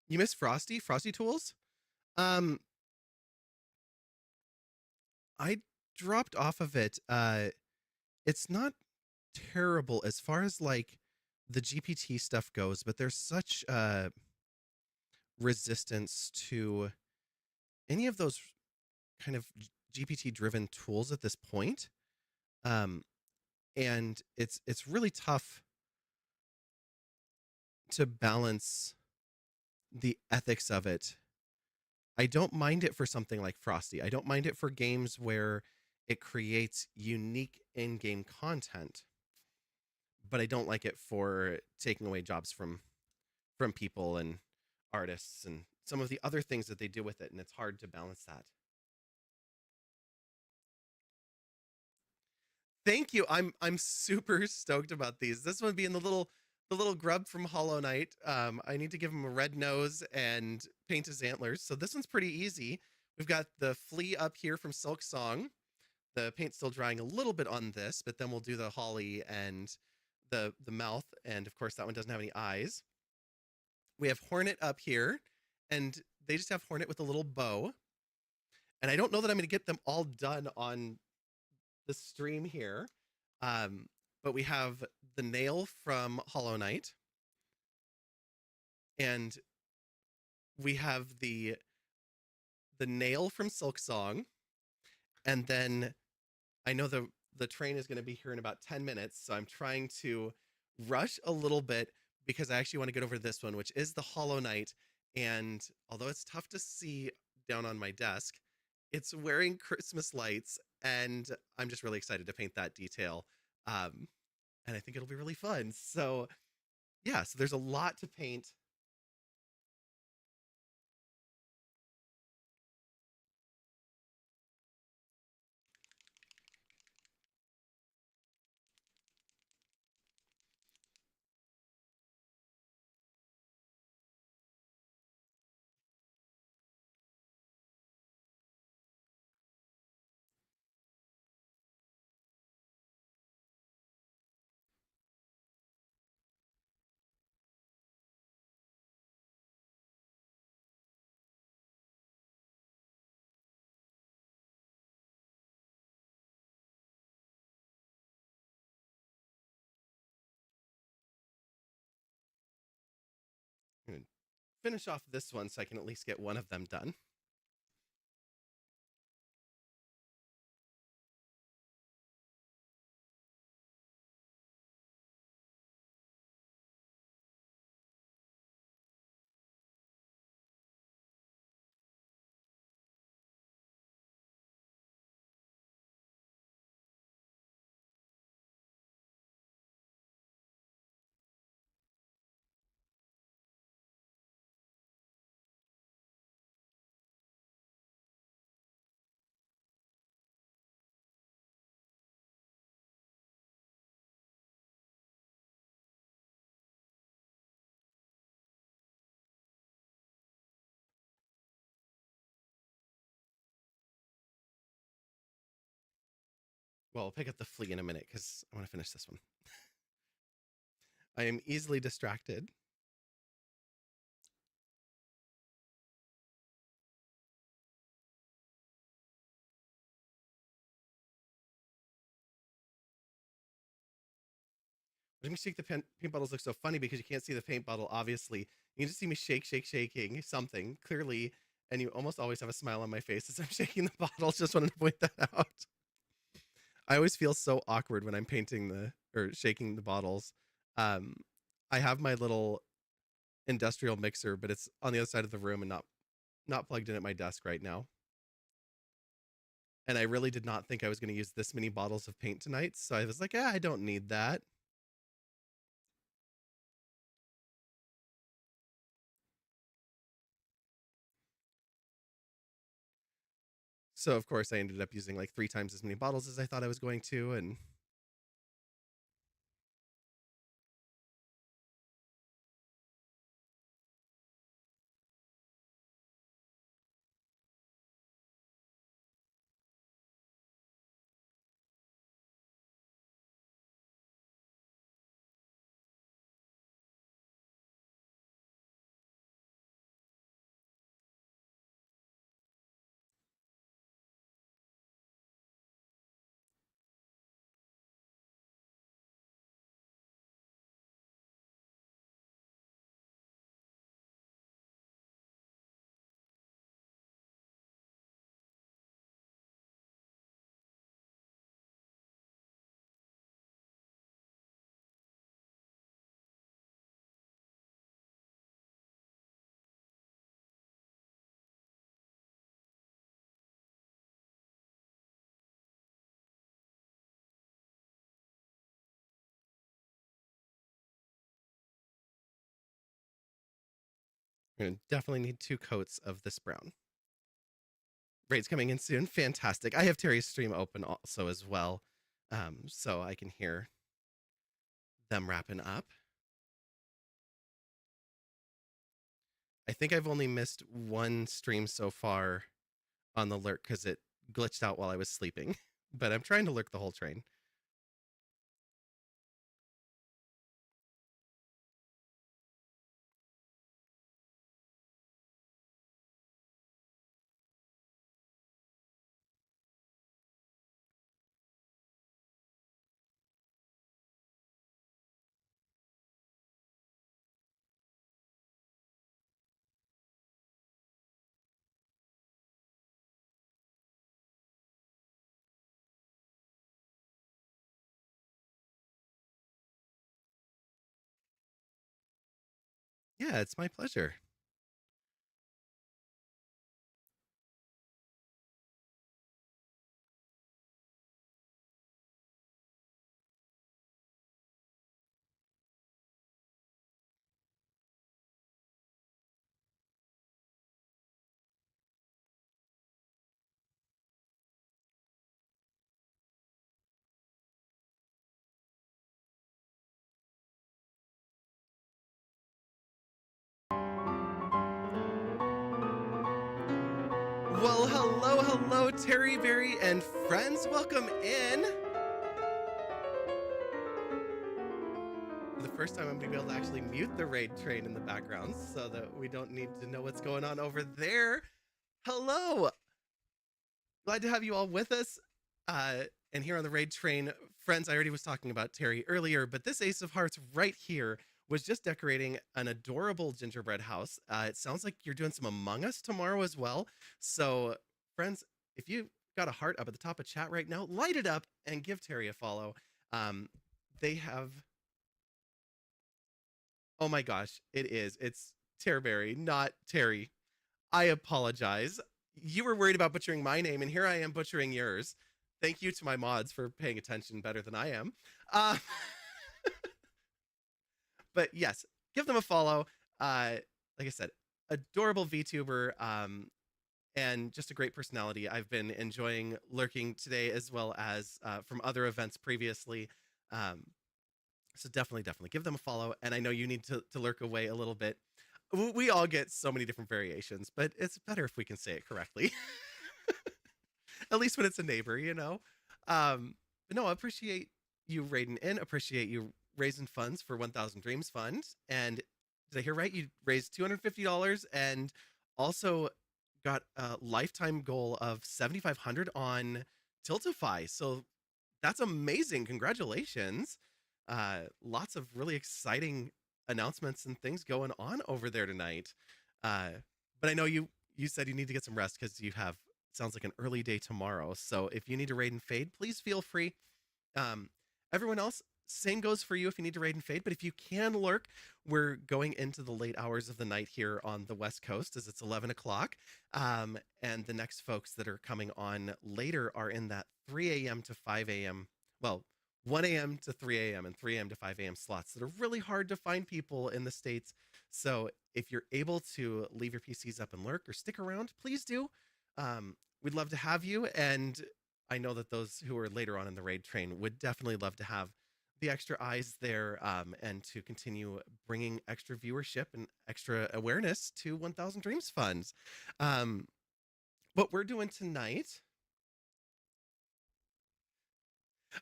You miss Frosty? Frosty Tools? Um, I dropped off of it. It's not terrible as far as like the GPT stuff goes, but there's such resistance to any of those kind of GPT driven tools at this point. Um, and it's really tough to balance the ethics of it. I don't mind it for something like Frosty. I don't mind it for games where it creates unique in-game content, but I don't like it for taking away jobs from people and artists and some of the other things that they do with it, and it's hard to balance that. Thank you. I'm super stoked about these. This one being the little grub from Hollow Knight. I need to give him a red nose and paint his antlers. So this one's pretty easy. We've got the flea up here from Silk Song. The paint's still drying a little bit on this, but then we'll do the holly and the mouth, and of course that one doesn't have any eyes. We have Hornet up here, and they just have Hornet with a little bow. And I don't know that I'm going to get them all done on the stream here. But we have the nail from Hollow Knight, and we have the nail from Silk Song, and then I know the train is going to be here in about 10 minutes, so I'm trying to rush a little bit because I actually want to get over this one, which is the Hollow Knight. And although it's tough to see down on my desk, it's wearing Christmas lights, and I'm just really excited to paint that detail. And I think it'll be really fun. So yeah, so there's a lot to paint. I'm gonna finish off this one so I can at least get one of them done. Well, I'll pick up the flea in a minute because I want to finish this one. I am easily distracted. What makes the paint bottles look so funny because you can't see the paint bottle, obviously. You can just see me shaking something clearly, and you almost always have a smile on my face as I'm shaking the bottles. Just wanted to point that out. I always feel so awkward when I'm painting or shaking the bottles. Um, I have my little industrial mixer, but it's on the other side of the room and not plugged in at my desk right now. And I really did not think I was going to use this many bottles of paint tonight, so I was like, I don't need that. So of course I ended up using like 3 times as many bottles as I thought I was going to, and We're gonna definitely need 2 coats of this brown. Raid's coming in soon. Fantastic. I have Terry's stream open also as well, so I can hear them wrapping up. I think I've only missed 1 stream so far on the lurk because it glitched out while I was sleeping, but I'm trying to lurk the whole train. Yeah, it's my pleasure. Well, hello, Terry Berry and friends. Welcome in. For the first time, I'm going to be able to actually mute the raid train in the background so that we don't need to know what's going on over there. Hello. Glad to have you all with us. And here on the raid train, friends, I already was talking about Terry earlier, but this Ace of Hearts right here was just decorating an adorable gingerbread house. It sounds like you're doing some Among Us tomorrow as well. So, friends, if you got a heart up at the top of chat right now, light it up and give Terry a follow. They have... Oh my gosh, it is. It's Terryberry, not Terry. I apologize. You were worried about butchering my name, and here I am butchering yours. Thank you to my mods for paying attention better than I am. But yes, give them a follow. Like I said, adorable VTuber, and just a great personality. I've been enjoying lurking today as well as from other events previously. So definitely give them a follow. And I know you need to lurk away a little bit. We all get so many different variations, but it's better if we can say it correctly. At least when it's a neighbor, you know? But no, I appreciate you raiding in, appreciate you raising funds for 1000 Dreams Fund. And did I hear right? You raised $250 and also got a lifetime goal of 7,500 on Tiltify. So that's amazing. Congratulations. Lots of really exciting announcements and things going on over there tonight. But I know you said you need to get some rest because you have, sounds like, an early day tomorrow. So if you need to raid and fade, please feel free. Everyone else, same goes for you if you need to raid and fade. But if you can lurk, we're going into the late hours of the night here on the West Coast as it's 11 o'clock. And the next folks that are coming on later are in that 3 a.m. to 5 a.m. Well, 1 a.m. to 3 a.m. and 3 a.m. to 5 a.m. slots that are really hard to find people in the States. So if you're able to leave your PCs up and lurk or stick around, please do. We'd love to have you. And I know that those who are later on in the raid train would definitely love to have the extra eyes there, and to continue bringing extra viewership and extra awareness to 1000 Dreams Funds. What we're doing tonight...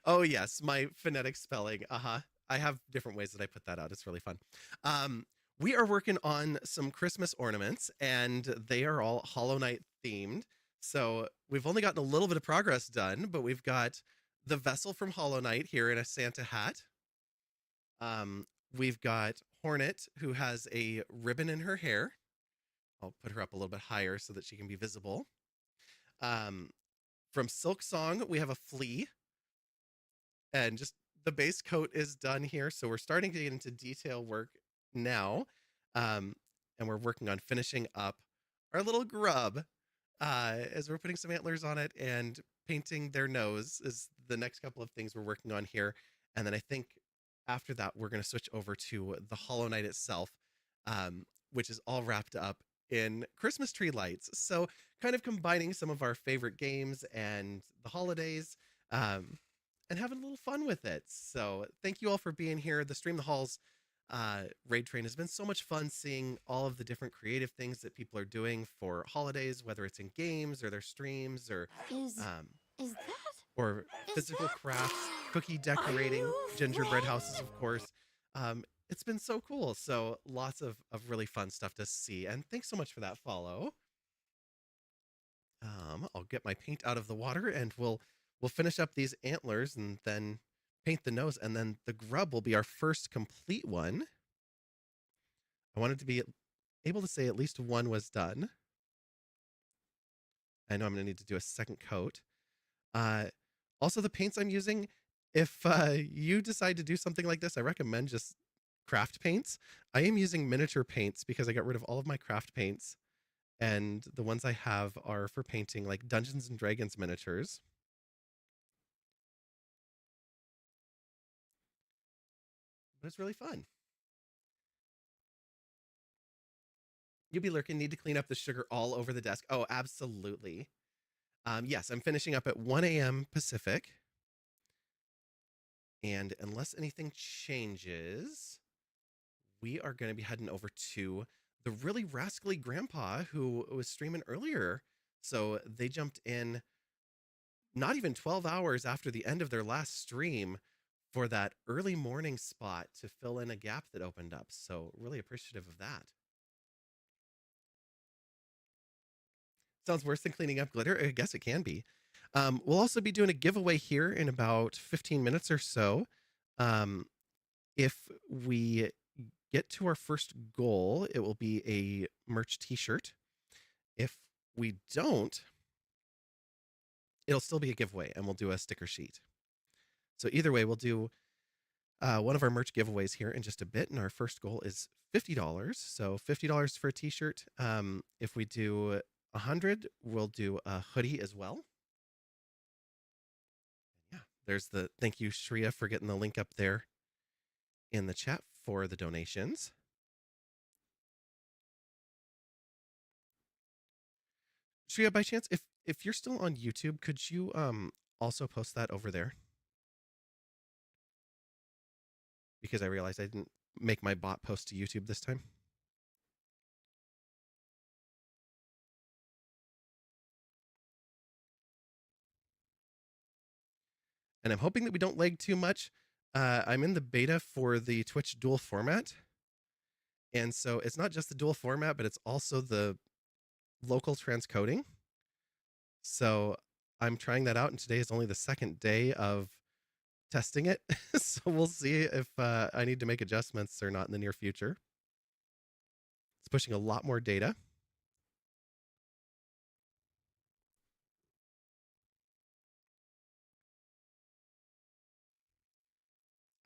Oh yes, my phonetic spelling. I have different ways that I put that out. It's really fun. We are working on some Christmas ornaments, and they are all Hollow Knight themed. So we've only gotten a little bit of progress done, but we've got the vessel from Hollow Knight here in a Santa hat. We've got Hornet, who has a ribbon in her hair. I'll put her up a little bit higher so that she can be visible. From Silk Song, we have a flea. And just the base coat is done here. So we're starting to get into detail work now. And we're working on finishing up our little grub, as we're putting some antlers on it and painting their nose is the next couple of things we're working on here. And then I think after that, we're going to switch over to the Hollow Knight itself. which is all wrapped up in Christmas tree lights. So kind of combining some of our favorite games and the holidays, um, and having a little fun with it. So thank you all for being here. The Stream the Halls raid train has been so much fun, seeing all of the different creative things that people are doing for holidays, whether it's in games or their streams um, Is that? or Is physical that crafts, cookie a decorating, new gingerbread friend? houses, of course. It's been so cool. So lots of really fun stuff to see. And thanks so much for that follow. I'll get my paint out of the water and we'll finish up these antlers and then paint the nose, and then the grub will be our first complete one. I wanted to be able to say at least one was done. I know I'm going to need to do a second coat. Uh, Also, the paints I'm using, if you decide to do something like this, I recommend just craft paints. I am using miniature paints because I got rid of all of my craft paints, and the ones I have are for painting like Dungeons and Dragons miniatures. But it's really fun. You'll be lurking. Need to clean up the sugar all over the desk. Oh, absolutely. Yes, I'm finishing up at 1 a.m. Pacific. And unless anything changes, we are going to be heading over to the really rascally grandpa who was streaming earlier. So they jumped in not even 12 hours after the end of their last stream for that early morning spot to fill in a gap that opened up. So really appreciative of that. Sounds worse than cleaning up glitter. I guess it can be. We'll also be doing a giveaway here in about 15 minutes or so. If we get to our first goal, it will be a merch t-shirt. If we don't, it'll still be a giveaway and we'll do a sticker sheet. So either way, we'll do one of our merch giveaways here in just a bit. And our first goal is $50. So $50 for a t-shirt. If we do 100, we'll do a hoodie as well. Yeah, there's the thank you, Shreya, for getting the link up there in the chat for the donations. Shreya, by chance, if you're still on YouTube, could you also post that over there? Because I realized I didn't make my bot post to YouTube this time. And I'm hoping that we don't lag too much. I'm in the beta for the Twitch dual format. And so it's not just the dual format, but it's also the local transcoding. So I'm trying that out, and today is only the second day of testing it. So we'll see if I need to make adjustments or not in the near future. It's pushing a lot more data.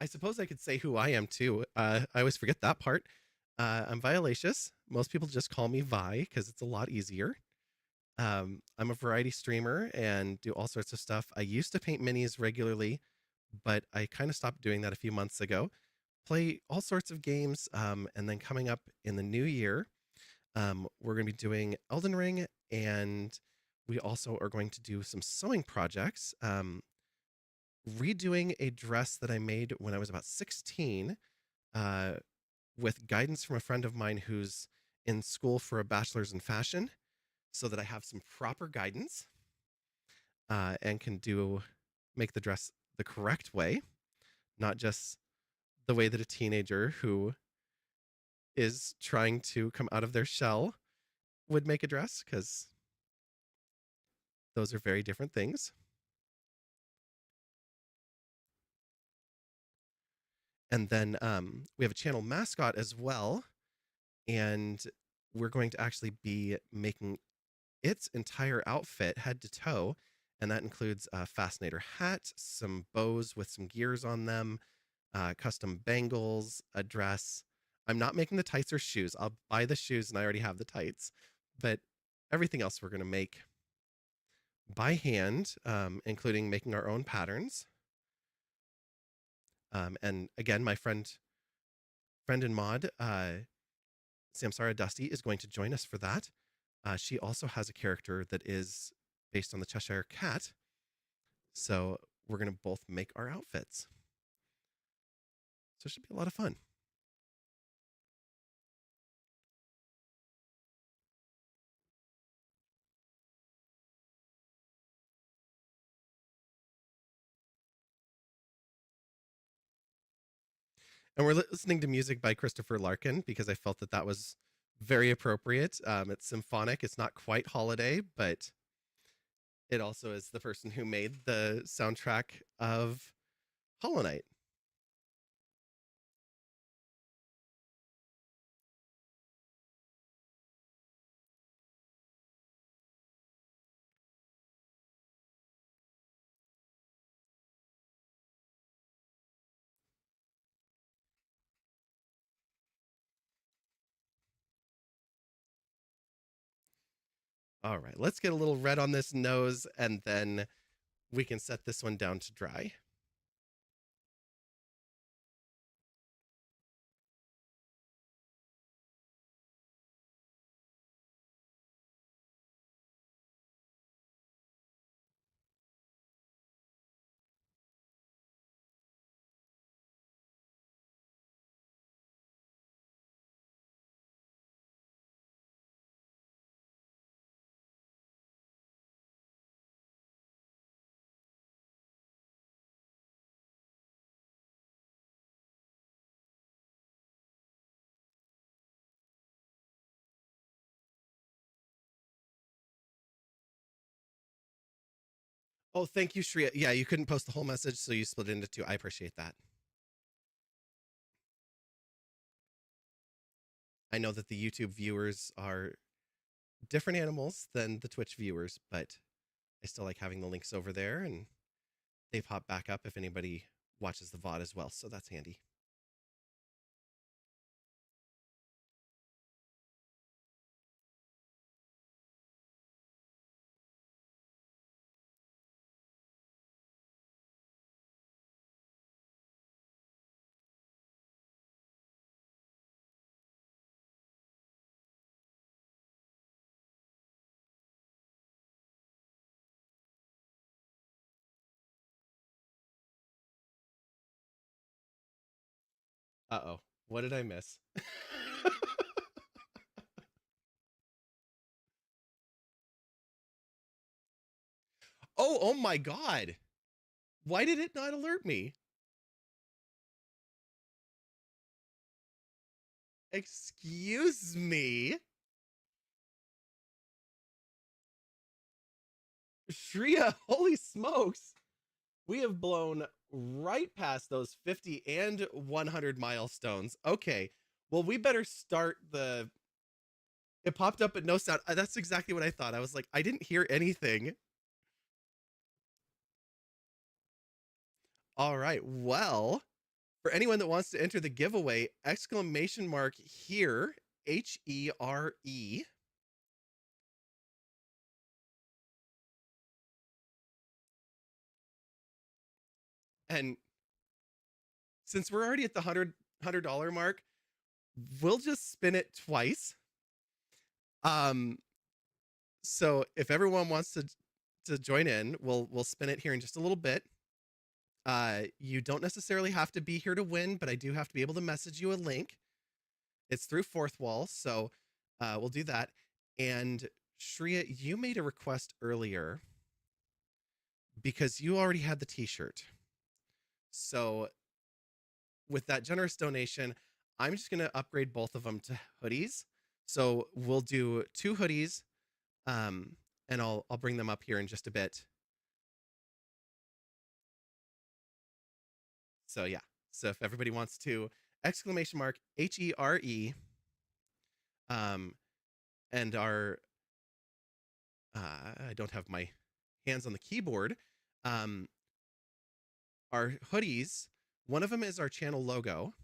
I suppose I could say who I am too. I always forget that part. I'm Violacious. Most people just call me Vi because it's a lot easier. I'm a variety streamer and do all sorts of stuff. I used to paint minis regularly, but I kind of stopped doing that a few months ago. Play all sorts of games, and then coming up in the new year, we're going to be doing Elden Ring, and we also are going to do some sewing projects. Redoing a dress that I made when I was about 16, uh, with guidance from a friend of mine who's in school for a bachelor's in fashion, so that I have some proper guidance and can make the dress the correct way, not just the way that a teenager who is trying to come out of their shell would make a dress, because those are very different things. And then we have a channel mascot as well, and we're going to actually be making its entire outfit head to toe, and that includes a fascinator hat, some bows with some gears on them, custom bangles, a dress. I'm not making the tights or shoes. I'll buy the shoes and I already have the tights, but everything else we're going to make by hand, including making our own patterns. And again, my friend and mod Samsara Dusty is going to join us for that. She also has a character that is based on the Cheshire Cat. So we're going to both make our outfits. So it should be a lot of fun. And we're listening to music by Christopher Larkin because I felt that that was very appropriate. It's symphonic. It's not quite holiday, but it also is the person who made the soundtrack of Hollow Knight. All right, let's get a little red on this nose and then we can set this one down to dry. Oh, thank you, Shreya. Yeah, you couldn't post the whole message, so you split it into two. I appreciate that. I know that the YouTube viewers are different animals than the Twitch viewers, but I still like having the links over there, and they pop back up if anybody watches the VOD as well, so that's handy. Uh-oh. What did I miss? Oh my God. Why did it not alert me? Excuse me? Shreya, holy smokes. We have blown right past those 50 and 100 milestones. Okay. Well, we better start the. It popped up but no sound. That's exactly what I thought. I was like, I didn't hear anything. All right. Well, for anyone that wants to enter the giveaway, exclamation mark here, HERE. And since we're already at the $100 mark, we'll just spin it twice. So if everyone wants to join in, we'll spin it here in just a little bit. You don't necessarily have to be here to win, but I do have to be able to message you a link. It's through Fourth Wall, so we'll do that. And Shreya, you made a request earlier because you already had the t-shirt. So with that generous donation, I'm just going to upgrade both of them to hoodies. So we'll do 2 hoodies, and I'll bring them up here in just a bit. So yeah. So if everybody wants to exclamation mark HERE, and our I don't have my hands on the keyboard. Our hoodies, one of them is our channel logo,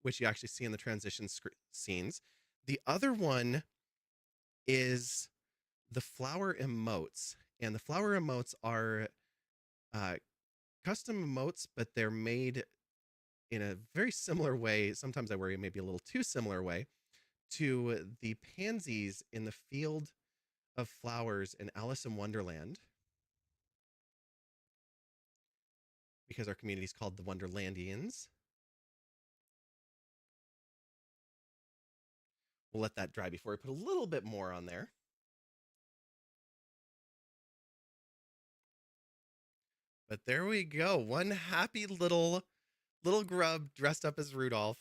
which you actually see in the transition scenes. The other one is the flower emotes, and the flower emotes are custom emotes, but they're made in a very similar way. Sometimes I worry maybe a little too similar way to the pansies in the field of flowers in Alice in Wonderland, because our community is called the Wonderlandians. We'll let that dry before we put a little bit more on there. But there we go. One happy little grub dressed up as Rudolph.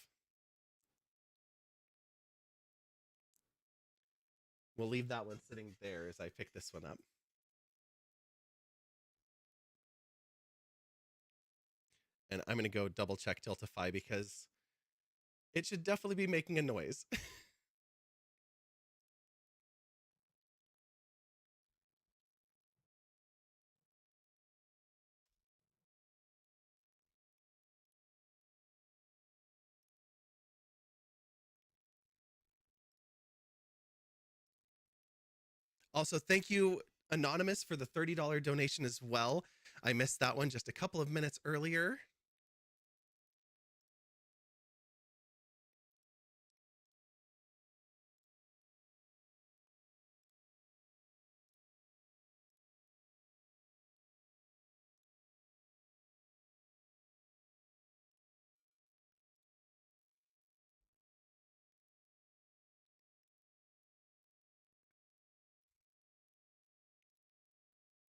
We'll leave that one sitting there as I pick this one up. And I'm going to go double check Tiltify because it should definitely be making a noise. Also, thank you, Anonymous, for the $30 donation as well. I missed that one just a couple of minutes earlier.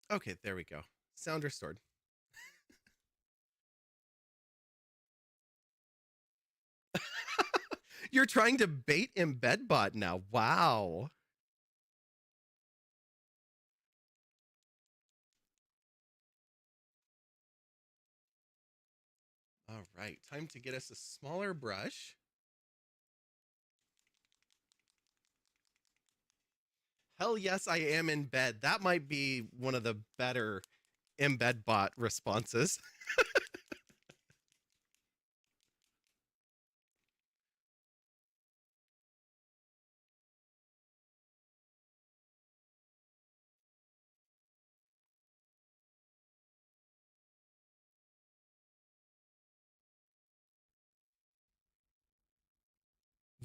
Okay, there we go. Sound restored. You're trying to bait Embed.Bot now. Wow. All right, time to get us a smaller brush. Hell yes, I am in bed. That might be one of the better Embed.Bot responses.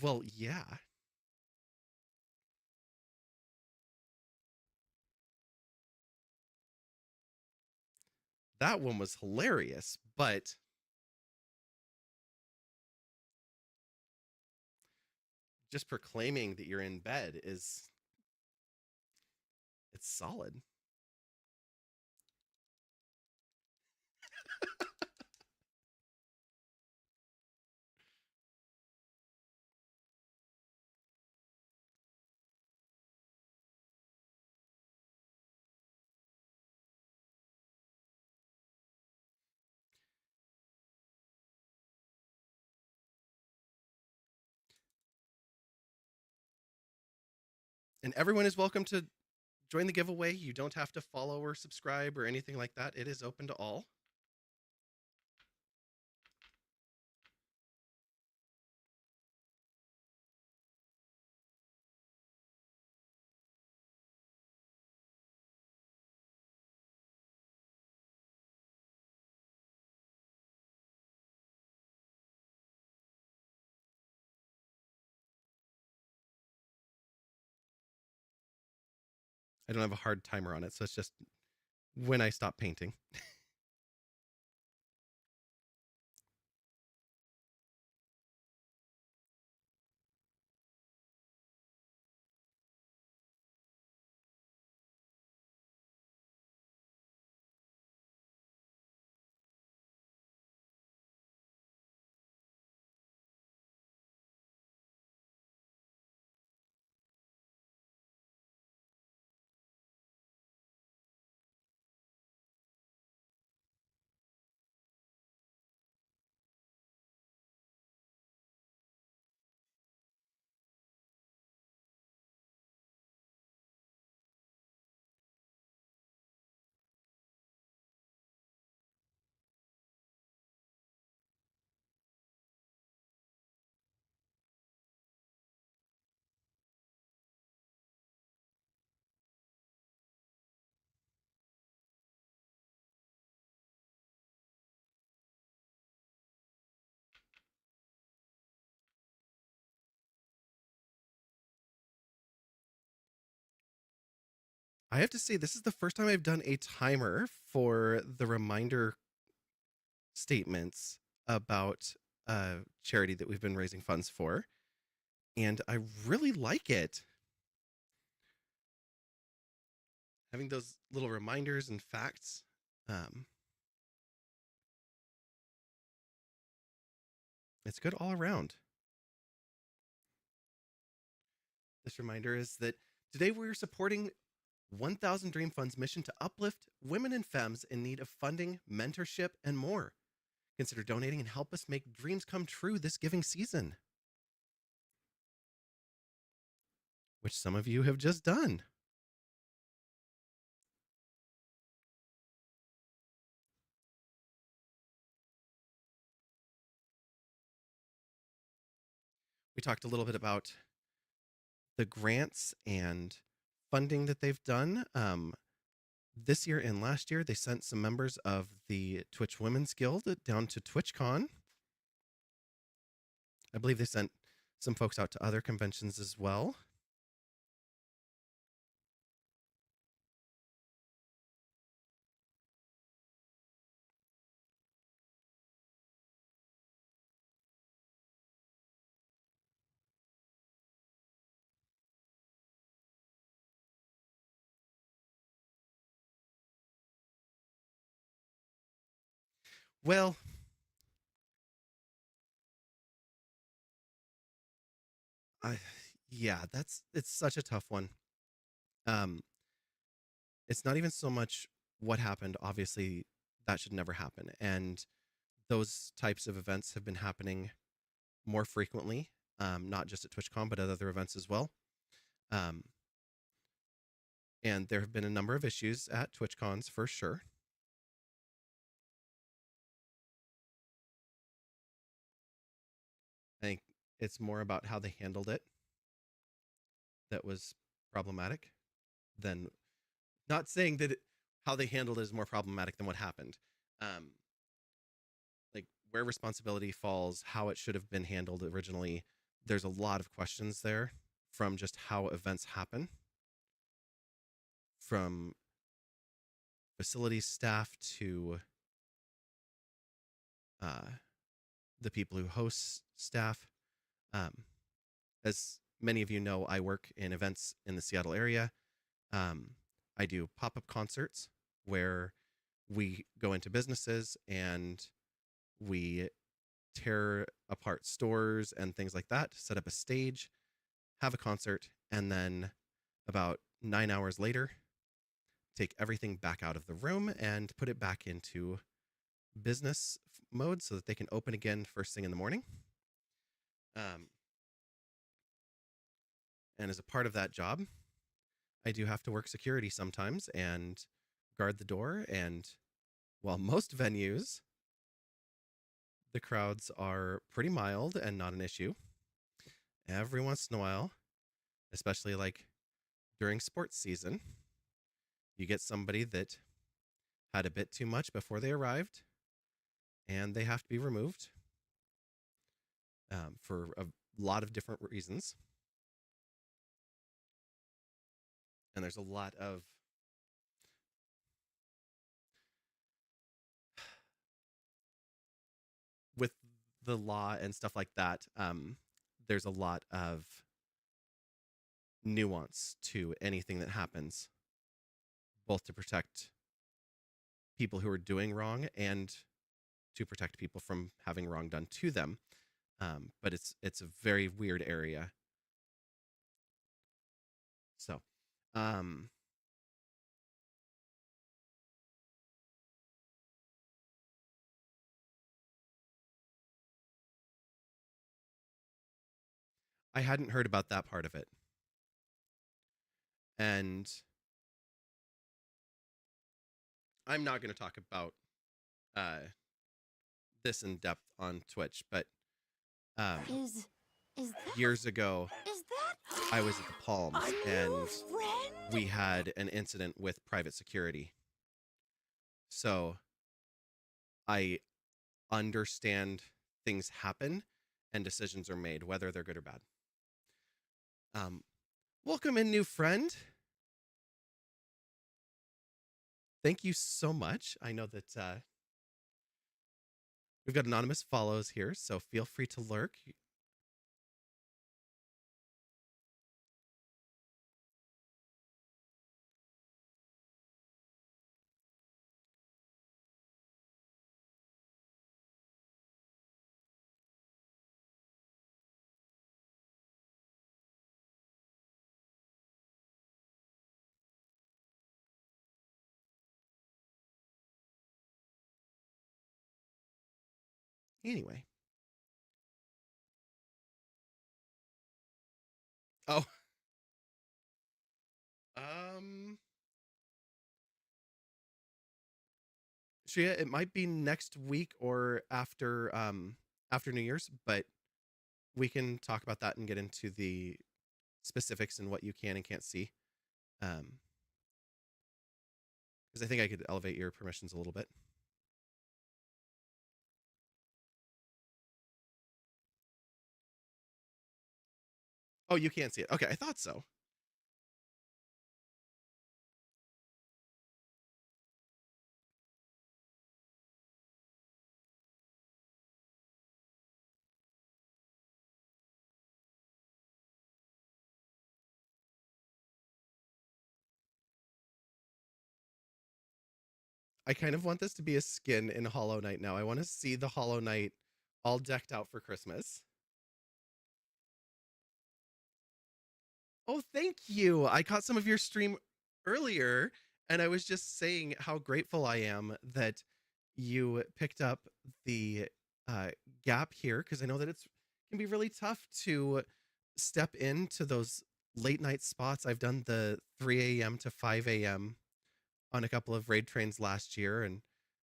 Well, yeah. That one was hilarious, but just proclaiming that you're in bed is it's solid. And everyone is welcome to join the giveaway. You don't have to follow or subscribe or anything like that. It is open to all. I don't have a hard timer on it, so it's just when I stop painting. I have to say, this is the first time I've done a timer for the reminder statements about a charity that we've been raising funds for, and I really like it. Having those little reminders and facts. It's good all around. This reminder is that today we're supporting 1000 Dream Fund's mission to uplift women and femmes in need of funding, mentorship, and more. Consider donating and help us make dreams come true this giving season, which some of you have just done. We talked a little bit about the grants and funding that they've done. This year and last year, they sent some members of the Twitch Women's Guild down to TwitchCon. I believe they sent some folks out to other conventions as well. Well, yeah, it's such a tough one. It's not even so much what happened. Obviously, that should never happen. And those types of events have been happening more frequently, not just at TwitchCon, but at other events as well. And there have been a number of issues at TwitchCons for sure. I think it's more about how they handled it that was problematic than not saying that how they handled it is more problematic than what happened. Like where responsibility falls, how it should have been handled originally. There's a lot of questions there from just how events happen, from facilities staff to the people who host staff. As many of you know, I work in events in the Seattle area. I do pop-up concerts where we go into businesses and we tear apart stores and things like that, set up a stage, have a concert, and then about 9 hours later, take everything back out of the room and put it back into business mode so that they can open again first thing in the morning. And as a part of that job, I do have to work security sometimes and guard the door. And while most venues, the crowds are pretty mild and not an issue, every once in a while, especially like during sports season, you get somebody that had a bit too much before they arrived and they have to be removed for a lot of different reasons. And there's a lot of with the law and stuff like that, there's a lot of nuance to anything that happens, both to protect people who are doing wrong and to protect people from having wrong done to them. But it's a very weird area. So, I hadn't heard about that part of it. And I'm not going to talk about this in depth on Twitch, but Is that years ago, is that I was at the Palms a and new friend? we had an incident with private security. So I understand things happen and decisions are made, whether they're good or bad. Welcome in, new friend. thank you so much. I know that we've got anonymous follows here, so feel free to lurk. Anyway. Oh. Um. Shreya, it might be next week or after New Year's, but we can talk about that and get into the specifics and what you can and can't see. Because I think I could elevate your permissions a little bit. Oh, you can't see it. Okay, I thought so. I kind of want this to be a skin in Hollow Knight now. I want to see the Hollow Knight all decked out for Christmas. Oh, thank you. I caught some of your stream earlier, and I was just saying how grateful I am that you picked up the gap here, because I know that it can be really tough to step into those late night spots. I've done the 3 a.m. to 5 a.m. on a couple of raid trains last year, and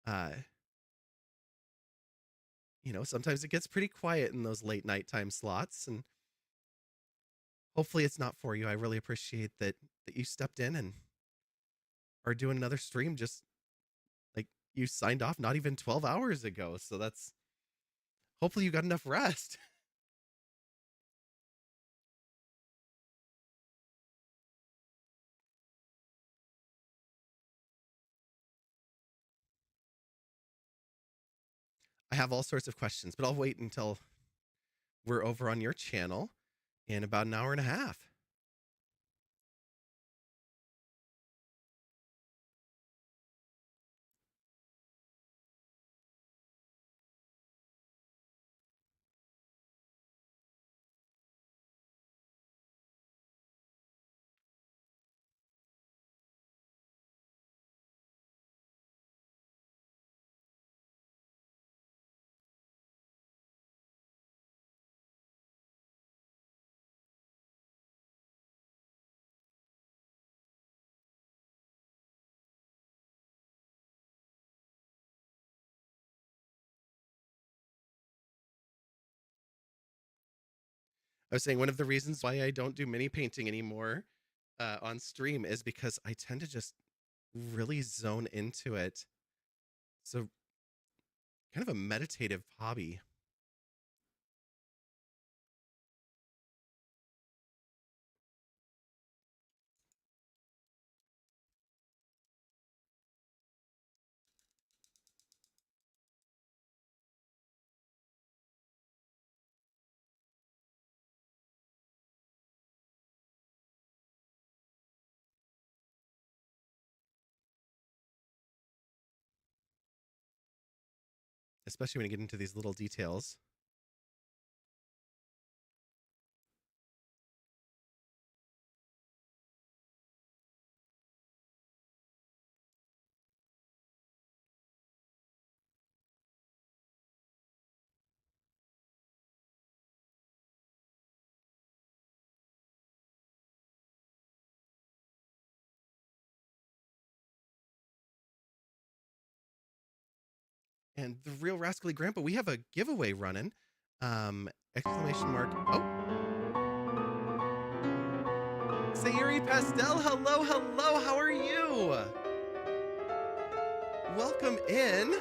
uh, sometimes it gets pretty quiet in those late nighttime slots, and hopefully it's not for you. I really appreciate that you stepped in and are doing another stream, just like you signed off not even 12 hours ago. So that's hopefully you got enough rest. I have all sorts of questions, but I'll wait until we're over on your channel in about an hour and a half. I was saying one of the reasons why I don't do mini painting anymore on stream is because I tend to just really zone into it. So kind of a meditative hobby. Especially when you get into these little details. And the real rascally grandpa, we have a giveaway running. Exclamation mark. Oh. Sayuri Pastel, hello, hello, how are you? Welcome in.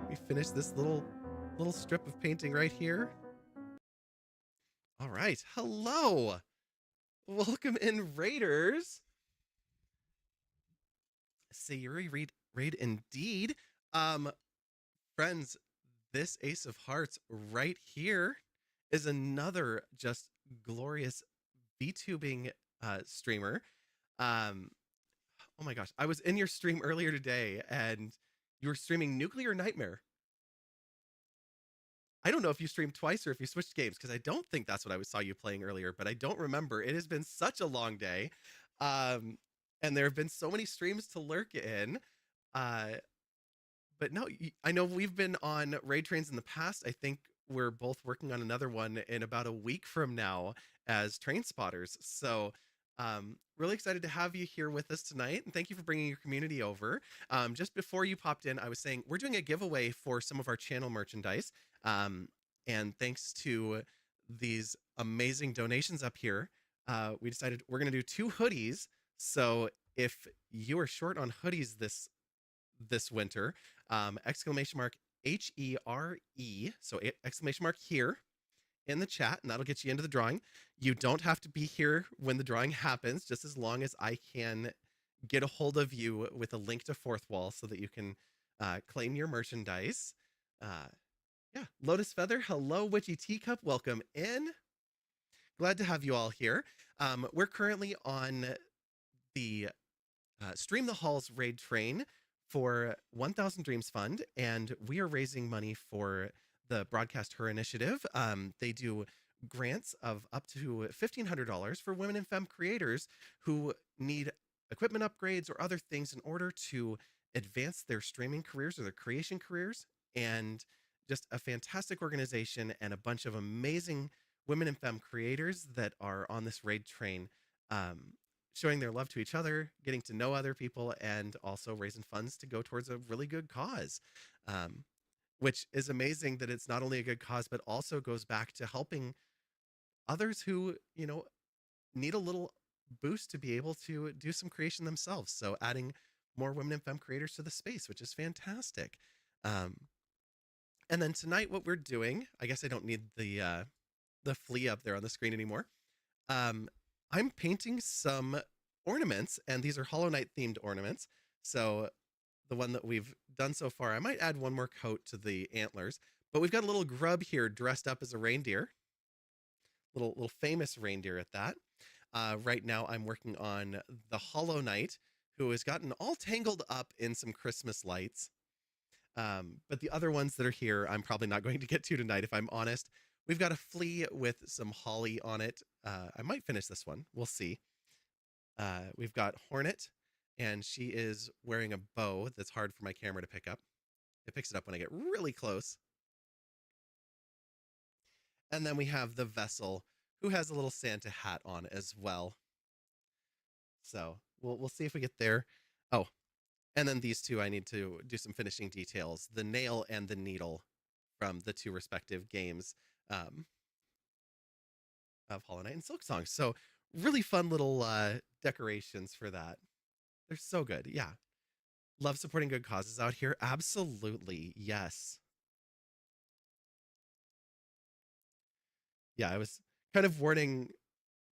We finished this little strip of painting right here. All right, hello. Welcome in, Raiders. Sayuri raid indeed. Friends, this Ace of Hearts right here is another just glorious VTubing streamer. Um, oh my gosh, I was in your stream earlier today and you were streaming Nuclear Nightmare. I don't know if you streamed twice or if you switched games because I don't think that's what I saw you playing earlier, but I don't remember. It has been such a long day. Um, and there have been so many streams to lurk in. Uh, but no, I know we've been on raid trains in the past. I think we're both working on another one in about a week from now as train spotters. So really excited to have you here with us tonight, and thank you for bringing your community over. Just before you popped in, I was saying we're doing a giveaway for some of our channel merchandise, and thanks to these amazing donations up here, we decided we're going to do 2 hoodies. So if you are short on hoodies this winter, exclamation mark HERE, so exclamation mark here in the chat, and that'll get you into the drawing. You don't have to be here when the drawing happens, just as long as I can get a hold of you with a link to Fourth Wall so that you can claim your merchandise. Yeah, Lotus Feather, hello, Witchy Teacup, welcome in. Glad to have you all here. We're currently on the Stream the Halls raid train for 1000 Dreams Fund, and we are raising money for the Broadcast Her initiative. They do grants of up to $1,500 for women and femme creators who need equipment upgrades or other things in order to advance their streaming careers or their creation careers. And just a fantastic organization and a bunch of amazing women and femme creators that are on this raid train, showing their love to each other, getting to know other people, and also raising funds to go towards a really good cause, which is amazing that it's not only a good cause, but also goes back to helping others who, need a little boost to be able to do some creation themselves. So adding more women and femme creators to the space, which is fantastic. And then tonight, what we're doing, I guess I don't need the flea up there on the screen anymore. I'm painting some ornaments, and these are Hollow Knight themed ornaments. So the one that we've done so far, I might add one more coat to the antlers, but we've got a little grub here dressed up as a reindeer, little famous reindeer at that. Right now I'm working on the Hollow Knight, who has gotten all tangled up in some Christmas lights. But the other ones that are here, I'm probably not going to get to tonight, if I'm honest. We've got a flea with some holly on it. I might finish this one. We'll see. We've got Hornet, and she is wearing a bow that's hard for my camera to pick up. It picks it up when I get really close. And then we have the Vessel, who has a little Santa hat on as well. So we'll see if we get there. Oh, and then these two, I need to do some finishing details. The nail and the needle from the 2 respective games of Hollow Knight and Silksong. So really fun little decorations for that. They're so good. Yeah. Love supporting good causes out here. Absolutely. Yes. Yeah, I was kind of warning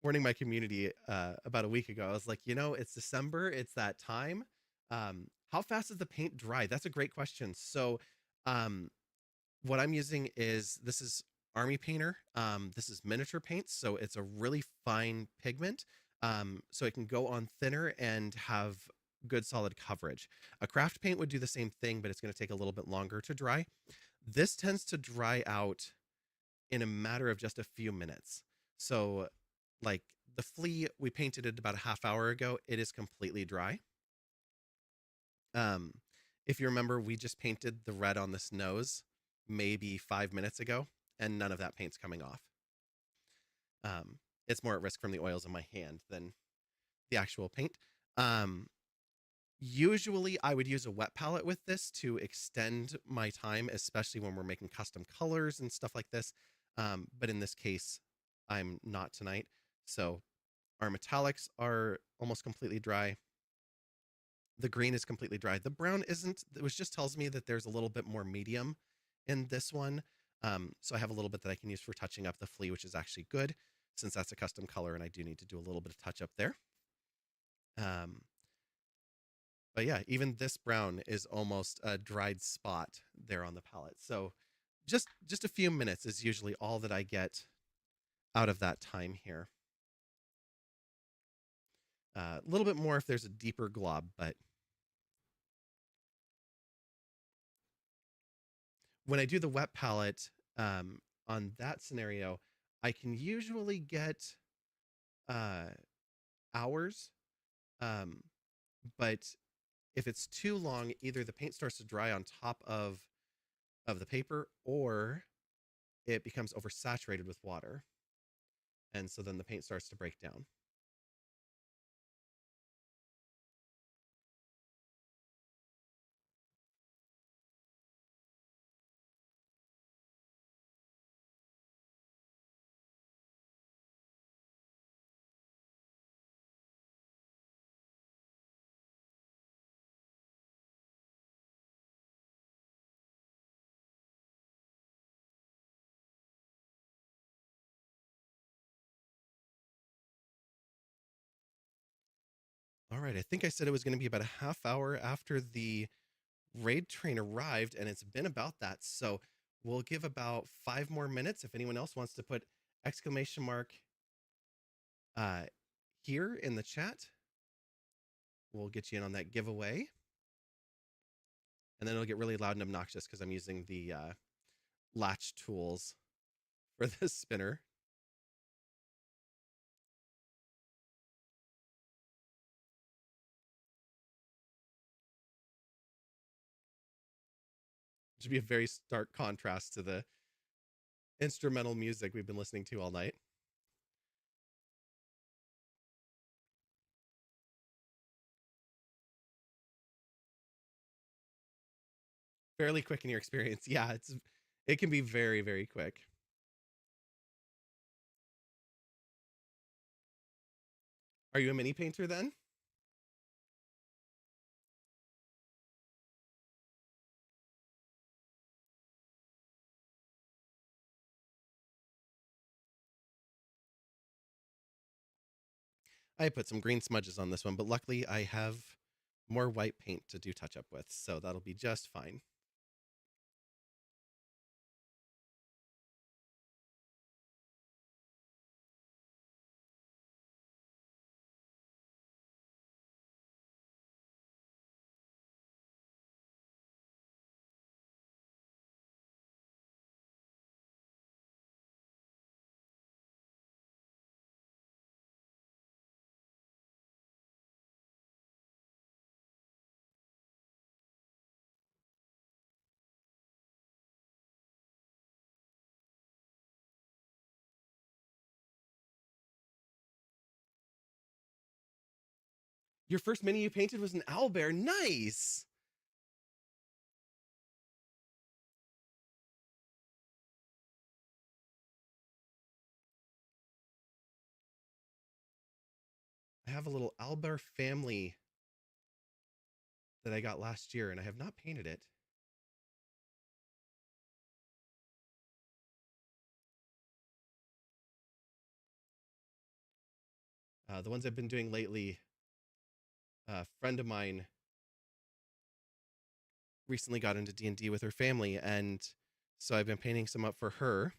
my community about a week ago. I was like, it's December. It's that time. How fast does the paint dry? That's a great question. So what I'm using this is Army Painter. This is miniature paint, so it's a really fine pigment. So it can go on thinner and have good solid coverage. A craft paint would do the same thing, but it's going to take a little bit longer to dry. This tends to dry out in a matter of just a few minutes. So like the flea, we painted it about a half hour ago. It is completely dry. If you remember, we just painted the red on this nose maybe 5 minutes ago, and none of that paint's coming off. It's more at risk from the oils in my hand than the actual paint. Usually I would use a wet palette with this to extend my time, especially when we're making custom colors and stuff like this. But in this case, I'm not tonight. So our metallics are almost completely dry. The green is completely dry. The brown isn't, which just tells me that there's a little bit more medium in this one. So I have a little bit that I can use for touching up the flea, which is actually good since that's a custom color and I do need to do a little bit of touch up there. But But yeah, even this brown is almost a dried spot there on the palette. So just a few minutes is usually all that I get out of that time here. A little bit more if there's a deeper glob, but when I do the wet palette on that scenario, I can usually get hours, but if it's too long, either the paint starts to dry on top of the paper, or it becomes oversaturated with water, and so then the paint starts to break down. All right, I think I said it was going to be about a half hour after the raid train arrived, and it's been about that. So we'll give about 5 more minutes if anyone else wants to put exclamation mark uh, here in the chat. We'll get you in on that giveaway. And then it'll get really loud and obnoxious because I'm using the latch tools for this spinner. It should be a very stark contrast to the instrumental music we've been listening to all night. Fairly quick in your experience. Yeah, it can be very, very quick. Are you a mini painter then? I put some green smudges on this one, but luckily I have more white paint to do touch up with, so that'll be just fine. Your first mini you painted was an owlbear. Nice! I have a little owlbear family that I got last year, and I have not painted it. The ones I've been doing lately, a friend of mine recently got into D&D with her family, and so I've been painting some up for her,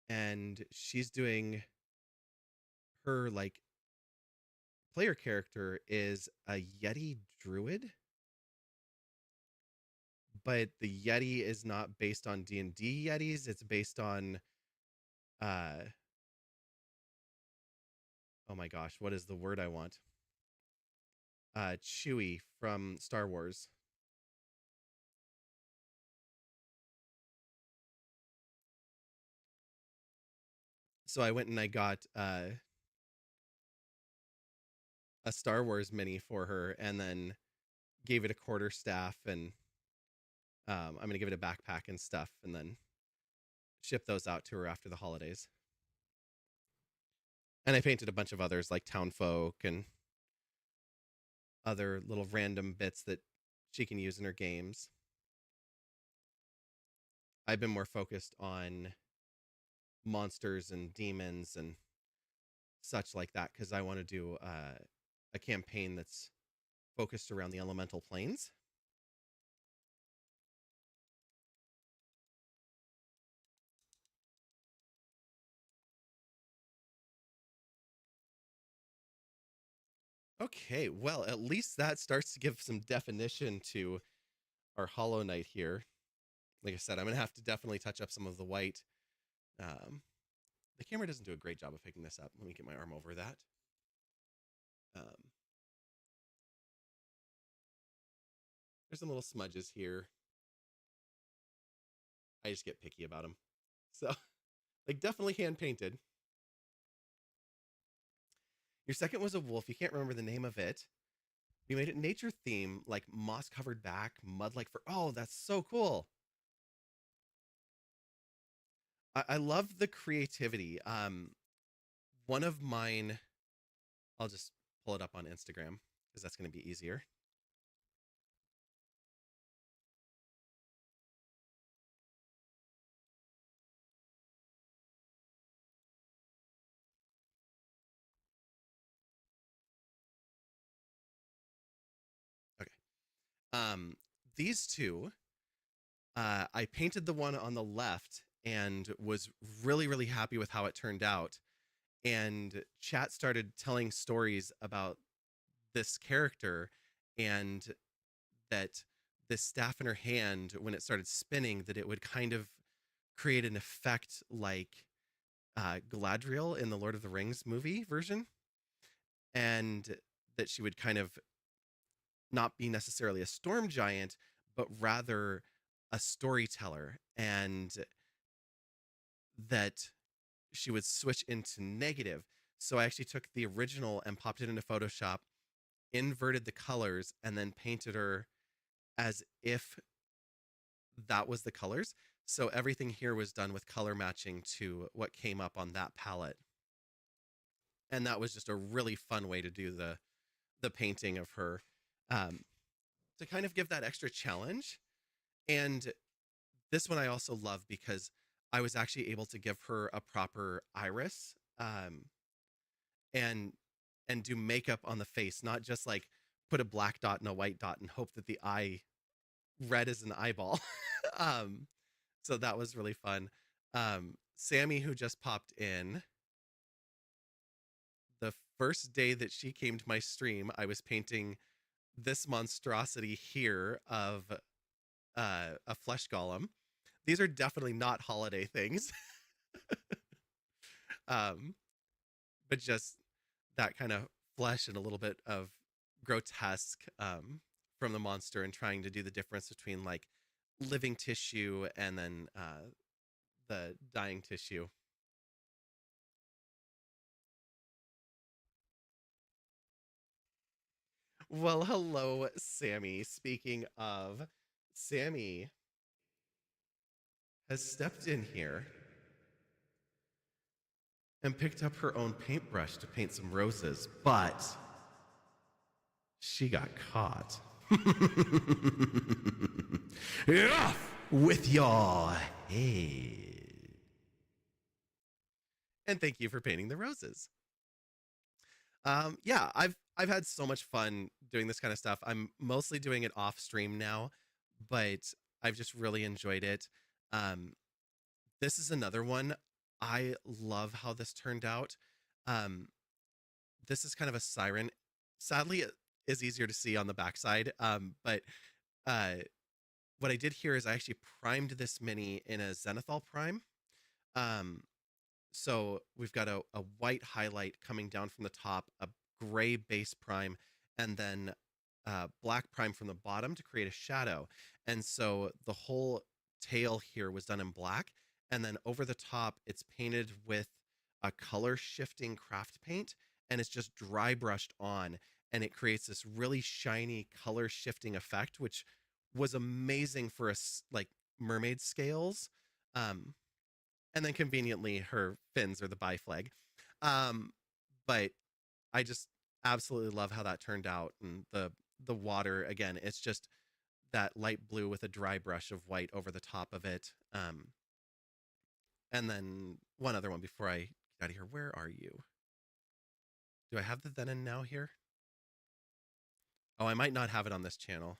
and she's doing her like player character is a Yeti druid, but the Yeti is not based on D&D Yetis. It's based on uh oh my gosh, what is the word I want? Chewie from Star Wars. So I went and I got a Star Wars mini for her, and then gave it a quarterstaff, and I'm gonna give it a backpack and stuff, and then ship those out to her after the holidays. And I painted a bunch of others like Townfolk and other little random bits that she can use in her games. I've been more focused on monsters and demons and such like that because I want to do a campaign that's focused around the elemental planes. Okay, well, at least that starts to give some definition to our Hollow Knight here. Like I said, I'm going to have to definitely touch up some of the white. The camera doesn't do a great job of picking this up. Let me get my arm over that. There's some little smudges here. I just get picky about them. So, like, definitely hand painted. Your second was a wolf. You can't remember the name of it. You made it nature theme, like moss covered back, mud like fur. Oh, that's so cool. I love the creativity. One of mine, I'll just pull it up on Instagram because that's going to be easier. Okay. These two, I painted the one on the left and was really, really happy with how it turned out. And chat started telling stories about this character and that the staff in her hand, when it started spinning, that it would kind of create an effect like Galadriel in the Lord of the Rings movie version, and that she would kind of not be necessarily a storm giant, but rather a storyteller, and that she would switch into negative. So I actually took the original and popped it into Photoshop, inverted the colors, and then painted her as if that was the colors. So everything here was done with color matching to what came up on that palette. And that was just a really fun way to do the painting of her, to kind of give that extra challenge. And this one I also love because I was actually able to give her a proper iris, and do makeup on the face, not just like put a black dot and a white dot and hope that the eye red as an eyeball. So that was really fun. Sammy, who just popped in, the first day that she came to my stream, I was painting this monstrosity here of a flesh golem. These are definitely not holiday things. But just that kind of flesh and a little bit of grotesque, from the monster, and trying to do the difference between like living tissue and then the dying tissue. Well, hello, Sammy. Speaking of, Sammy has stepped in here and picked up her own paintbrush to paint some roses, but she got caught. Off with your head. And thank you for painting the roses. Yeah, I've had so much fun doing this kind of stuff. I'm mostly doing it off stream now, but I've just really enjoyed it. This is another one. I love how this turned out. This is kind of a siren. Sadly, it is easier to see on the backside. But uh, what I did here is I actually primed this mini in a zenithal prime. So we've got a white highlight coming down from the top, a gray base prime, and then black prime from the bottom to create a shadow. And so the whole tail here was done in black, and then over the top it's painted with a color shifting craft paint, and it's just dry brushed on, and it creates this really shiny color shifting effect, which was amazing for us, like mermaid scales. And then conveniently her fins are the bi flag. But I just absolutely love how that turned out, and the water, again, it's just that light blue with a dry brush of white over the top of it. And then one other one before I get out of here. Where are you? Do I have the then and now here? Oh, I might not have it on this channel.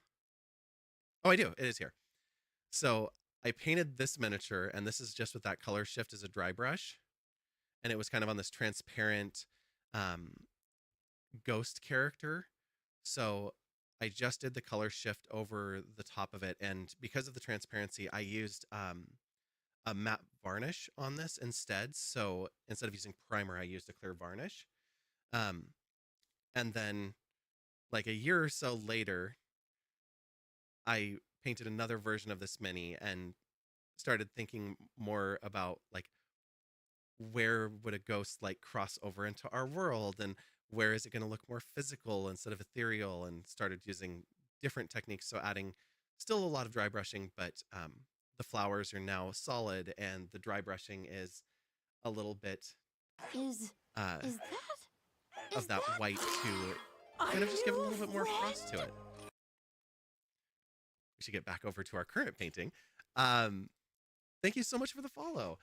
Oh, I do. It is here. So I painted this miniature, and this is just with that color shift as a dry brush. And it was kind of on this transparent um, ghost character. So I just did the color shift over the top of it. And because of the transparency, I used a matte varnish on this instead. So instead of using primer, I used a clear varnish. Um, and then like a year or so later, I painted another version of this mini and started thinking more about like where would a ghost like cross over into our world, and where is it going to look more physical instead of ethereal, and started using different techniques. So adding still a lot of dry brushing, but the flowers are now solid and the dry brushing is a little bit Is uh, is that of that white to a kind of just give a new little bit more frost to friend? it. We should get back over to our current painting. Um, Thank you so much for the follow.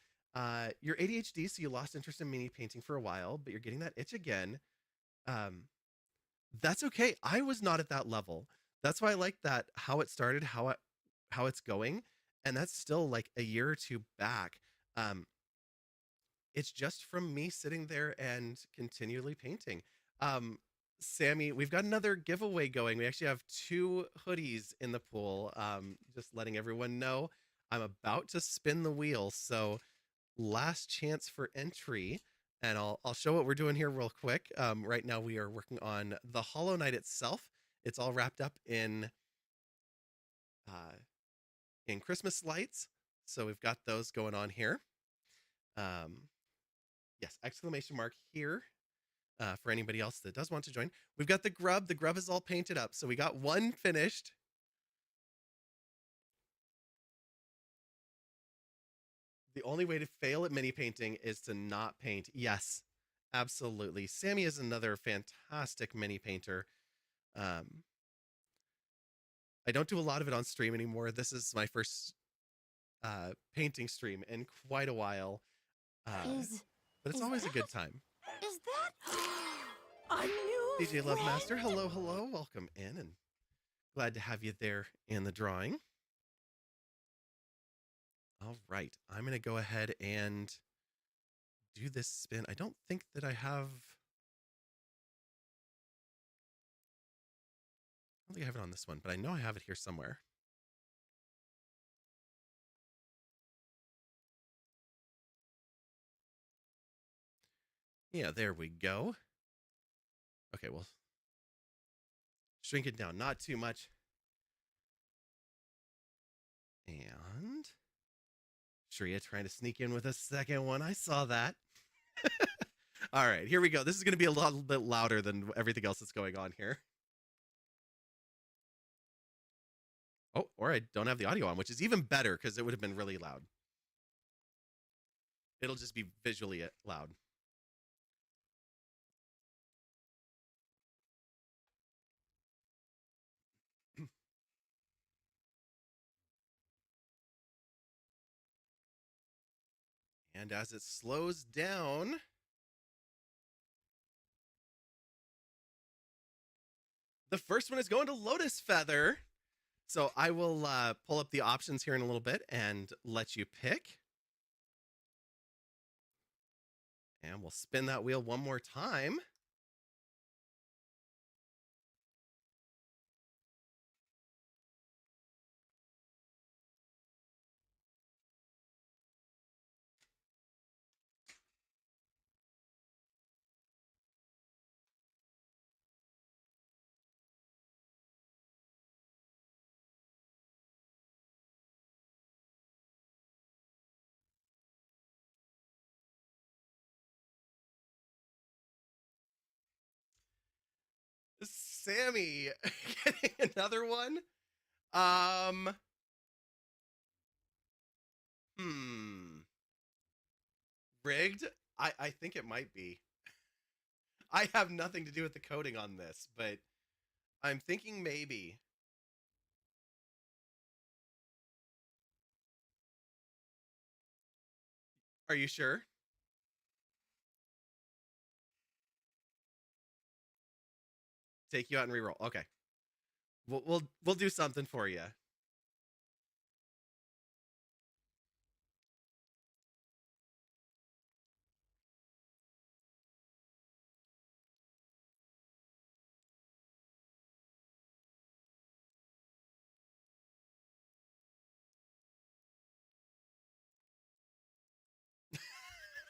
You're ADHD, so you lost interest in mini painting for a while, but you're getting that itch again. Um, that's okay. I was not at that level. That's why I like that how it started, how it's going, and that's still like a year or two back. Um, it's just from me sitting there and continually painting. Um, Sammy, we've got another giveaway going. We actually have 2 hoodies in the pool. Just letting everyone know I'm about to spin the wheel. So last chance for entry. And I'll show what we're doing here real quick. Right now we are working on the Hollow Knight itself. It's all wrapped up uh, in Christmas lights. So we've got those going on here. Yes, exclamation mark here for anybody else that does want to join. We've got the grub. The grub is all painted up. So we got one finished. The only way to fail at mini painting is to not paint. Yes, absolutely. Sammy is another fantastic mini painter. Um, I don't do a lot of it on stream anymore. This is my first painting stream in quite a while. Is But it's is always a good that time. is that a new DJ Love Master, friend? hello, hello. Welcome in, and glad to have you there in the drawing. All right. I'm going to go ahead and do this spin. I don't think that I have... I don't think I have it on this one, but I know I have it here somewhere. Yeah, there we go. Okay, well, shrink it down. Not too much. And Shreya trying to sneak in with a second one. I saw that. All right, here we go. This is going to be a little bit louder than everything else that's going on here. Oh, or I don't have the audio on, which is even better because it would have been really loud. It'll just be visually loud. And as it slows down, the first one is going to Lotus Feather. So I will pull up the options here in a little bit and let you pick. And we'll spin that wheel one more time. Sammy getting another one. Um, hmm. Rigged? I think it might be. I have nothing to do with the coding on this, but I'm thinking maybe. Are you sure? Take you out and reroll. Okay. We'll do something for you.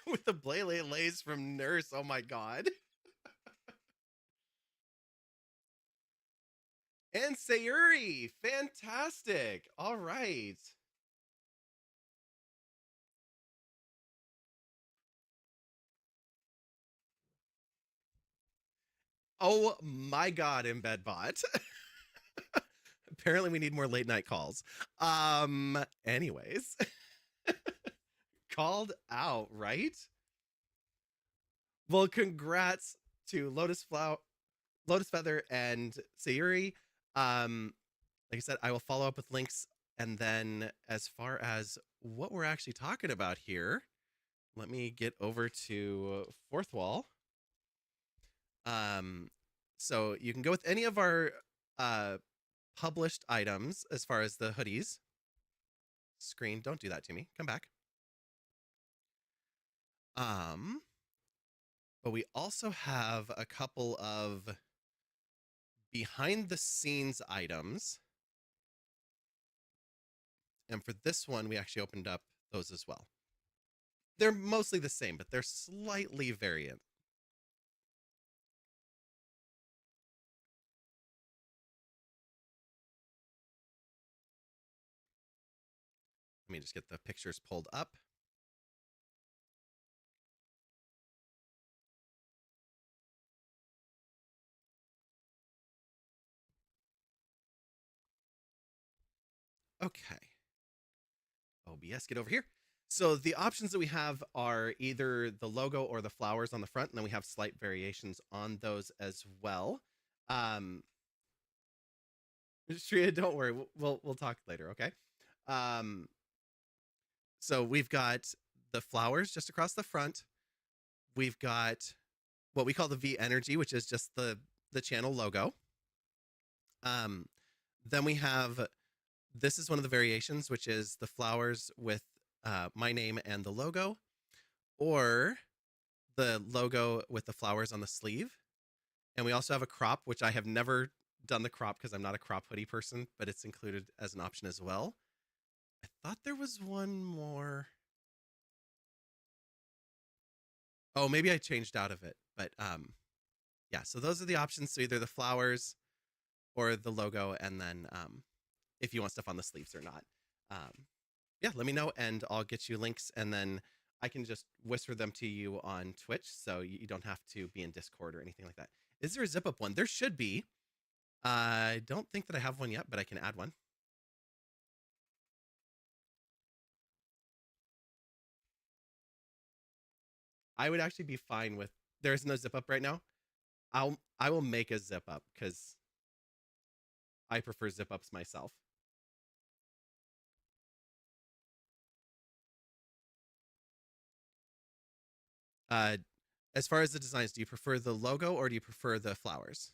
With the Blaylay lays from Nurse. Oh my god. And Sayuri. Fantastic. All right. Oh my god, Embed.Bot. Apparently we need more late night calls. Anyways. Called out, right? Well, congrats to Lotus Feather, and Sayuri. Like I said, I will follow up with links. And then, as far as what we're actually talking about here, let me get over to Fourth Wall. So you can go with any of our published items as far as the hoodies. Screen, don't do that to me. Come back. But we also have a couple of behind the scenes items. And for this one, we actually opened up those as well. They're mostly the same, but they're slightly variant. Let me just get the pictures pulled up. Okay. OBS, get over here. So the options that we have are either the logo or the flowers on the front, and then we have slight variations on those as well. Shreya, don't worry, we'll talk later, okay? So we've got the flowers just across the front. We've got what we call the V Energy, which is just the channel logo. Then we have, this is one of the variations, which is the flowers with my name and the logo, or the logo with the flowers on the sleeve. And we also have a crop, which I have never done the crop because I'm not a crop hoodie person, but it's included as an option as well. I thought there was one more. Oh, maybe I changed out of it, but yeah, so those are the options. So either the flowers or the logo, and then if you want stuff on the sleeves or not. Yeah, let me know and I'll get you links, and then I can just whisper them to you on Twitch, so you don't have to be in Discord or anything like that. Is there a zip up one? There should be. I don't think that I have one yet, but I can add one. I would actually be fine with, there's no zip up right now. I will make a zip up because I prefer zip ups myself. As far as the designs, do you prefer the logo or do you prefer the flowers?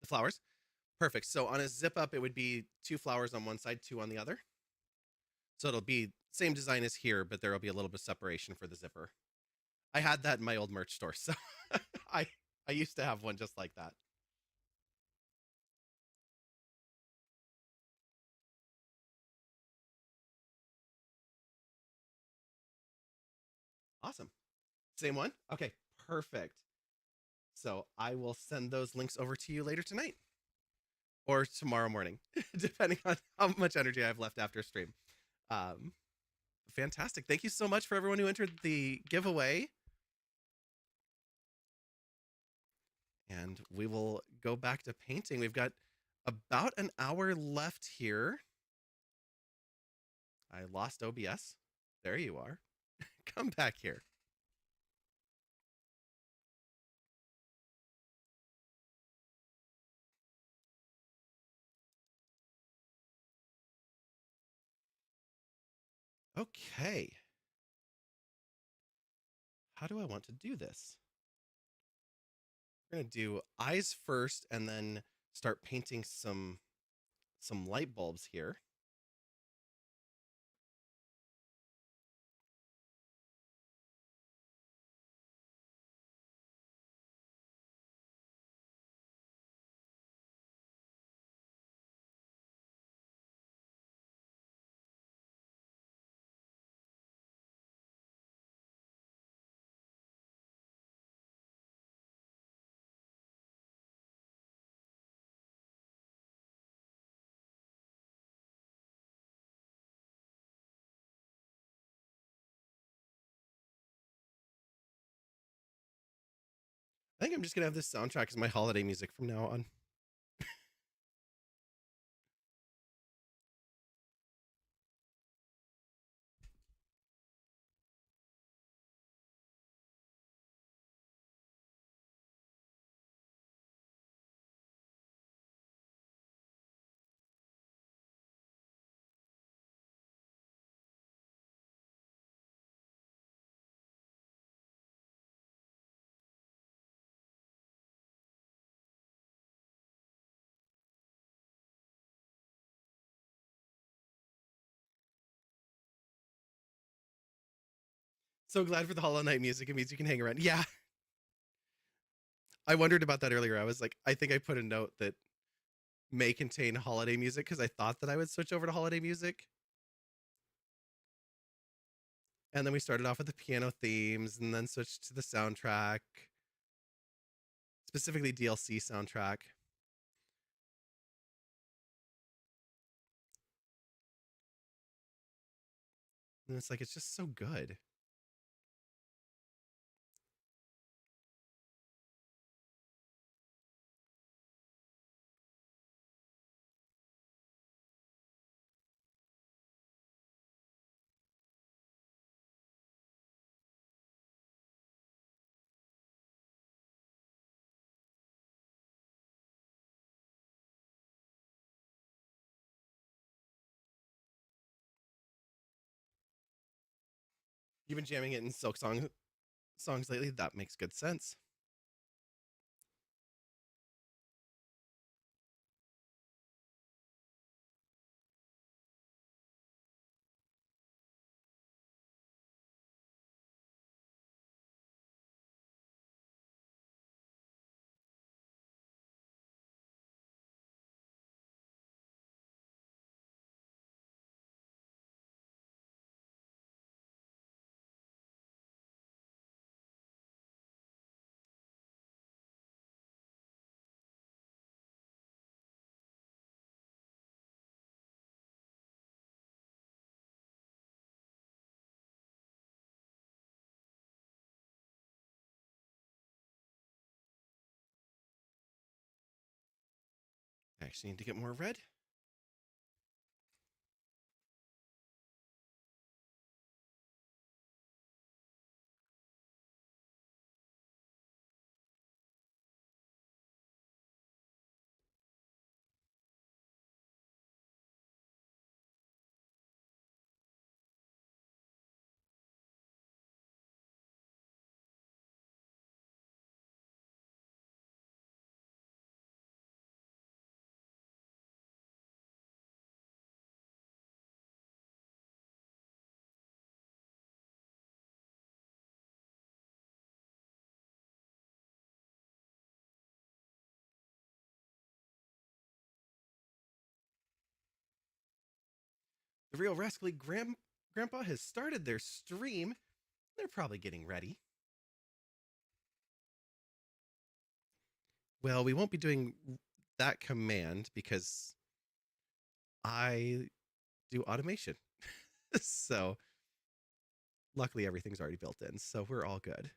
The flowers? Perfect. So on a zip up, it would be 2 flowers on one side, 2 on the other. So it'll be same design as here, but there will be a little bit of separation for the zipper. I had that in my old merch store, so I used to have one just like that. Awesome. Same one? Okay, perfect. So I will send those links over to you later tonight or tomorrow morning, depending on how much energy I have left after stream. Fantastic. Thank you so much for everyone who entered the giveaway. And we will go back to painting. We've got about an hour left here. I lost OBS. There you are. Come back here. Okay. How do I want to do this? We're going to do eyes first and then start painting some light bulbs here. I think I'm just going to have this soundtrack as my holiday music from now on. So glad for the Hollow Knight music. It means you can hang around. Yeah. I wondered about that earlier. I was like, I think I put a note that may contain holiday music because I thought that I would switch over to holiday music. And then we started off with the piano themes and then switched to the soundtrack, specifically DLC soundtrack. And it's like, it's just so good. You've been jamming it in songs lately. That makes good sense. I actually need to get more red. The Real Rascally Grandpa has started their stream. They're probably getting ready. Well, we won't be doing that command because I do automation. So luckily everything's already built in, so we're all good.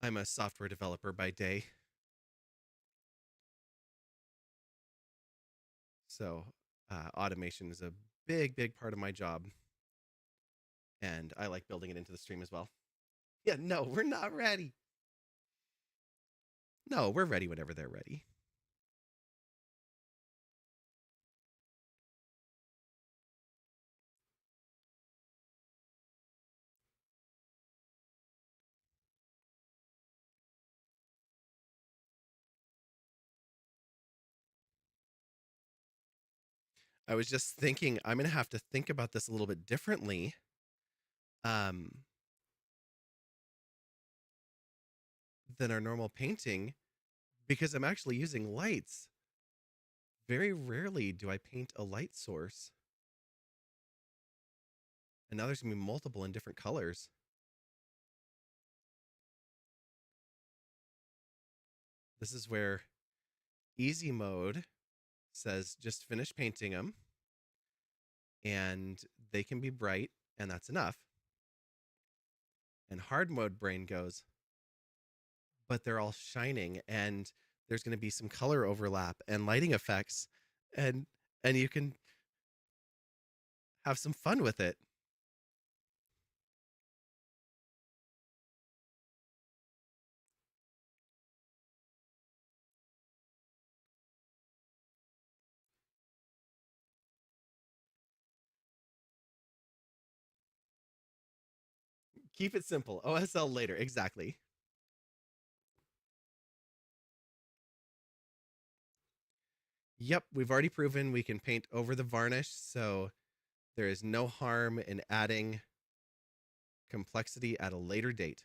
I'm a software developer by day. So automation is a big part of my job. And I like building it into the stream as well. Yeah, no, we're not ready. No, we're ready whenever they're ready. I was just thinking I'm going to have to think about this a little bit differently. Um, than our normal painting because I'm actually using lights. Very rarely do I paint a light source. And now there's going to be multiple in different colors. This is where easy mode says just finish painting them and they can be bright and that's enough. And hard mode brain goes, but they're all shining and there's going to be some color overlap and lighting effects and you can have some fun with it. Keep it simple. OSL later. Exactly. Yep, we've already proven we can paint over the varnish, so there is no harm in adding complexity at a later date.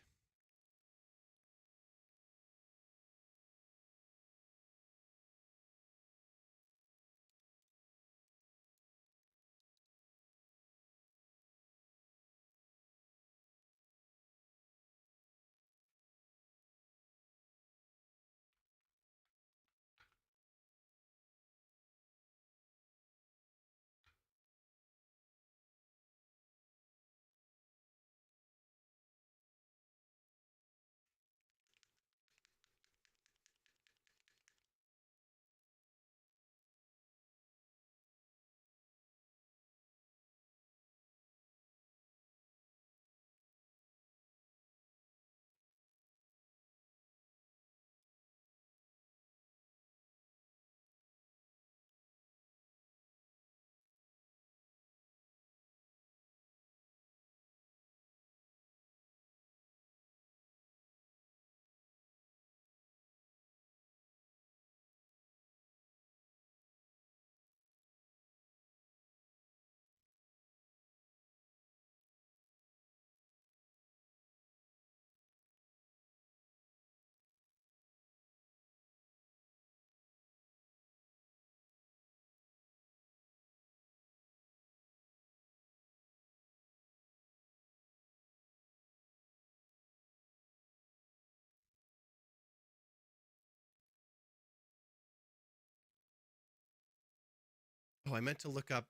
Oh, I meant to look up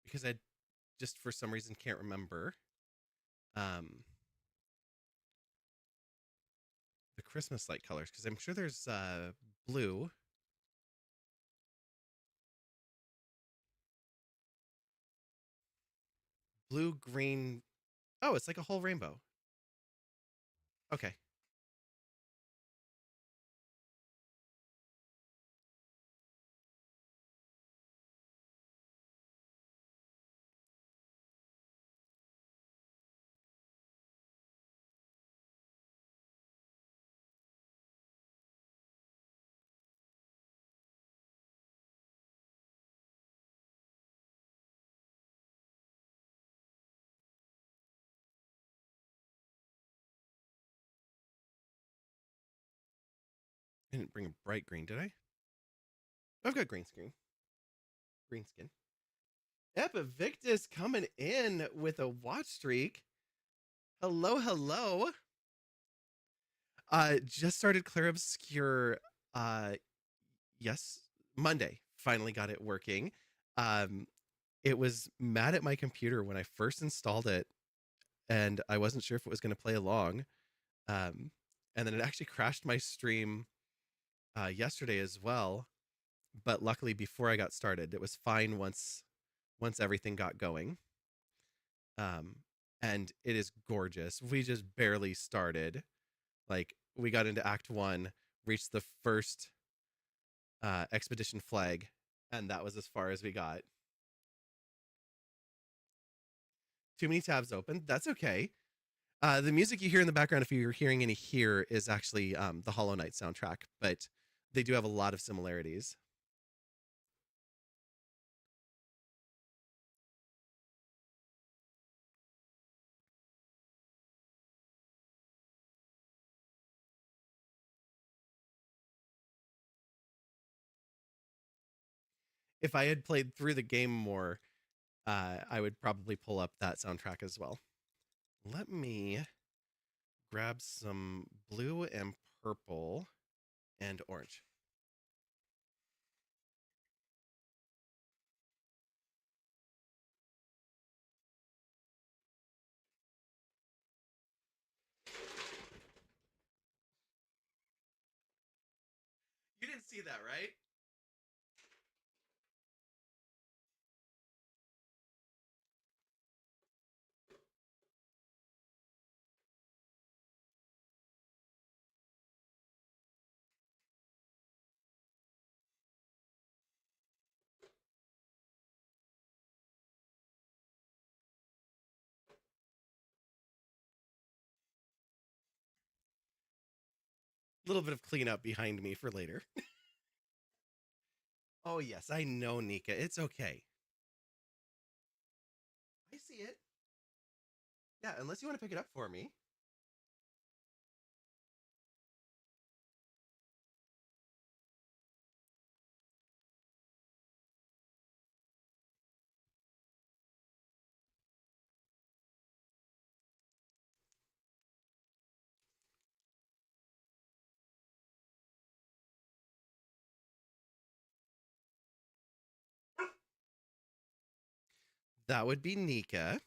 because I just for some reason can't remember the Christmas light colors because I'm sure there's blue, blue, green. Oh, it's like a whole rainbow. Okay. I didn't bring a bright green, did I? I've got green screen. Green skin. Epivictus coming in with a watch streak. Hello, hello. Just started Clear Obscure yes, Monday. Finally got it working. Um it was mad at my computer when I first installed it and I wasn't sure if it was going to play along. Um and then it actually crashed my stream yesterday as well, but luckily before I got started, it was fine once everything got going. Um and it is gorgeous. We just barely started. Like we got into act 1, reached the first expedition flag, and that was as far as we got. Too many tabs open. That's okay. The music you hear in the background, if you're hearing any here, is actually the Hollow Knight soundtrack, but they do have a lot of similarities. If I had played through the game more, I would probably pull up that soundtrack as well. Let me grab some blue and purple and orange. You didn't see that, right? A little bit of cleanup behind me for later. Oh, yes, I know, Nika. It's okay. I see it. Yeah, unless you want to pick it up for me. That would be Nika.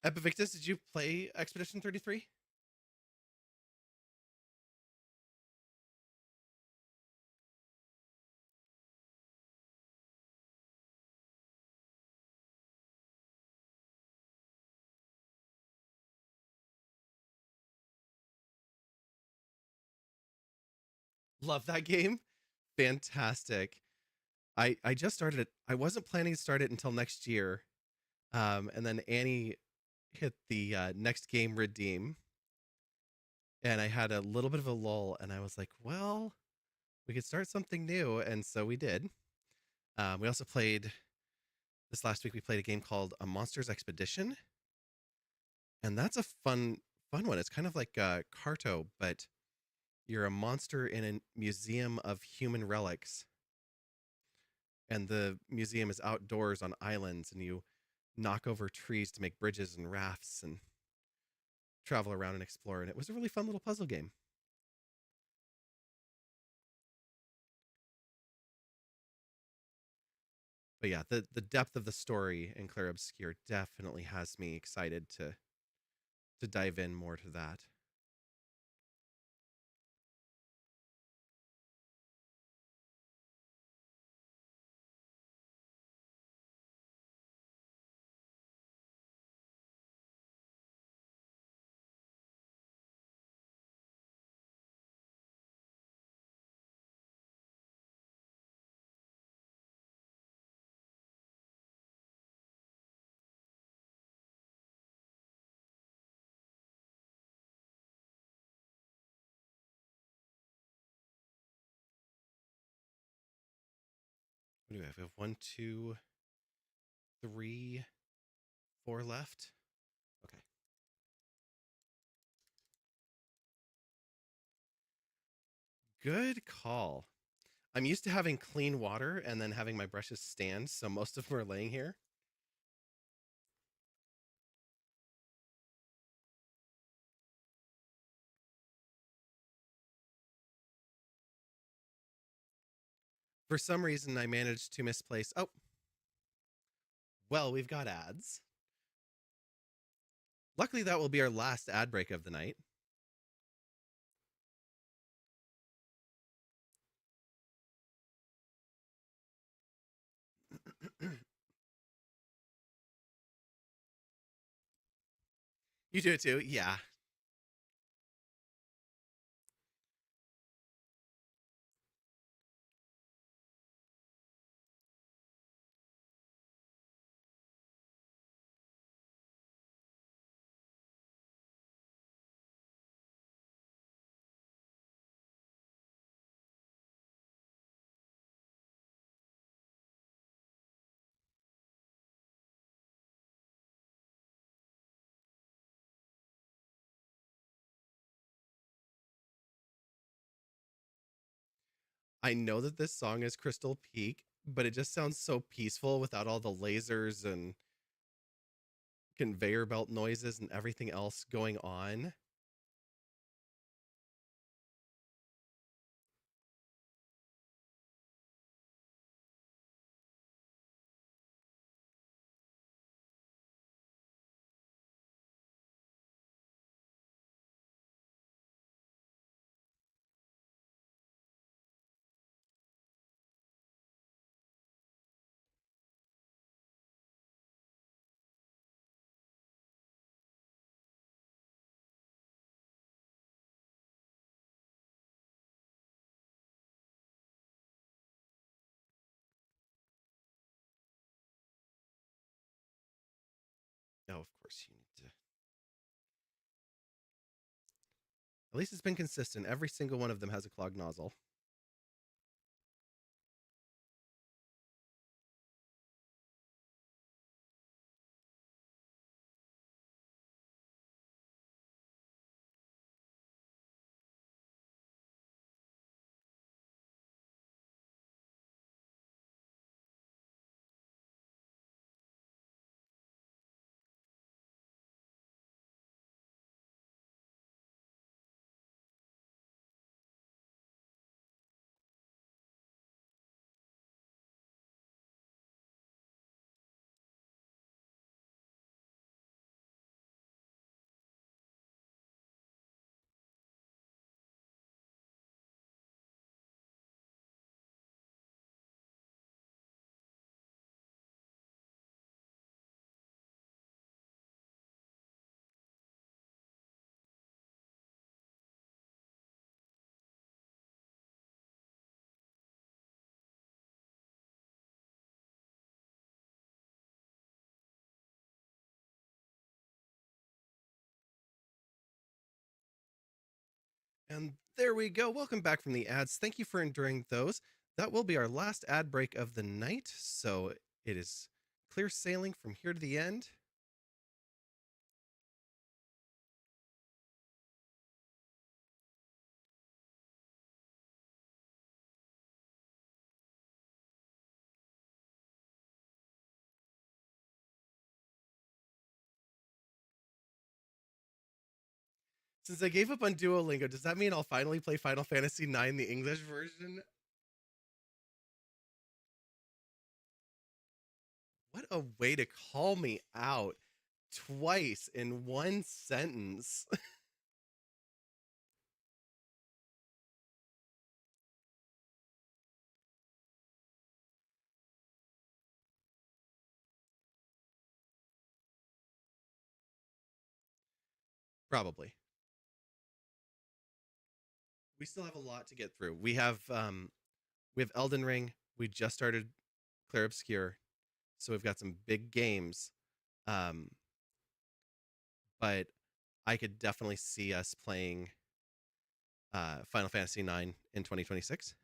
Epivictus, did you play Expedition 33? Love that game. Fantastic. I just started it. I wasn't planning to start it until next year. And then Annie hit the next game redeem, and I had a little bit of a lull, and I was like, well, we could start something new, and so we did. We also played this last week. We played a game called A Monsters Expedition, and that's a fun one. It's kind of like Carto, but you're a monster in a museum of human relics, and the museum is outdoors on islands, and you knock over trees to make bridges and rafts and travel around and explore. And it was a really fun little puzzle game. But yeah, the depth of the story in Clair Obscure definitely has me excited to dive in more to that. What do we have? We have 1, 2, 3, 4 left. Okay. Good call. I'm used to having clean water and then having my brushes stand, so most of them are laying here. For some reason, I managed to misplace. Oh, well, we've got ads. Luckily, that will be our last ad break of the night. You do it too? Yeah. I know that this song is Crystal Peak, but it just sounds so peaceful without all the lasers and conveyor belt noises and everything else going on. Oh, of course you need to. At least it's been consistent. Every single one of them has a clogged nozzle. And there we go. Welcome back from the ads. Thank you for enduring those. That will be our last ad break of the night. So it is clear sailing from here to the end. Since I gave up on Duolingo, does that mean I'll finally play Final Fantasy IX, the English version? What a way to call me out twice in one sentence. Probably. We still have a lot to get through. We have Elden Ring. We just started Clair Obscure, so we've got some big games. Um, but I could definitely see us playing Final Fantasy IX in 2026.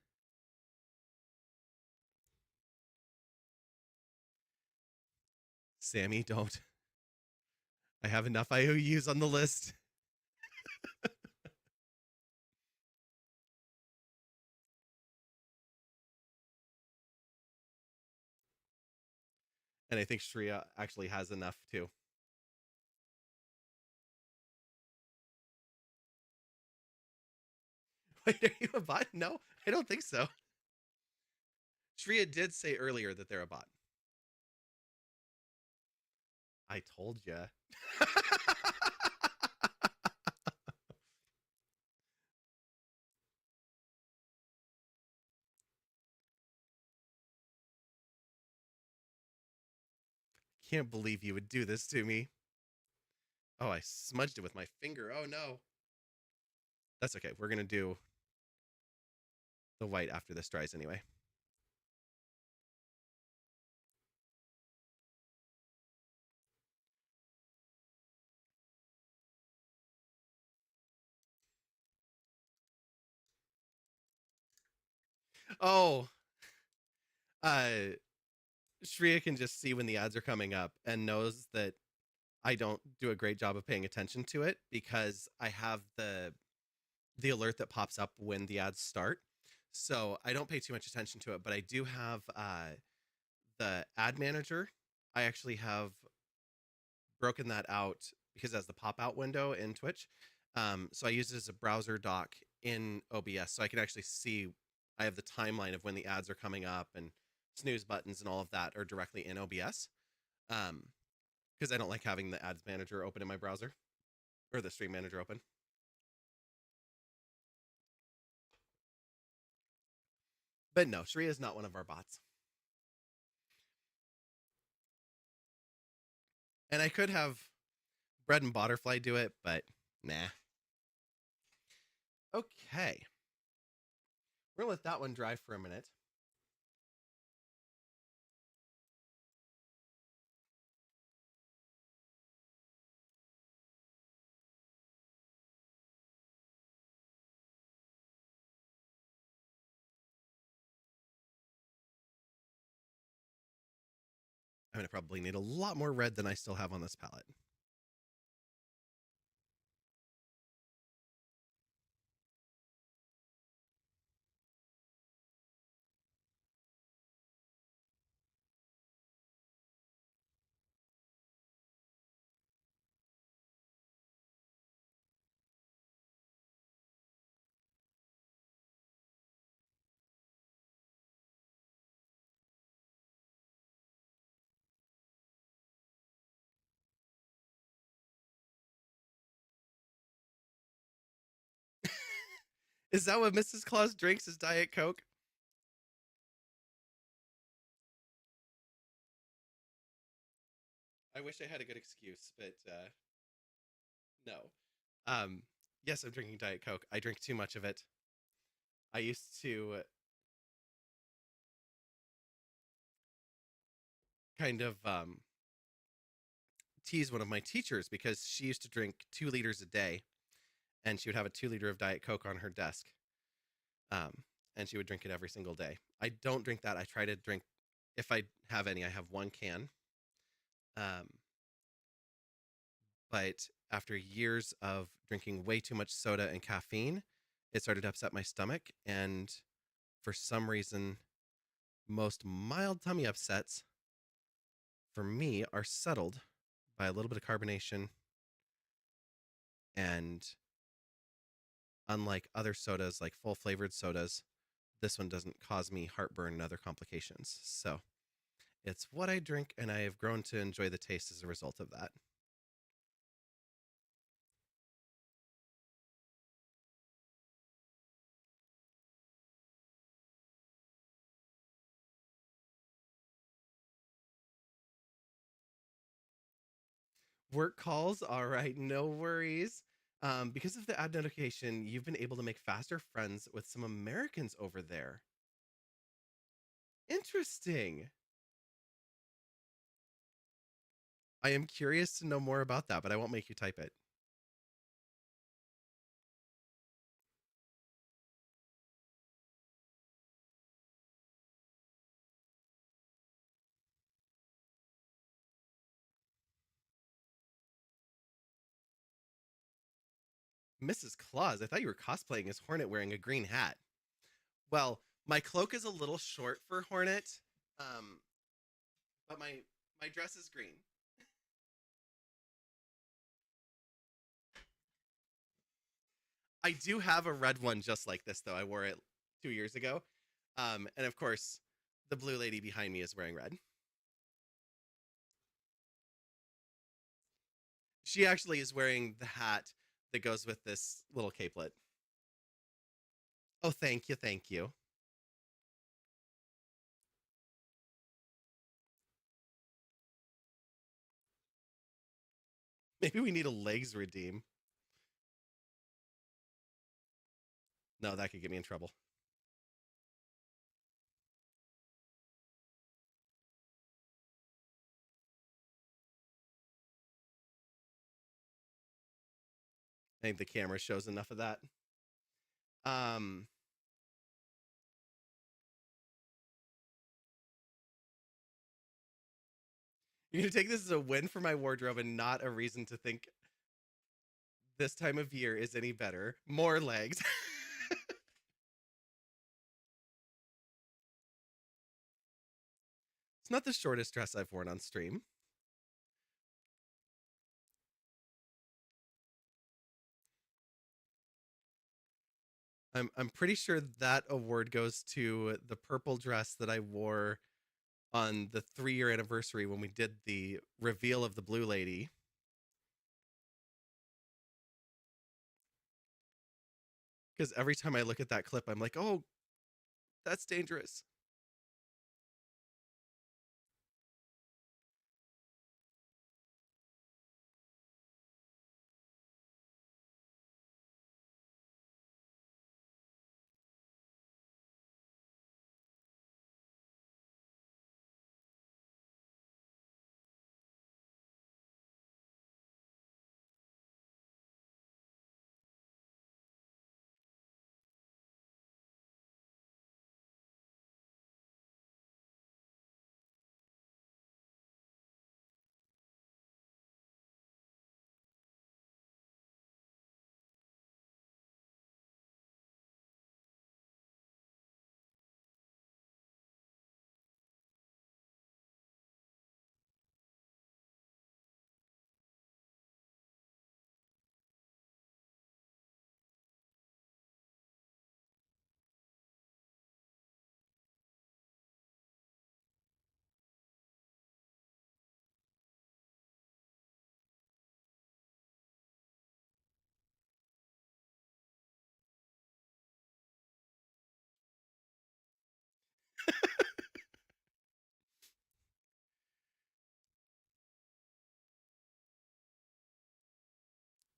Sammy, don't. I have enough IOUs on the list. And I think Shreya actually has enough too. Wait, are you a bot? No, I don't think so. Shreya did say earlier that they're a bot. I told ya. Can't believe you would do this to me. Oh, I smudged it with my finger. Oh no. That's okay. We're going to do the white after this dries anyway. Oh, uh, Shreya can just see when the ads are coming up and knows that I don't do a great job of paying attention to it because I have the alert that pops up when the ads start. So I don't pay too much attention to it, but I do have the ad manager. I actually have broken that out because it has the pop out window in Twitch. So I use it as a browser doc in OBS, so I can actually see. I have the timeline of when the ads are coming up and snooze buttons and all of that are directly in OBS. Because I don't like having the ads manager open in my browser or the stream manager open. But no, Shreya is not one of our bots. And I could have Bread and Butterfly do it, but nah. Okay. We're gonna let that one dry for a minute. I'm gonna probably need a lot more red than I still have on this palette. Is that what Mrs. Claus drinks? Is Diet Coke? I wish I had a good excuse, but no. Yes, I'm drinking Diet Coke. I drink too much of it. I used to kind of tease one of my teachers because she used to drink 2 liters a day, and she would have a 2 liter of Diet Coke on her desk, um, and she would drink it every single day. I don't drink that. I try to drink, if I have any, I have 1 can. Um, but after years of drinking way too much soda and caffeine, it started to upset my stomach, and for some reason, most mild tummy upsets for me are settled by a little bit of carbonation. And unlike other sodas, like full flavored sodas, this one doesn't cause me heartburn and other complications. So it's what I drink, and I have grown to enjoy the taste as a result of that. Work calls, all right, no worries. Because of the ad notification, you've been able to make faster friends with some Americans over there. Interesting. I am curious to know more about that, but I won't make you type it. Mrs. Claus, I thought you were cosplaying as Hornet wearing a green hat. Well, my cloak is a little short for Hornet, um, but my dress is green. I do have a red one just like this though. I wore it 2 years ago, and of course, The blue lady behind me is wearing red. She actually is wearing the hat that goes with this little capelet. Oh, thank you, thank you. Maybe we need a legs redeem. No, that could get me in trouble. I think the camera shows enough of that. Um, you're gonna take this as a win for my wardrobe and not a reason to think this time of year is any better. More legs. It's not the shortest dress I've worn on stream. I'm pretty sure that award goes to the purple dress that I wore on the 3-year anniversary when we did the reveal of the blue lady. Because every time I look at that clip, I'm like, oh, that's dangerous.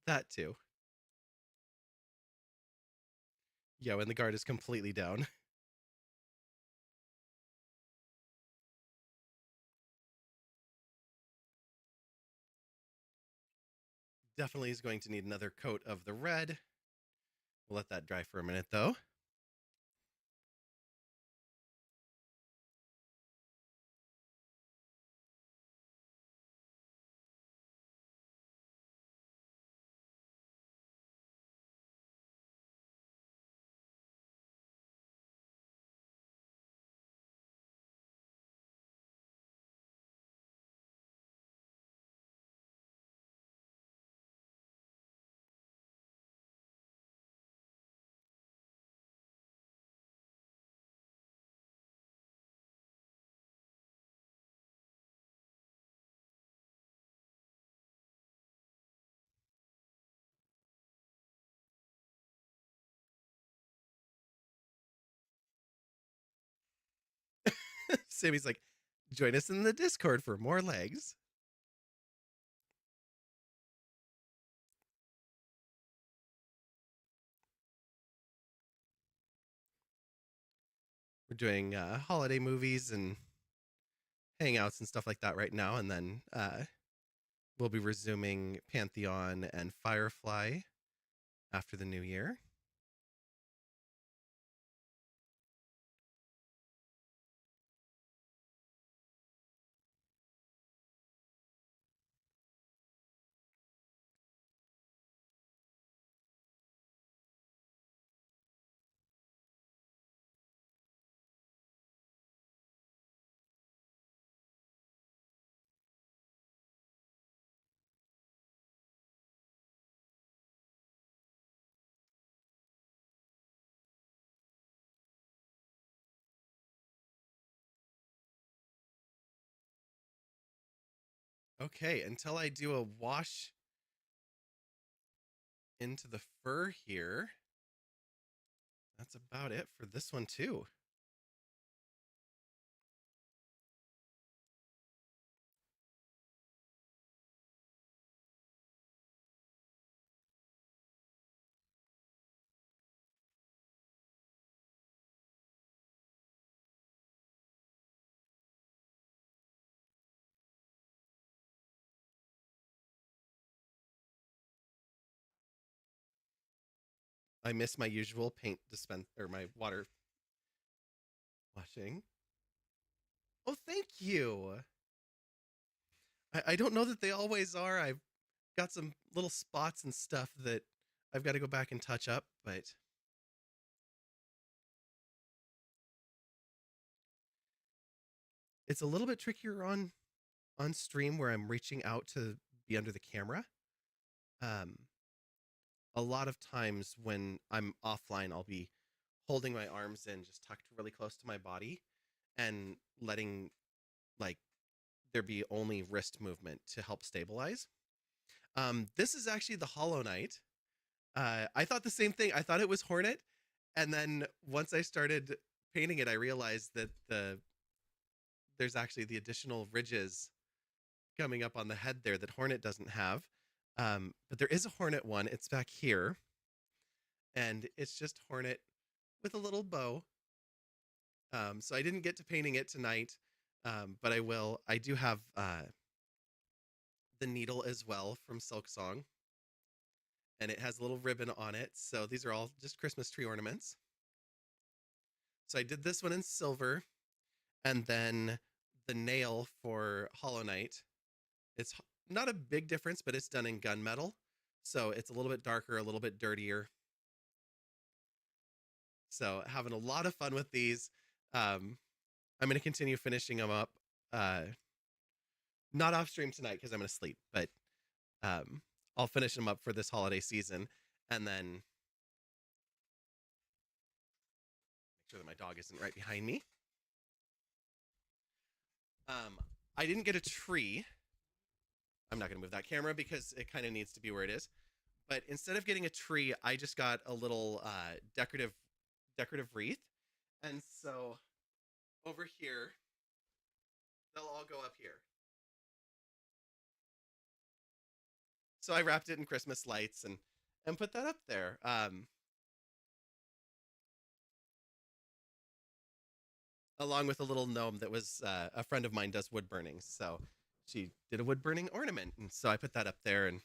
That too. Yeah, when the guard is completely down. Definitely is going to need another coat of the red. We'll let that dry for a minute though. Sammy's like, join us in the Discord for more legs. We're doing holiday movies and hangouts and stuff like that right now, and then we'll be resuming Pantheon and Firefly after the new year. Okay, until I do a wash into the fur here, that's about it for this one too. I miss my usual paint dispense or my water washing. Oh, thank you. I don't know that they always are. I've got some little spots and stuff that I've got to go back and touch up, but it's a little bit trickier on stream where I'm reaching out to be under the camera. Um, a lot of times when I'm offline, I'll be holding my arms in just tucked really close to my body and letting like there be only wrist movement to help stabilize. This is actually the Hollow Knight. I thought the same thing. I thought it was Hornet, and then once I started painting it, I realized that there's actually the additional ridges coming up on the head there that Hornet doesn't have. But there is a Hornet one. It's back here, and it's just Hornet with a little bow. So I didn't get to painting it tonight, but I will. I do have the needle as well from Silk Song, and it has a little ribbon on it. So these are all just Christmas tree ornaments. So I did this one in silver, and then the nail for Hollow Knight. It's not a big difference, but it's done in gunmetal. So it's a little bit darker, a little bit dirtier. So having a lot of fun with these. I'm going to continue finishing them up. Not off stream tonight because I'm going to sleep, but I'll finish them up for this holiday season, and then make sure that my dog isn't right behind me. I didn't get a tree. I'm not going to move that camera because it kind of needs to be where it is. But instead of getting a tree, I just got a little decorative wreath, and so over here, they'll all go up here. So I wrapped it in Christmas lights and put that up there. Along with a little gnome that was a friend of mine does wood burning, so she did a wood burning ornament, and so I put that up there. And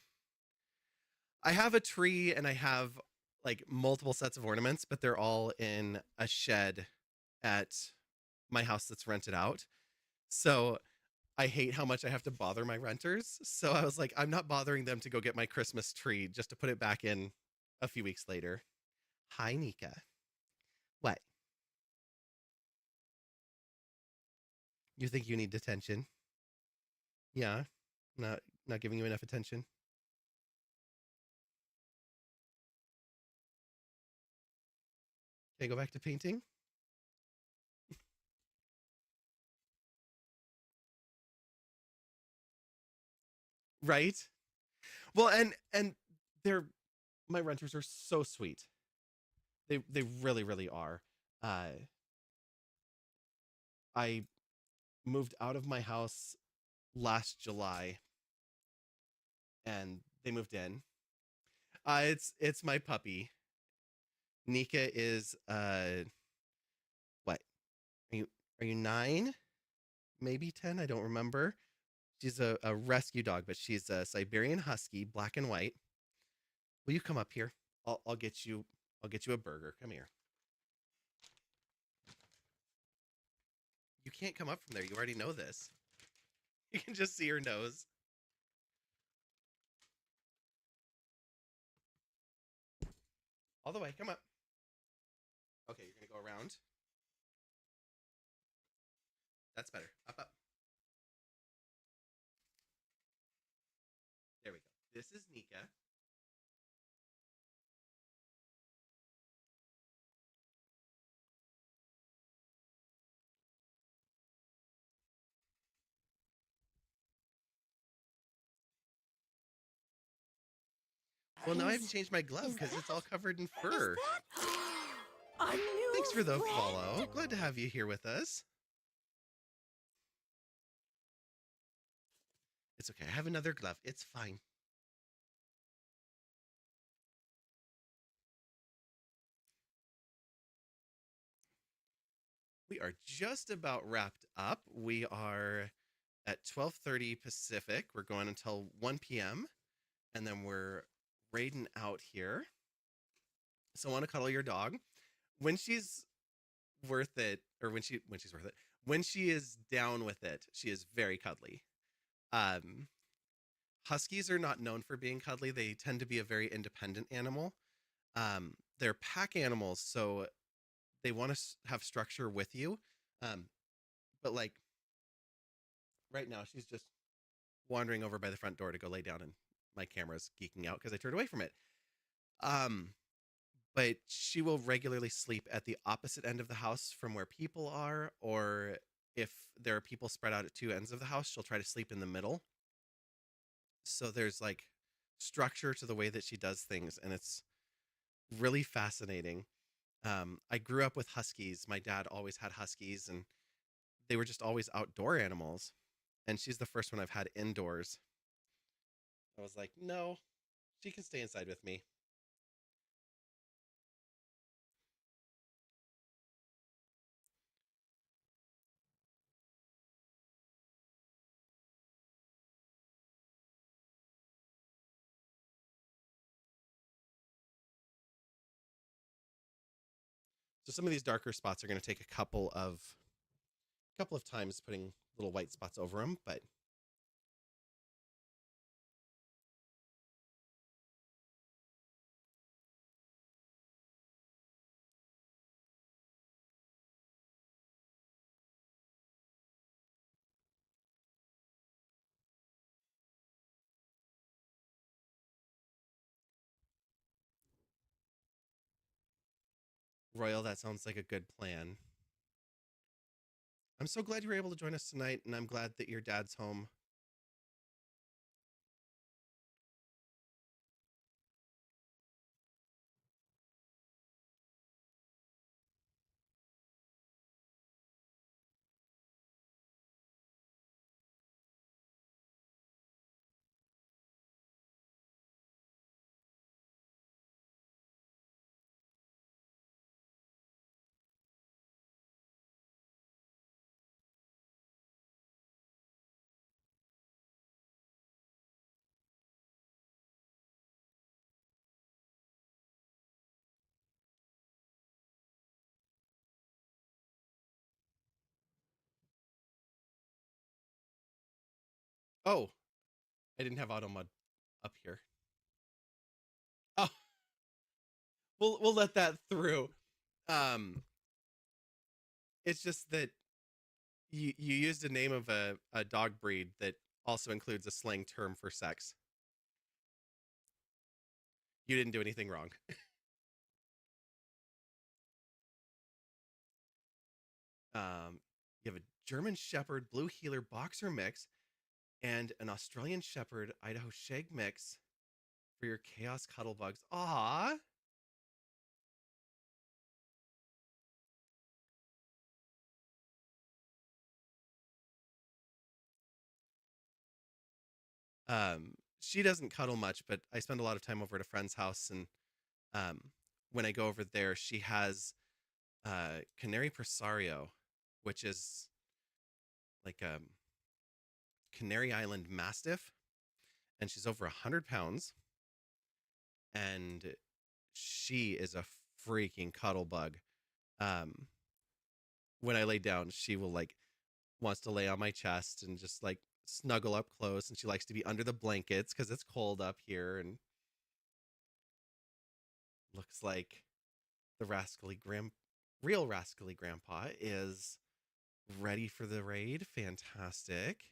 I have a tree and I have like multiple sets of ornaments, but they're all in a shed at my house that's rented out. So I hate how much I have to bother my renters. So I was like, I'm not bothering them to go get my Christmas tree just to put it back in a few weeks later. Hi, Nika. What? You think you need attention? Yeah. Not giving you enough attention. Can I go back to painting? Right? Well, and they're my renters are so sweet. They really really are. I moved out of my house last July, and they moved in. It's my puppy. Nika is what? Are you 9? Maybe 10? I don't remember. She's a rescue dog, but she's a Siberian Husky, black and white. Will you come up here? I'll get you a burger. Come here. You can't come up from there. You already know this. You can just see her nose. All the way. Come up. Okay, you're gonna go around. That's better. Up, up. There we go. This is Nika. Well, now I have to change my glove because it's all covered in fur. Is that a new Thanks for the friend? follow. Glad to have you here with us. It's okay. I have another glove. It's fine. We are just about wrapped up. We are at 12:30 Pacific. We're going until 1 p.m. and then we're raiding out here. So I want to cuddle your dog. When she's worth it, or when she's worth it, when she is down with it, she is very cuddly. Um, Huskies are not known for being cuddly. They tend to be a very independent animal. They're pack animals, so they want to have structure with you. But like right now, she's just wandering over by the front door to go lay down, and my camera's geeking out because I turned away from it. Um, but she will regularly sleep at the opposite end of the house from where people are, or if there are people spread out at two ends of the house, she'll try to sleep in the middle. So there's like structure to the way that she does things, and it's really fascinating. I grew up with huskies. My dad always had huskies, and they were just always outdoor animals. And she's the first one I've had indoors. I was like, no, she can stay inside with me. So some of these darker spots are going to take a couple of times putting little white spots over them, but Royal, that sounds like a good plan. I'm so glad you were able to join us tonight, and I'm glad that your dad's home. Oh, I didn't have auto mod up here. Oh, we'll let that through. Um, it's just that you used a name of a dog breed that also includes a slang term for sex. You didn't do anything wrong. You have a German Shepherd Blue Heeler Boxer mix and an Australian Shepherd Idaho Shag mix for your Chaos Cuddle Bugs. Aw. She doesn't cuddle much, but I spend a lot of time over at a friend's house, and um, when I go over there, she has Canary Presario, which is like a Canary Island Mastiff, and she's over 100 pounds, and she is a freaking cuddle bug. Um, when I lay down, she will like wants to lay on my chest and just like snuggle up close, and she likes to be under the blankets because it's cold up here, and looks like the real rascally grandpa is ready for the raid. Fantastic.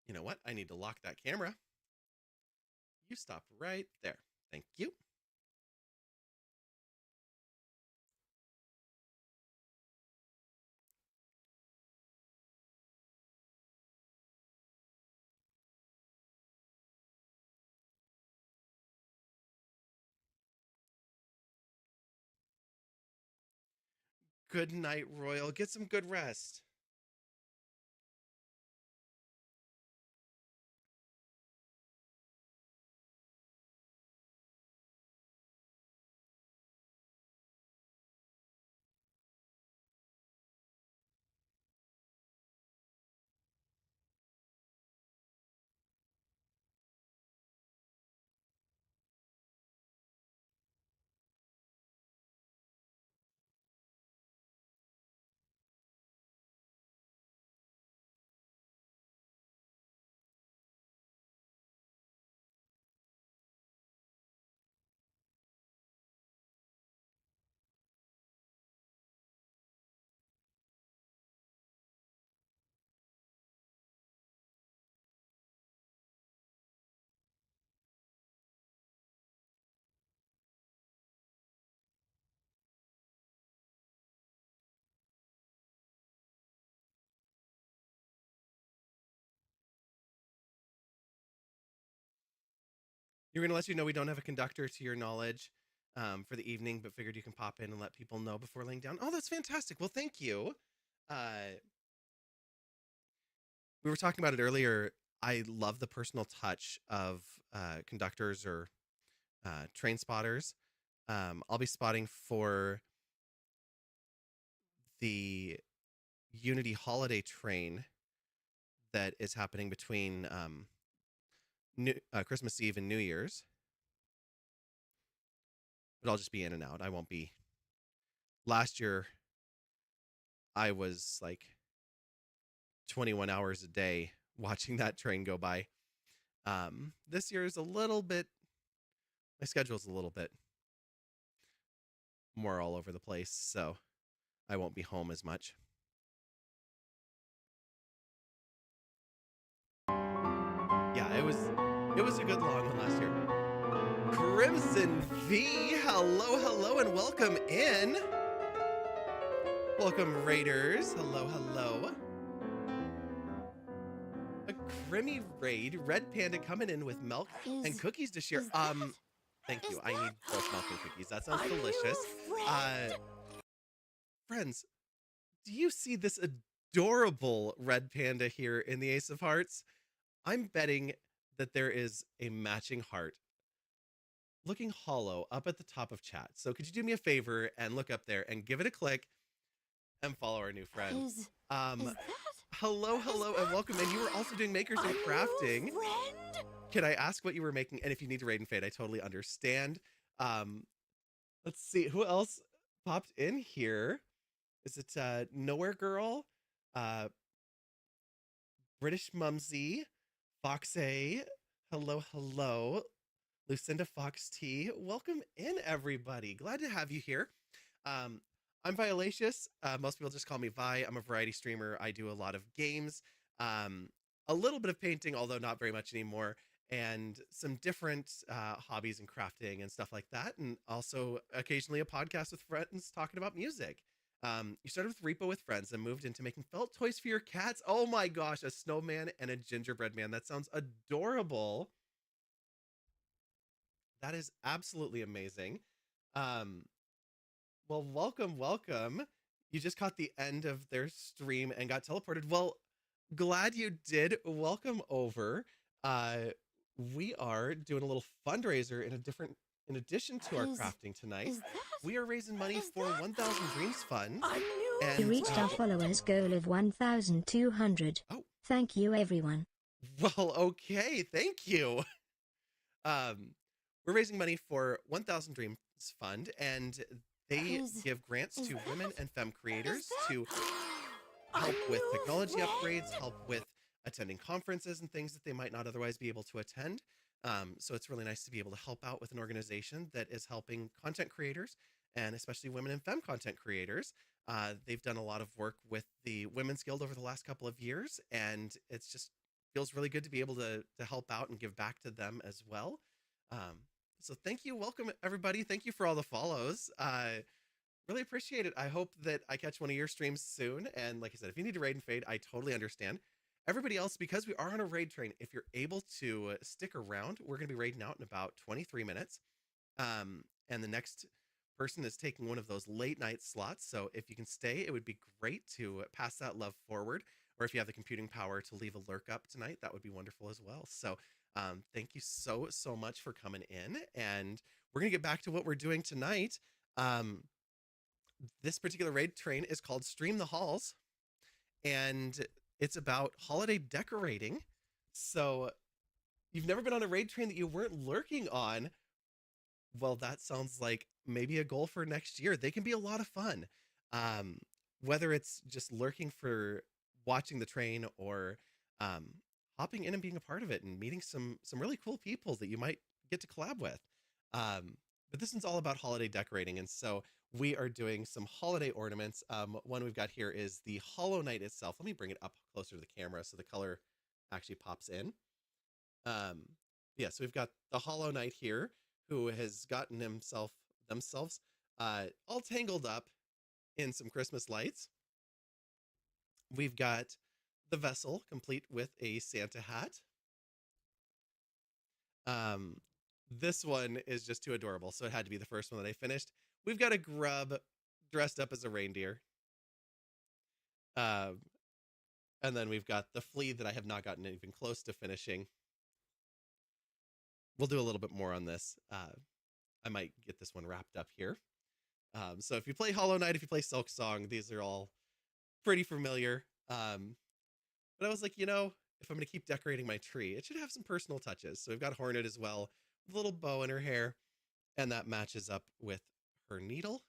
You know what? I need to lock that camera. You stop right there. Thank you. Good night, Royal. Get some good rest. You're going to let you know we don't have a conductor to your knowledge for the evening, but figured you can pop in and let people know before laying down. Oh, that's fantastic. Well, thank you. We were talking about it earlier. I love the personal touch of conductors or train spotters. I'll be spotting for the Unity holiday train that is happening between Christmas Eve and New Year's. But I'll just be in and out. I won't be. Last year, I was like 21 hours a day watching that train go by. This year is a little bit, my schedule's a little bit more all over the place, so I won't be home as much. Yeah, it was a good long one last year. Crimson V, hello, and welcome in. Welcome, Raiders. Hello. A Crimmy raid. Red Panda coming in with milk and cookies to share. Thank you. I need both milk and cookies. That sounds delicious. Friends, do you see this adorable red panda here in the Ace of Hearts? I'm betting that there is a matching heart looking hollow up at the top of chat. So could you do me a favor and look up there and give it a click and follow our new friend? Hello, and welcome in. You were also doing Makers and Crafting. Can I ask what you were making? And if you need to raid and fade, I totally understand. Let's see, who else popped in here? Is it Nowhere Girl? British Mumsy? Foxay? Hello. Lucinda Fox T. Welcome in, everybody. Glad to have you here. I'm Violacious. Most people just call me Vi. I'm a variety streamer. I do a lot of games, a little bit of painting, although not very much anymore, and some different hobbies and crafting and stuff like that. And also occasionally a podcast with friends talking about music. You started with Repo with friends and moved into making felt toys for your cats. Oh my gosh, a snowman and a gingerbread man. That sounds adorable. That is absolutely amazing. Well, welcome. You just caught the end of their stream and got teleported. Well, glad you did. Welcome over. We are doing a little fundraiser in addition to our crafting tonight. We are raising money for 1,000 Dreams Fund. We reached our followers goal of 1,200. Oh. Thank you, everyone. Well, okay. Thank you. We're raising money for 1,000 Dreams Fund, and they give grants to women and femme creators to help with technology upgrades, help with attending conferences and things that they might not otherwise be able to attend. So it's really nice to be able to help out with an organization that is helping content creators, and especially women and femme content creators. They've done a lot of work with the Women's Guild over the last couple of years, and it's just feels really good to be able to help out and give back to them as well. Um, so thank you. Welcome, everybody. Thank you for all the follows. Really appreciate it. I hope that I catch one of your streams soon. And like I said, if you need to raid and fade, I totally understand. Everybody else, because we are on a raid train, if you're able to stick around, we're going to be raiding out in about 23 minutes. And the next person is taking one of those late night slots. So if you can stay, it would be great to pass that love forward. Or if you have the computing power to leave a lurk up tonight, that would be wonderful as well. So thank you so much for coming in. And we're going to get back to what we're doing tonight. This particular raid train is called Stream the Halls, and it's about holiday decorating. So you've never been on a raid train that you weren't lurking on. Well, that sounds like maybe a goal for next year. They can be a lot of fun. Whether it's just lurking for watching the train or hopping in and being a part of it and meeting some really cool people that you might get to collab with. But this one's all about holiday decorating, and so we are doing some holiday ornaments. One we've got here is the Hollow Knight itself. Let me bring it up closer to the camera so the color actually pops in. Yeah, so we've got the Hollow Knight here, who has gotten themselves all tangled up in some Christmas lights. We've got the vessel, complete with a Santa hat. This one is just too adorable, so it had to be the first one that I finished. We've got a grub dressed up as a reindeer. And then we've got the flea that I have not gotten even close to finishing. We'll do a little bit more on this. I might get this one wrapped up here. So if you play Hollow Knight, if you play Silk Song, these are all pretty familiar. But I was like, if I'm going to keep decorating my tree, it should have some personal touches. So we've got Hornet as well, with a little bow in her hair, and that matches up with her needle,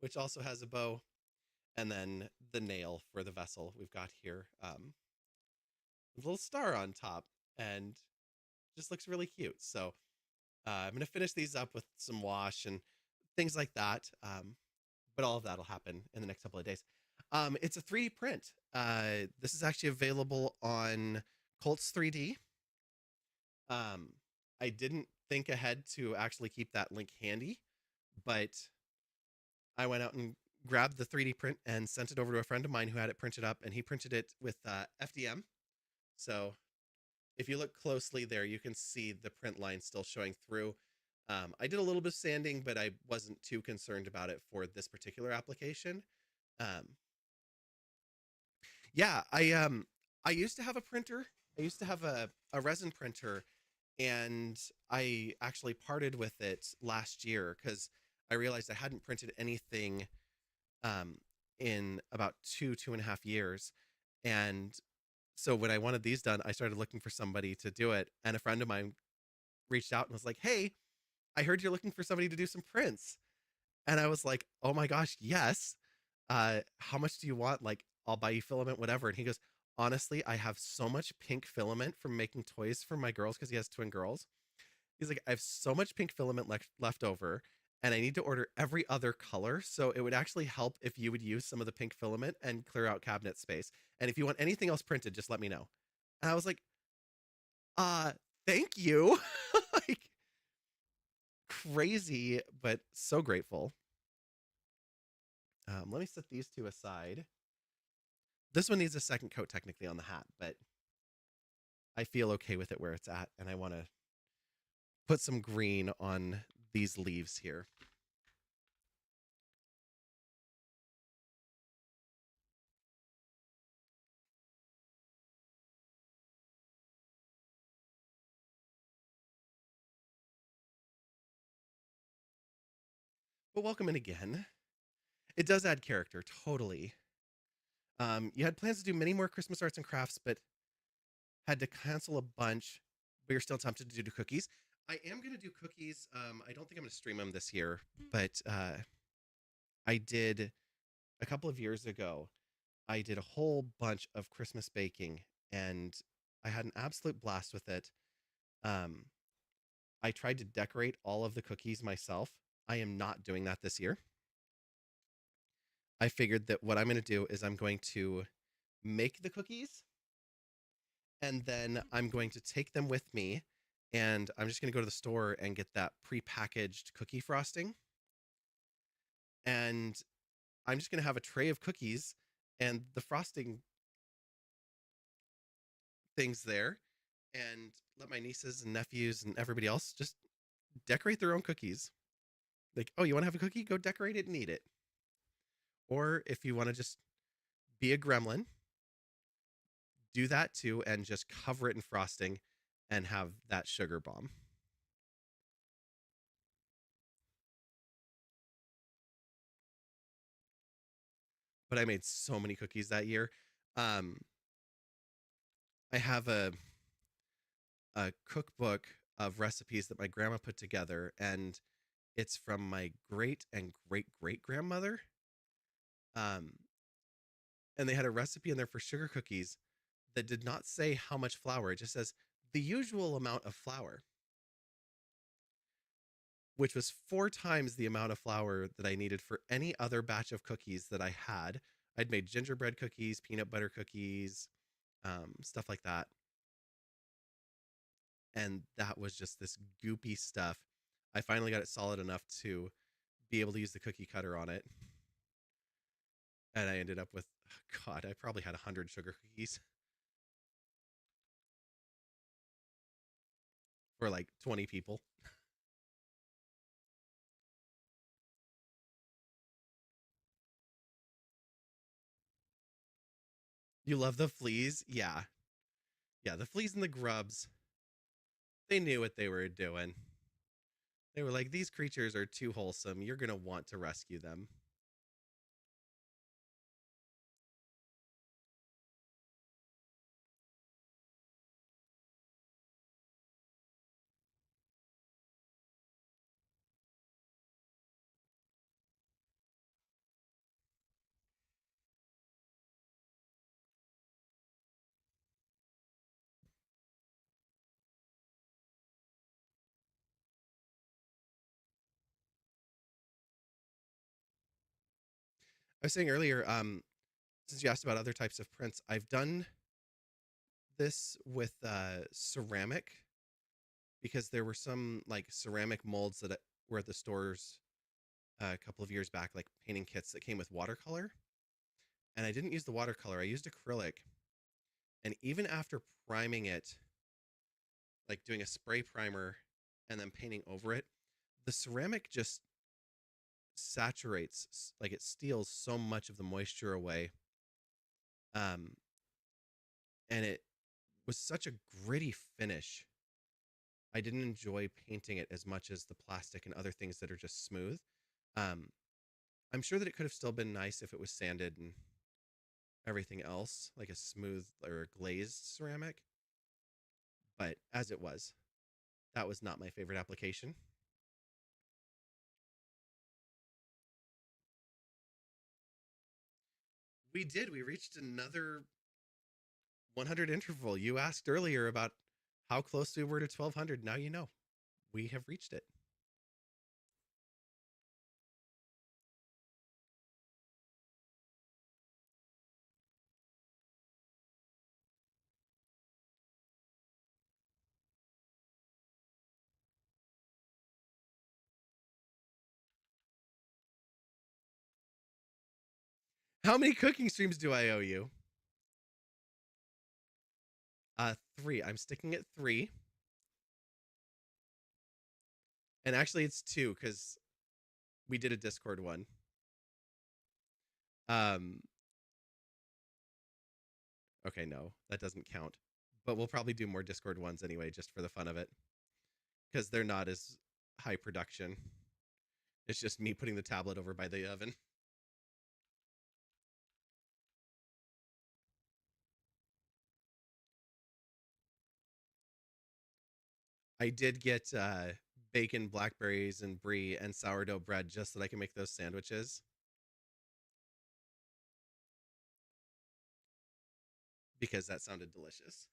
which also has a bow, and then the nail for the vessel we've got here, a little star on top, and just looks really cute. So I'm going to finish these up with some wash and things like that. But all of that will happen in the next couple of days. It's a 3D print. This is actually available on Colts 3D. I didn't think ahead to actually keep that link handy, but I went out and grabbed the 3D print and sent it over to a friend of mine who had it printed up, and he printed it with FDM. So if you look closely there, you can see the print line still showing through. I did a little bit of sanding, but I wasn't too concerned about it for this particular application. Yeah, I used to have a printer. I used to have a resin printer, and I actually parted with it last year because I realized I hadn't printed anything in about 2.5 years. And so when I wanted these done, I started looking for somebody to do it. And a friend of mine reached out and was like, "Hey, I heard you're looking for somebody to do some prints." And I was like, "Oh my gosh, yes. How much do you want? Like, I'll buy you filament, whatever." And he goes, "Honestly, I have so much pink filament from making toys for my girls," because he has twin girls. He's like, "I have so much pink filament left over, and I need to order every other color. So it would actually help if you would use some of the pink filament and clear out cabinet space. And if you want anything else printed, just let me know." And I was like, uh, thank you. Like, crazy, but so grateful. Let me set these two aside. This one needs a second coat technically on the hat, but I feel okay with it where it's at, and I want to put some green on these leaves here. But welcome in again. It does add character, totally. You had plans to do many more Christmas arts and crafts, but had to cancel a bunch, but you're still tempted to do cookies. I am going to do cookies. I don't think I'm going to stream them this year, but I did a couple of years ago. I did a whole bunch of Christmas baking, and I had an absolute blast with it. I tried to decorate all of the cookies myself. I am not doing that this year. I figured that what I'm going to do is I'm going to make the cookies, and then I'm going to take them with me and I'm just going to go to the store and get that prepackaged cookie frosting. And I'm just going to have a tray of cookies and the frosting things there, and let my nieces and nephews and everybody else just decorate their own cookies. Like, oh, you want to have a cookie? Go decorate it and eat it. Or if you want to just be a gremlin, do that too and just cover it in frosting and have that sugar bomb. But I made so many cookies that year. Um, I have a cookbook of recipes that my grandma put together, and it's from my great and great great grandmother. Um, and they had a recipe in there for sugar cookies that did not say how much flour. It just says the usual amount of flour, which was 4 times the amount of flour that I needed for any other batch of cookies that I had. I'd made gingerbread cookies, peanut butter cookies, stuff like that. And that was just this goopy stuff. I finally got it solid enough to be able to use the cookie cutter on it. And I ended up with, God, I probably had 100 sugar cookies for like 20 people. You love the fleas? Yeah. Yeah, the fleas and the grubs, they knew what they were doing. They were like, these creatures are too wholesome. You're going to want to rescue them. I was saying earlier, since you asked about other types of prints, I've done this with ceramic because there were some like ceramic molds that were at the stores a couple of years back, like painting kits that came with watercolor. And I didn't use the watercolor, I used acrylic. And even after priming it, like doing a spray primer and then painting over it, the ceramic just saturates, like it steals so much of the moisture away. Um, and it was such a gritty finish. I didn't enjoy painting it as much as the plastic and other things that are just smooth. Um, I'm sure that it could have still been nice if it was sanded and everything else, like a smooth or glazed ceramic. But as it was, that was not my favorite application. We did. We reached another 100 interval. You asked earlier about how close we were to 1200. Now you know. We have reached it. How many cooking streams do I owe you? 3. I'm sticking at 3. And actually it's 2 because we did a Discord one. Um okay, no, that doesn't count. But we'll probably do more Discord ones anyway, just for the fun of it. Because they're not as high production. It's just me putting the tablet over by the oven. I did get bacon, blackberries, and brie and sourdough bread just so that I can make those sandwiches because that sounded delicious.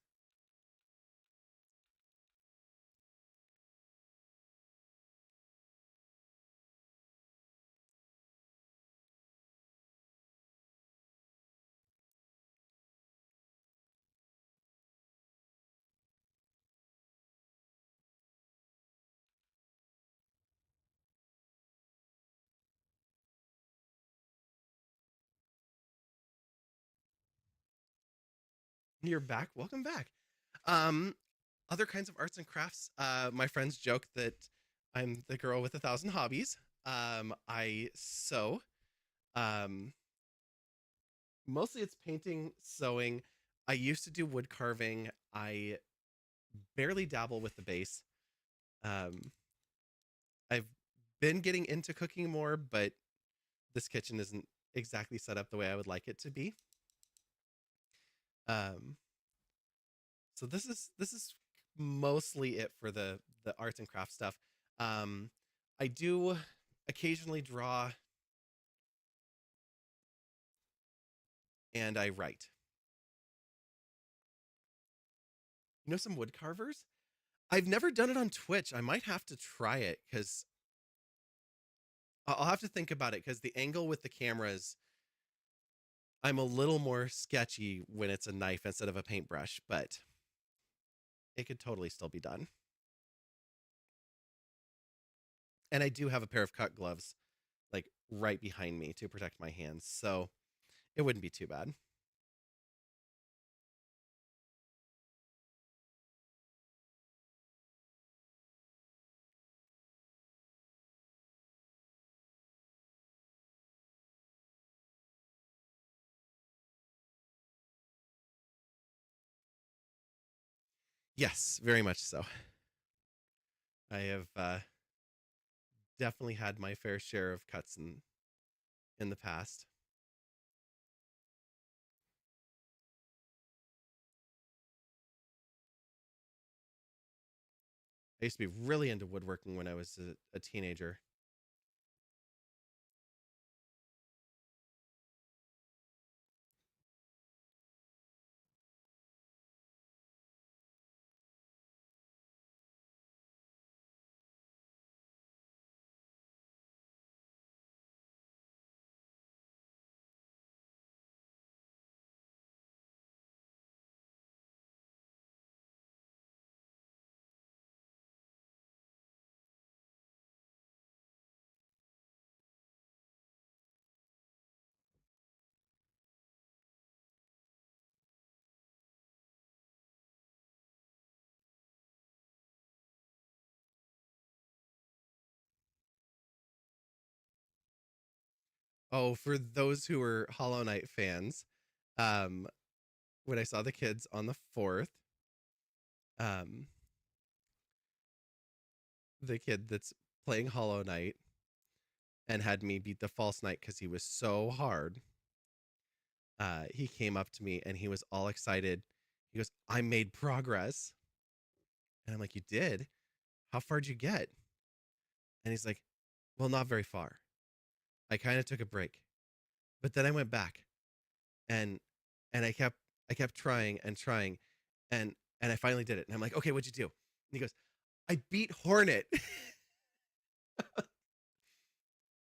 You're back. Welcome back. Um, Other kinds of arts and crafts. My friends joke that I'm the girl with 1,000 hobbies. I sew. Um, Mostly it's painting, sewing. I used to do wood carving. I barely dabble with the base. Um, I've been getting into cooking more, but this kitchen isn't exactly set up the way I would like it to be. Um, so this is mostly it for the arts and crafts stuff. Um, I do occasionally draw and I write. You know some wood carvers? I've never done it on Twitch. I might have to try it because I'll have to think about it because the angle with the cameras, I'm a little more sketchy when it's a knife instead of a paintbrush, but it could totally still be done. And I do have a pair of cut gloves like right behind me to protect my hands, so it wouldn't be too bad. Yes, very much so. I have definitely had my fair share of cuts in the past. I used to be really into woodworking when I was a teenager. Oh, for those who were Hollow Knight fans, um, when I saw the kids on the 4th, um, the kid that's playing Hollow Knight and had me beat the false knight because he was so hard. He came up to me and he was all excited. He goes, "I made progress," and I'm like, "You did? How far'd you get?" And he's like, "Well, not very far. I kind of took a break, but then I went back and and I kept trying and trying, and I finally did it." And I'm like, "Okay, what'd you do?" And he goes, "I beat Hornet."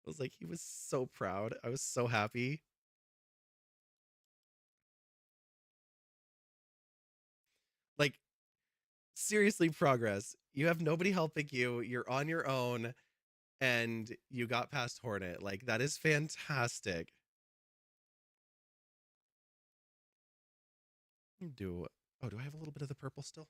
I was like, he was so proud. I was so happy. Like, seriously, progress. You have nobody helping you. You're on your own and you got past Hornet. Like, that is fantastic. Do Oh, do I have a little bit of the purple still?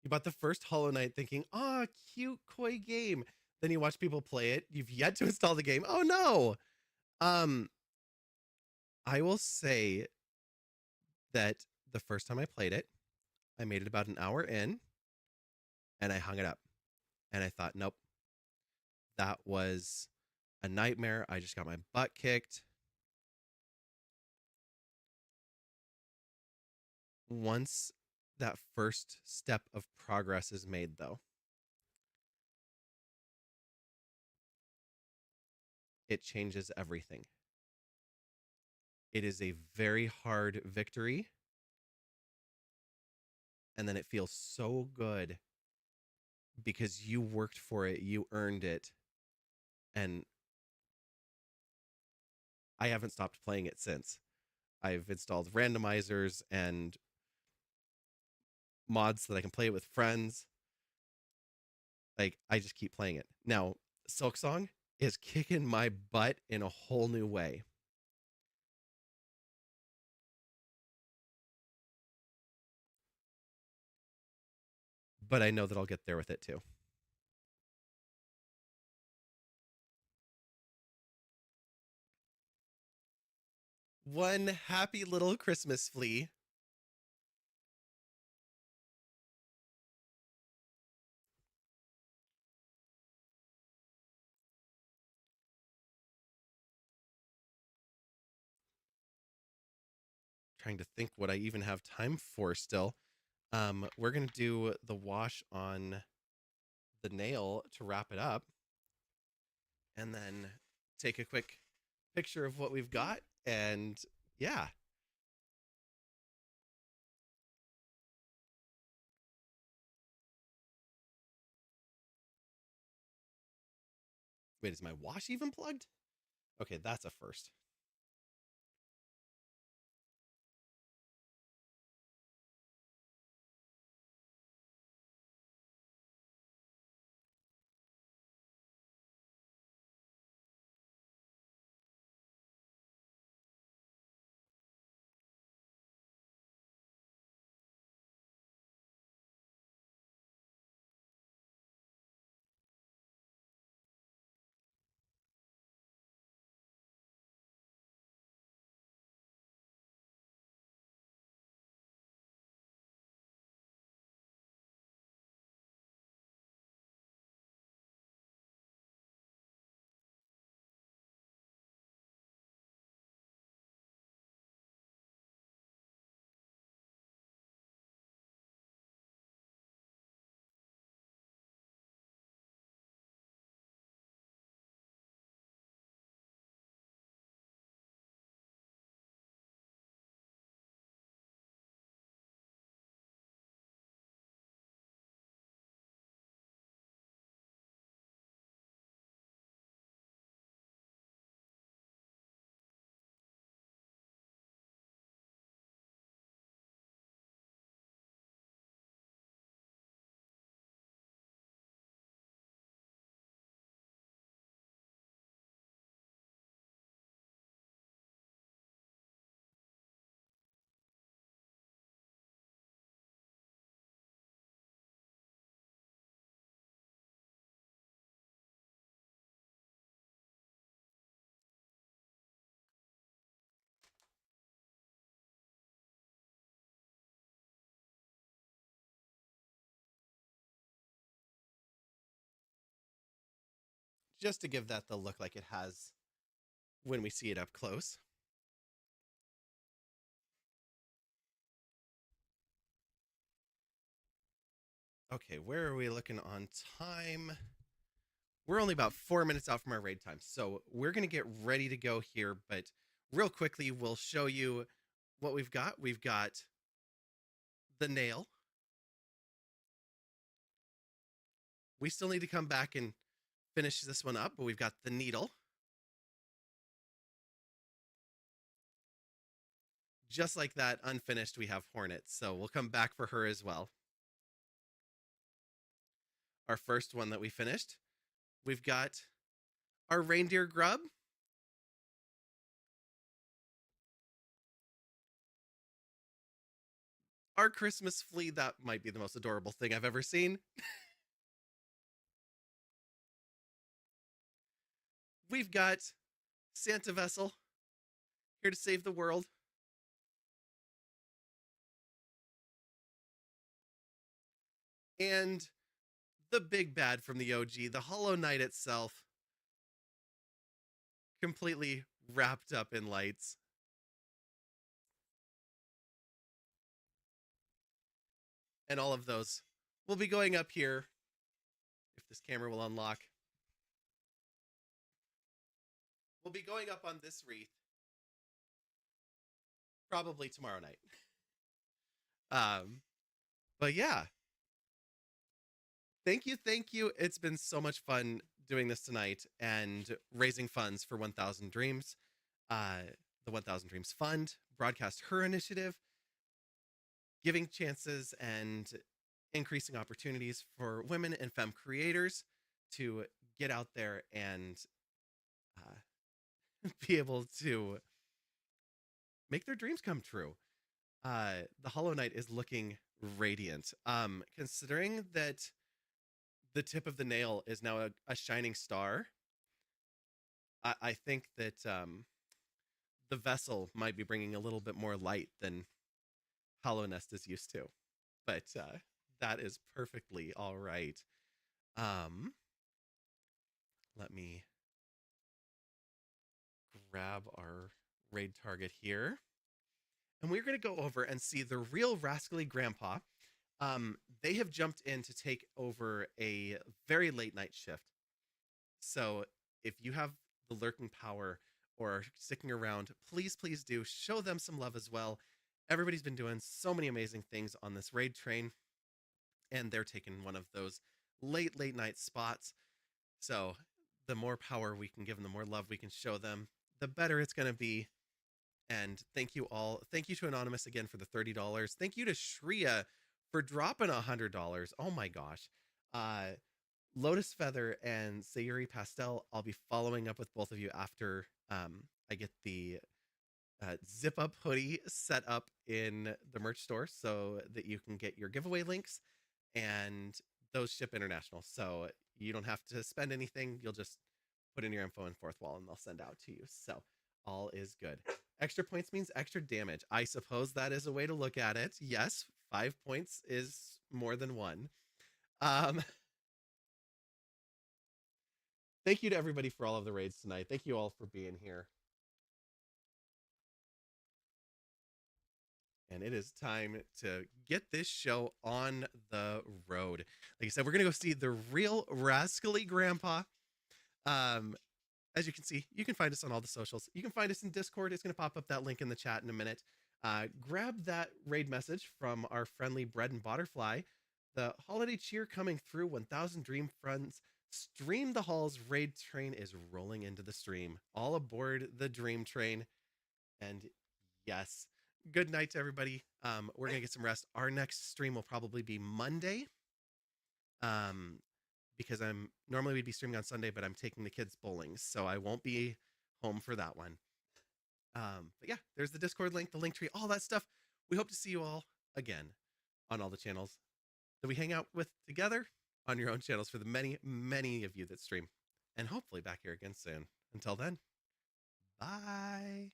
You bought the first Hollow Knight thinking, "Ah, cute koi game." Then you watch people play it. You've yet to install the game. Oh no. Um, I will say that the first time I played it, I made it about an hour in and I hung it up. And I thought, "Nope, that was a nightmare. I just got my butt kicked." Once that first step of progress is made, though, it changes everything. It is a very hard victory and then it feels so good because you worked for it, you earned it, and I haven't stopped playing it since. I've installed randomizers and mods so that I can play it with friends. Like, I just keep playing it. Now, Silksong is kicking my butt in a whole new way. But I know that I'll get there with it too. One happy little Christmas flea. Trying to think what I even have time for still. We're going to do the wash on the nail to wrap it up. And then take a quick picture of what we've got. And yeah. Wait, is my wash even plugged? Okay, that's a first. Just to give that the look like it has when we see it up close. Okay, where are we looking on time? We're only about 4 minutes out from our raid time, so we're going to get ready to go here, but real quickly, we'll show you what we've got. We've got the nail. We still need to come back and finish this one up, but we've got the needle. Just like that, unfinished, we have Hornet, so we'll come back for her as well. Our first one that we finished, we've got our reindeer grub. Our Christmas flea, that might be the most adorable thing I've ever seen. We've got Santa Vessel, here to save the world. And the big bad from the OG, the Hollow Knight itself, completely wrapped up in lights. And all of those will be going up here, if this camera will unlock. We'll be going up on this wreath probably tomorrow night. But yeah, thank you. Thank you. It's been so much fun doing this tonight and raising funds for 1000 Dreams. Uh, the 1000 Dreams Fund, Broadcast Her Initiative, giving chances and increasing opportunities for women and femme creators to get out there and be able to make their dreams come true. The Hollow Knight is looking radiant. Considering that the tip of the nail is now a shining star, I think that the vessel might be bringing a little bit more light than Hollow Nest is used to. But that is perfectly all right. Let me grab our raid target here. And we're going to go over and see the real rascally grandpa. They have jumped in to take over a very late night shift. So if you have the lurking power or sticking around, please, please do show them some love as well. Everybody's been doing so many amazing things on this raid train, and they're taking one of those late night spots. So the more power we can give them, the more love we can show them, the better it's going to be. And thank you all. Thank you to Anonymous again for the $30. Thank you to Shreya for dropping $100. Oh my gosh. Lotus Feather and Sayuri Pastel, I'll be following up with both of you after I get the zip up hoodie set up in the merch store so that you can get your giveaway links, and those ship international. So you don't have to spend anything. You'll just put in your info in fourth wall and they'll send out to you. So all is good. Extra points means extra damage. I suppose that is a way to look at it. Yes, 5 points is more than one. Thank you to everybody for all of the raids tonight. Thank you all for being here. And it is time to get this show on the road. Like I said, we're going to go see the real rascally grandpa. As you can see, you can find us on all the socials. You can find us in Discord. It's going to pop up that link in the chat in a minute. Grab that raid message from our friendly Bread and Butterfly. The holiday cheer coming through. 1000 Dream Friends. Stream the Halls raid train is rolling into the stream. All aboard the Dream Train. And yes, good night to everybody. We're going to get some rest. Our next stream will probably be Monday. Because normally we'd be streaming on Sunday, but I'm taking the kids bowling, so I won't be home for that one. But yeah, there's the Discord link, the link tree, all that stuff. We hope to see you all again on all the channels that we hang out with together, on your own channels for the many, many of you that stream, and hopefully back here again soon. Until then, bye.